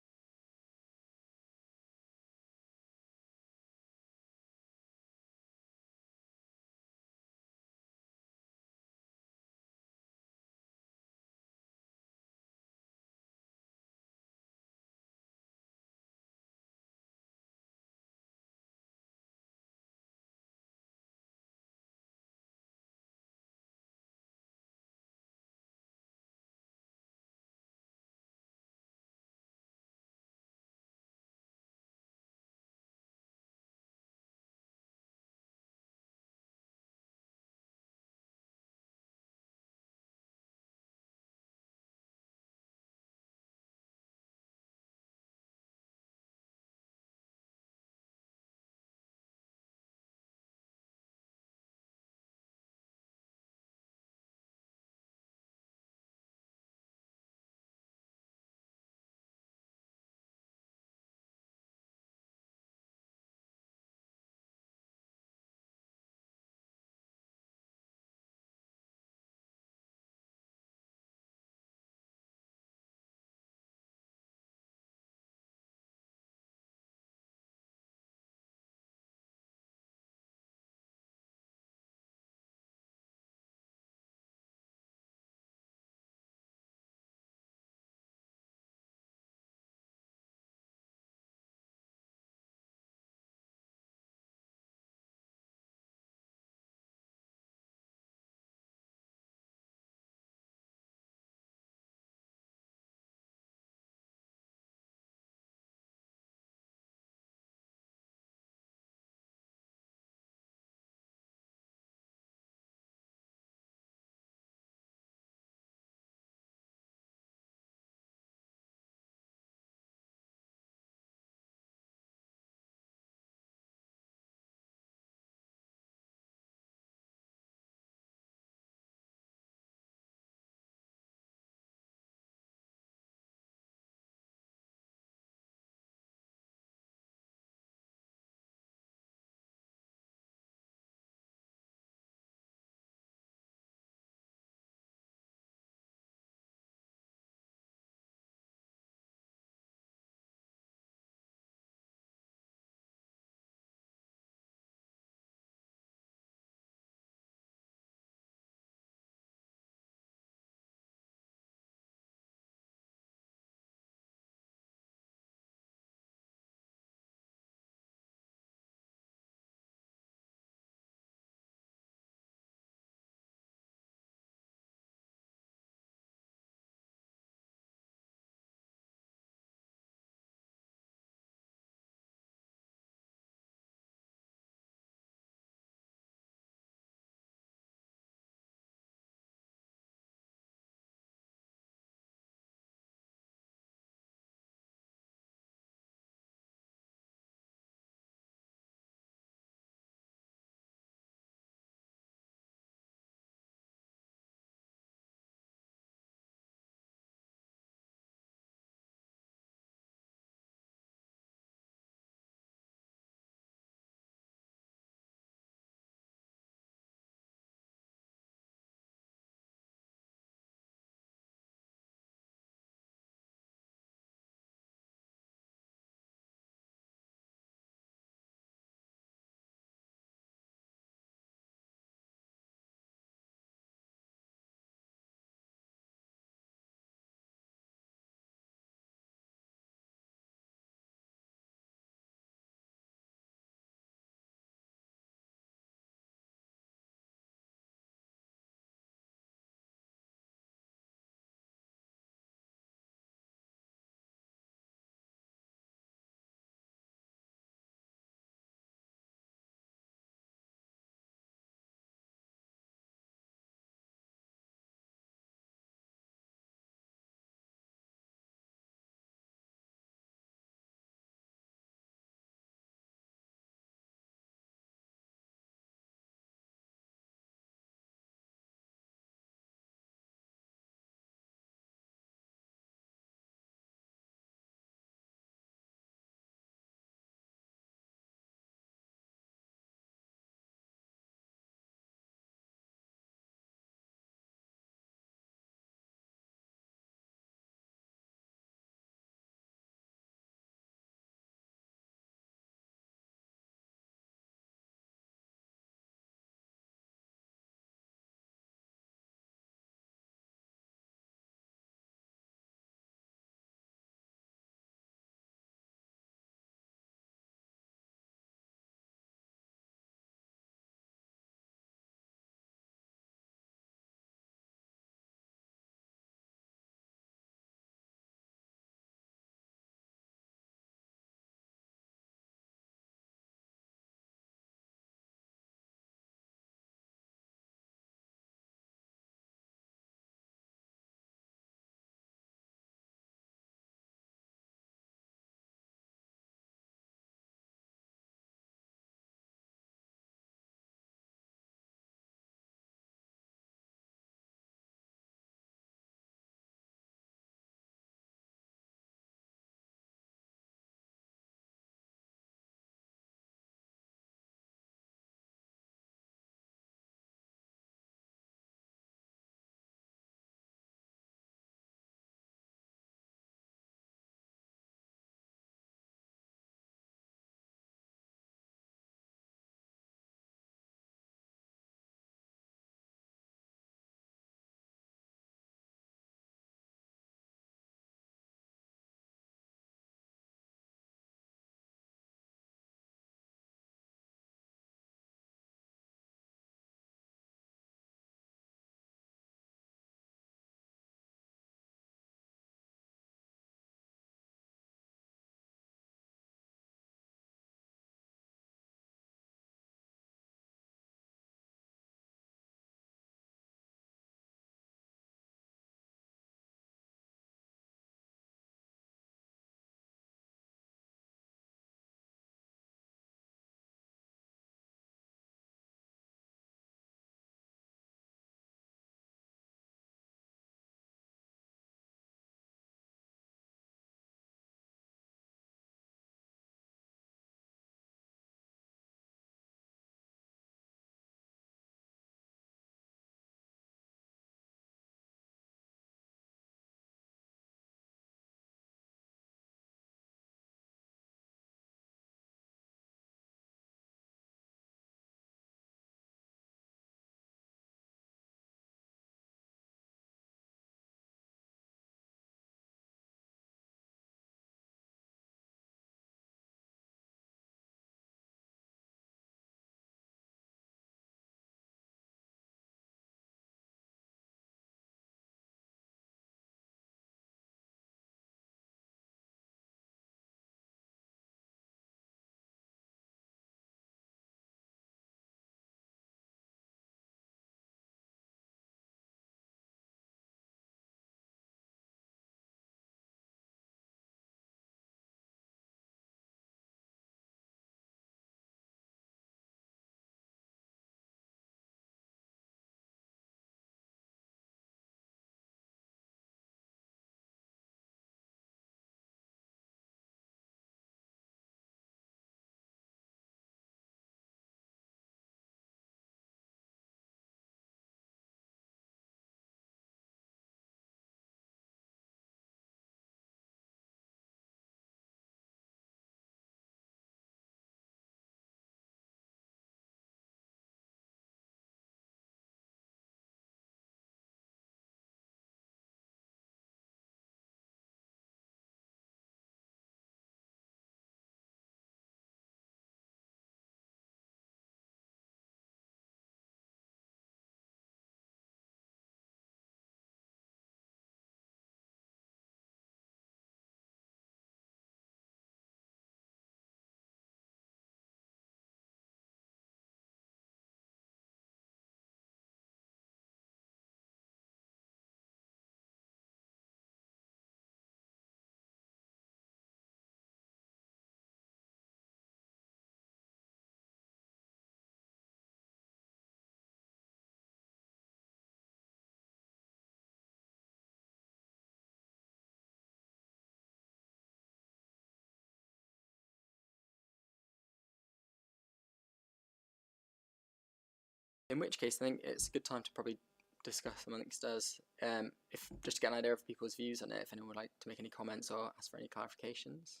In which case, I think it's a good time to probably discuss amongst us, if just to get an idea of people's views on it, if anyone would like to make any comments or ask for any clarifications.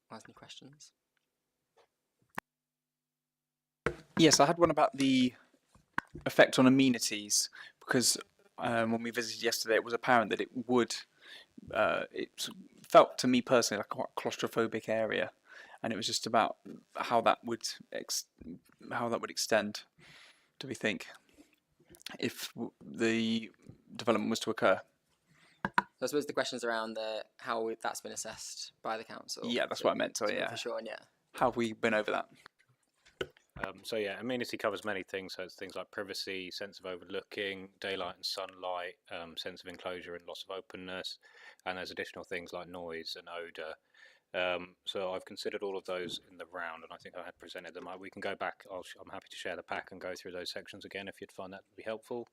Or ask any questions. Yes, I had one about the effect on amenities, because when we visited yesterday, it was apparent that it would, it felt to me personally like quite a claustrophobic area, and it was just about how that would extend. Do we think, if the development was to occur? So I suppose the question's around how that's been assessed by the council. Yeah, that's what I meant. So yeah, for sure, yeah. How have we been over that? So yeah, amenity covers many things. So it's things like privacy, sense of overlooking, daylight and sunlight, sense of enclosure and loss of openness, and there's additional things like noise and odour. So I've considered all of those in the round, and I think I had presented them. We can go back. I'm happy to share the pack and go through those sections again if you'd find that would be helpful.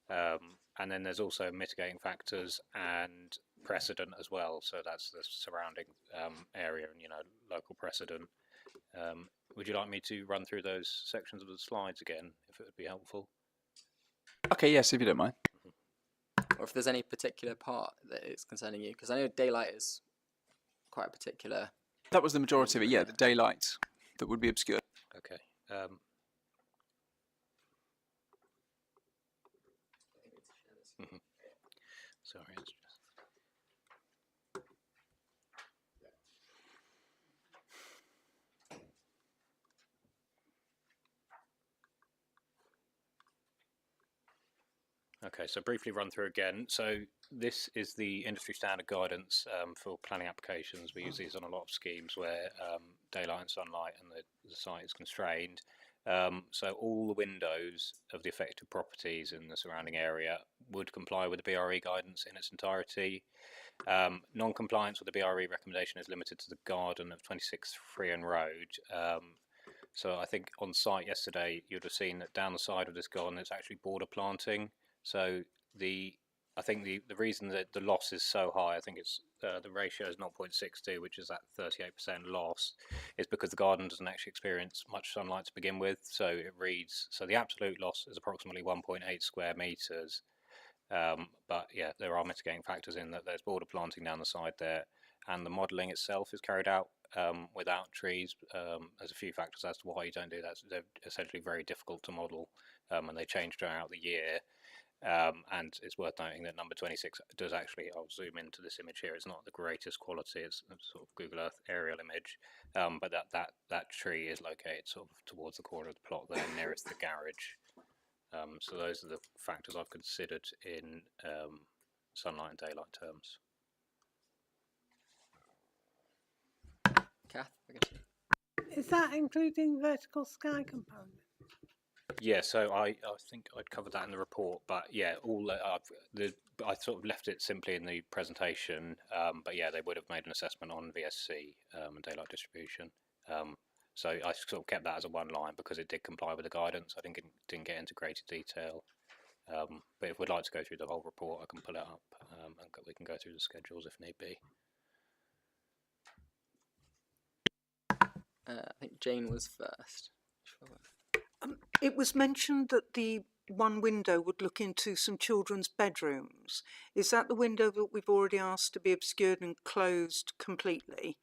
And then there's also mitigating factors and precedent as well. So that's the surrounding area and local precedent. Would you like me to run through those sections of the slides again, if it would be helpful? Okay, yes, if you don't mind. Or if there's any particular part that is concerning you, because I know daylight is quite a particular. That was the majority of it, yeah, the daylight that would be obscured. Okay. Sorry, it's just... Okay, so briefly run through again. So this is the industry standard guidance for planning applications. We use these on a lot of schemes where daylight and sunlight and the site is constrained. So all the windows of the affected properties in the surrounding area would comply with the BRE guidance in its entirety. Non-compliance with the BRE recommendation is limited to the garden of 26 Freehan Road. So I think on site yesterday you'd have seen that down the side of this garden it's actually border planting. So I think the reason that the loss is so high, I think it's the ratio is 0.62, which is that 38% loss, is because the garden doesn't actually experience much sunlight to begin with. So it reads, so the absolute loss is approximately 1.8 square meters. But yeah, there are mitigating factors in that there's border planting down the side there, and the modelling itself is carried out without trees. There's a few factors as to why you don't do that. So they're essentially very difficult to model, and they change throughout the year. And it's worth noting that number 26 does actually, I'll zoom into this image here, it's not the greatest quality, it's a sort of Google Earth aerial image, but that tree is located sort of towards the corner of the plot there, nearest the garage. So those are the factors I've considered in sunlight and daylight terms. Kath, I guess. Is that including vertical sky component? Yeah, so I think I'd covered that in the report, but yeah, I sort of left it simply in the presentation, but yeah, they would have made an assessment on VSC and daylight distribution. So I sort of kept that as a one line because it did comply with the guidance. I didn't get into greater detail, but if we'd like to go through the whole report, I can pull it up and we can go through the schedules if need be. I think Jane was first. It was mentioned that the one window would look into some children's bedrooms. Is that the window that we've already asked to be obscured and closed completely?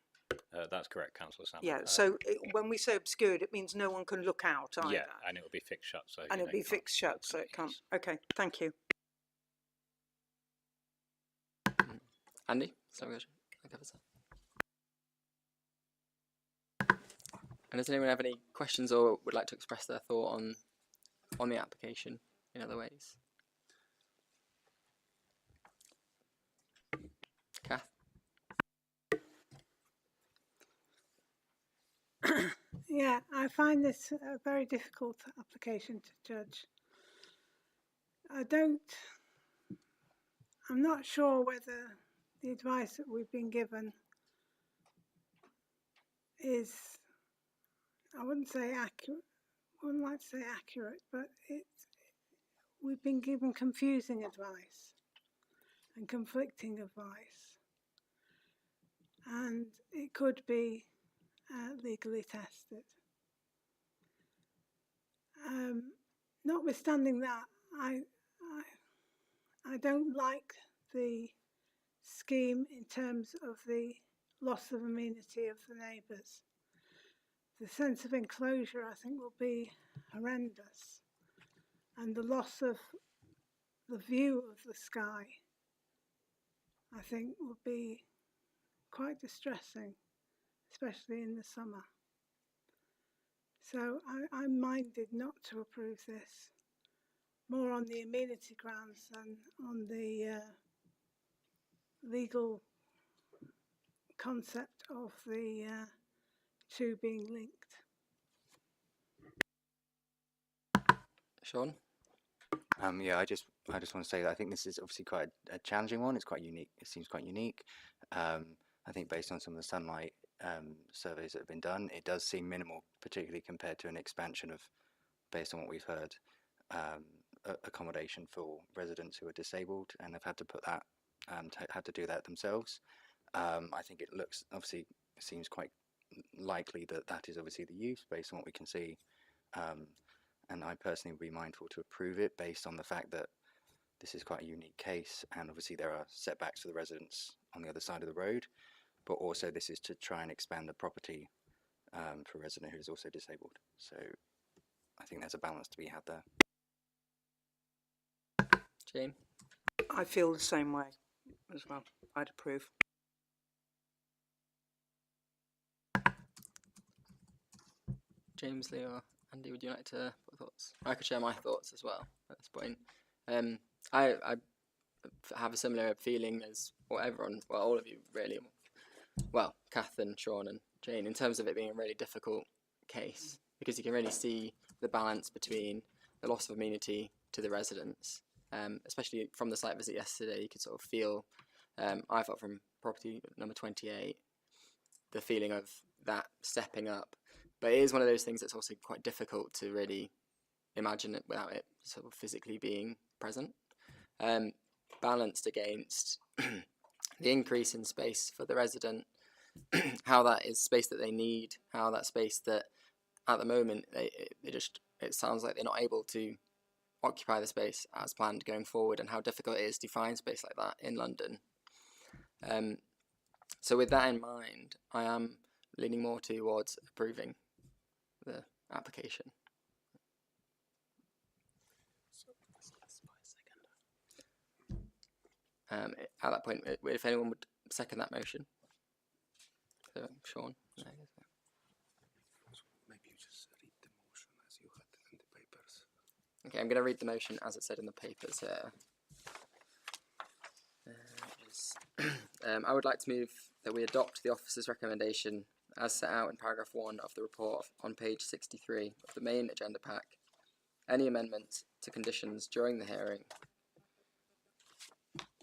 That's correct, Councillor Salmon. Yeah, so when we say obscured, it means no one can look out either. Yeah, and it will be fixed shut. So and it'll be fixed shut, so it can't. Okay, thank you. Andy, sorry, I covered that. And does anyone have any questions or would like to express their thought on the application in other ways? Kath? Yeah, I find this a very difficult application to judge. I'm not sure whether the advice that we've been given is, I wouldn't say accurate, wouldn't like to say accurate, but we've been given confusing advice and conflicting advice, and it could be legally tested. notwithstanding that, I don't like the scheme in terms of the loss of amenity of the neighbours. The sense of enclosure, I think, will be horrendous, and the loss of the view of the sky, I think, will be quite distressing, especially in the summer. So I'm minded not to approve this, more on the amenity grounds than on the legal concept of the two being linked. Sean? Yeah, I just want to say that I think this is obviously quite a challenging one. It's quite unique. It seems quite unique. I think based on some of the sunlight surveys that have been done, it does seem minimal, particularly compared to an expansion of, based on what we've heard, accommodation for residents who are disabled and have had to put that, had to do that themselves. I think it looks, obviously, it seems quite likely that that is obviously the use based on what we can see. And I personally would be mindful to approve it based on the fact that this is quite a unique case, and obviously there are setbacks for the residents on the other side of the road, but also this is to try and expand the property for a resident who is also disabled. So I think there's a balance to be had there. Jane? I feel the same way as well. I'd approve. James, Lee, or Andy, would you like to put thoughts? I could share my thoughts as well at this point. I have a similar feeling as everyone, well, all of you really, well, Kath and Sean and Jane, in terms of it being a really difficult case, because you can really see the balance between the loss of amenity to the residents, especially from the site visit yesterday. You could sort of feel, I felt from property number 28, the feeling of that stepping up. But it is one of those things that's also quite difficult to really imagine it without it sort of physically being present. Balanced against the increase in space for the resident, how that is space that they need, how that space that at the moment it sounds like they're not able to occupy the space as planned going forward, and how difficult it is to find space like that in London. So with that in mind, I am leaning more towards approving the application. At that point, if anyone would second that motion. So, Sean? No, Maybe you just read the motion as you had in the papers. okay, I'm going to read the motion as it said in the papers here. I would like to move that we adopt the officer's recommendation as set out in paragraph 1 of the report on page 63 of the main agenda pack. Any amendments to conditions during the hearing.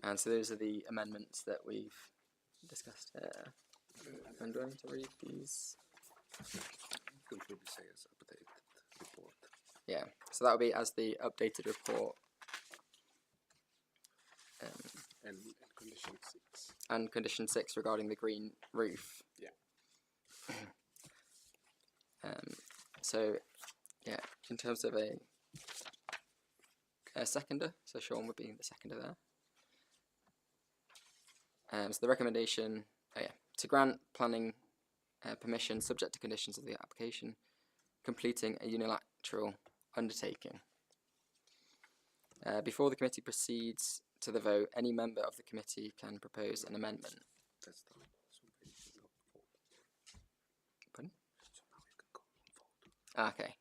And so those are the amendments that we've discussed here. I'm going to read these. Could maybe say as updated report. Yeah, so that will be as the updated report. And condition 6. And condition 6 regarding the green roof. Yeah. So, yeah, in terms of a seconder, so Sean would be the seconder there. So the recommendation, to grant planning permission subject to conditions of the application, completing a unilateral undertaking. Before the committee proceeds to the vote, any member of the committee can propose an amendment. That's done. Okay.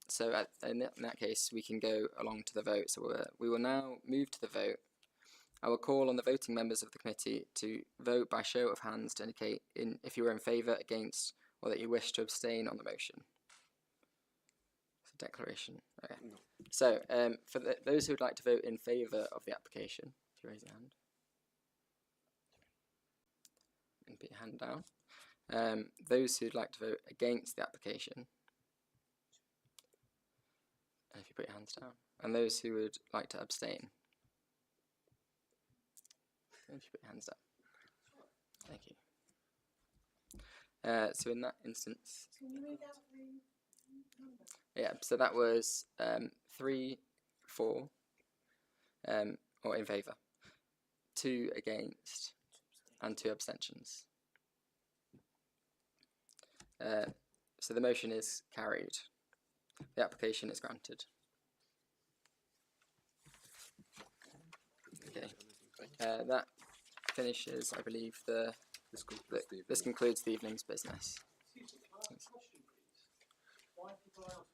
So in that case, we can go along to the vote. So we will now move to the vote. I will call on the voting members of the committee to vote by show of hands to indicate if you are in favour, against, or that you wish to abstain on the motion. So declaration. Okay. No. So for those who would like to vote in favour of the application, if you raise your hand and put your hand down. Those who'd like to vote against the application, and if you put your hands down, and those who would like to abstain, and if you put your hands down. Thank you. So in that instance, Yeah, so that was 3, 4, or in favour, 2 against, and 2 abstentions. So the motion is carried. The application is granted. Okay, that finishes, I believe, this concludes the evening's business. Why people are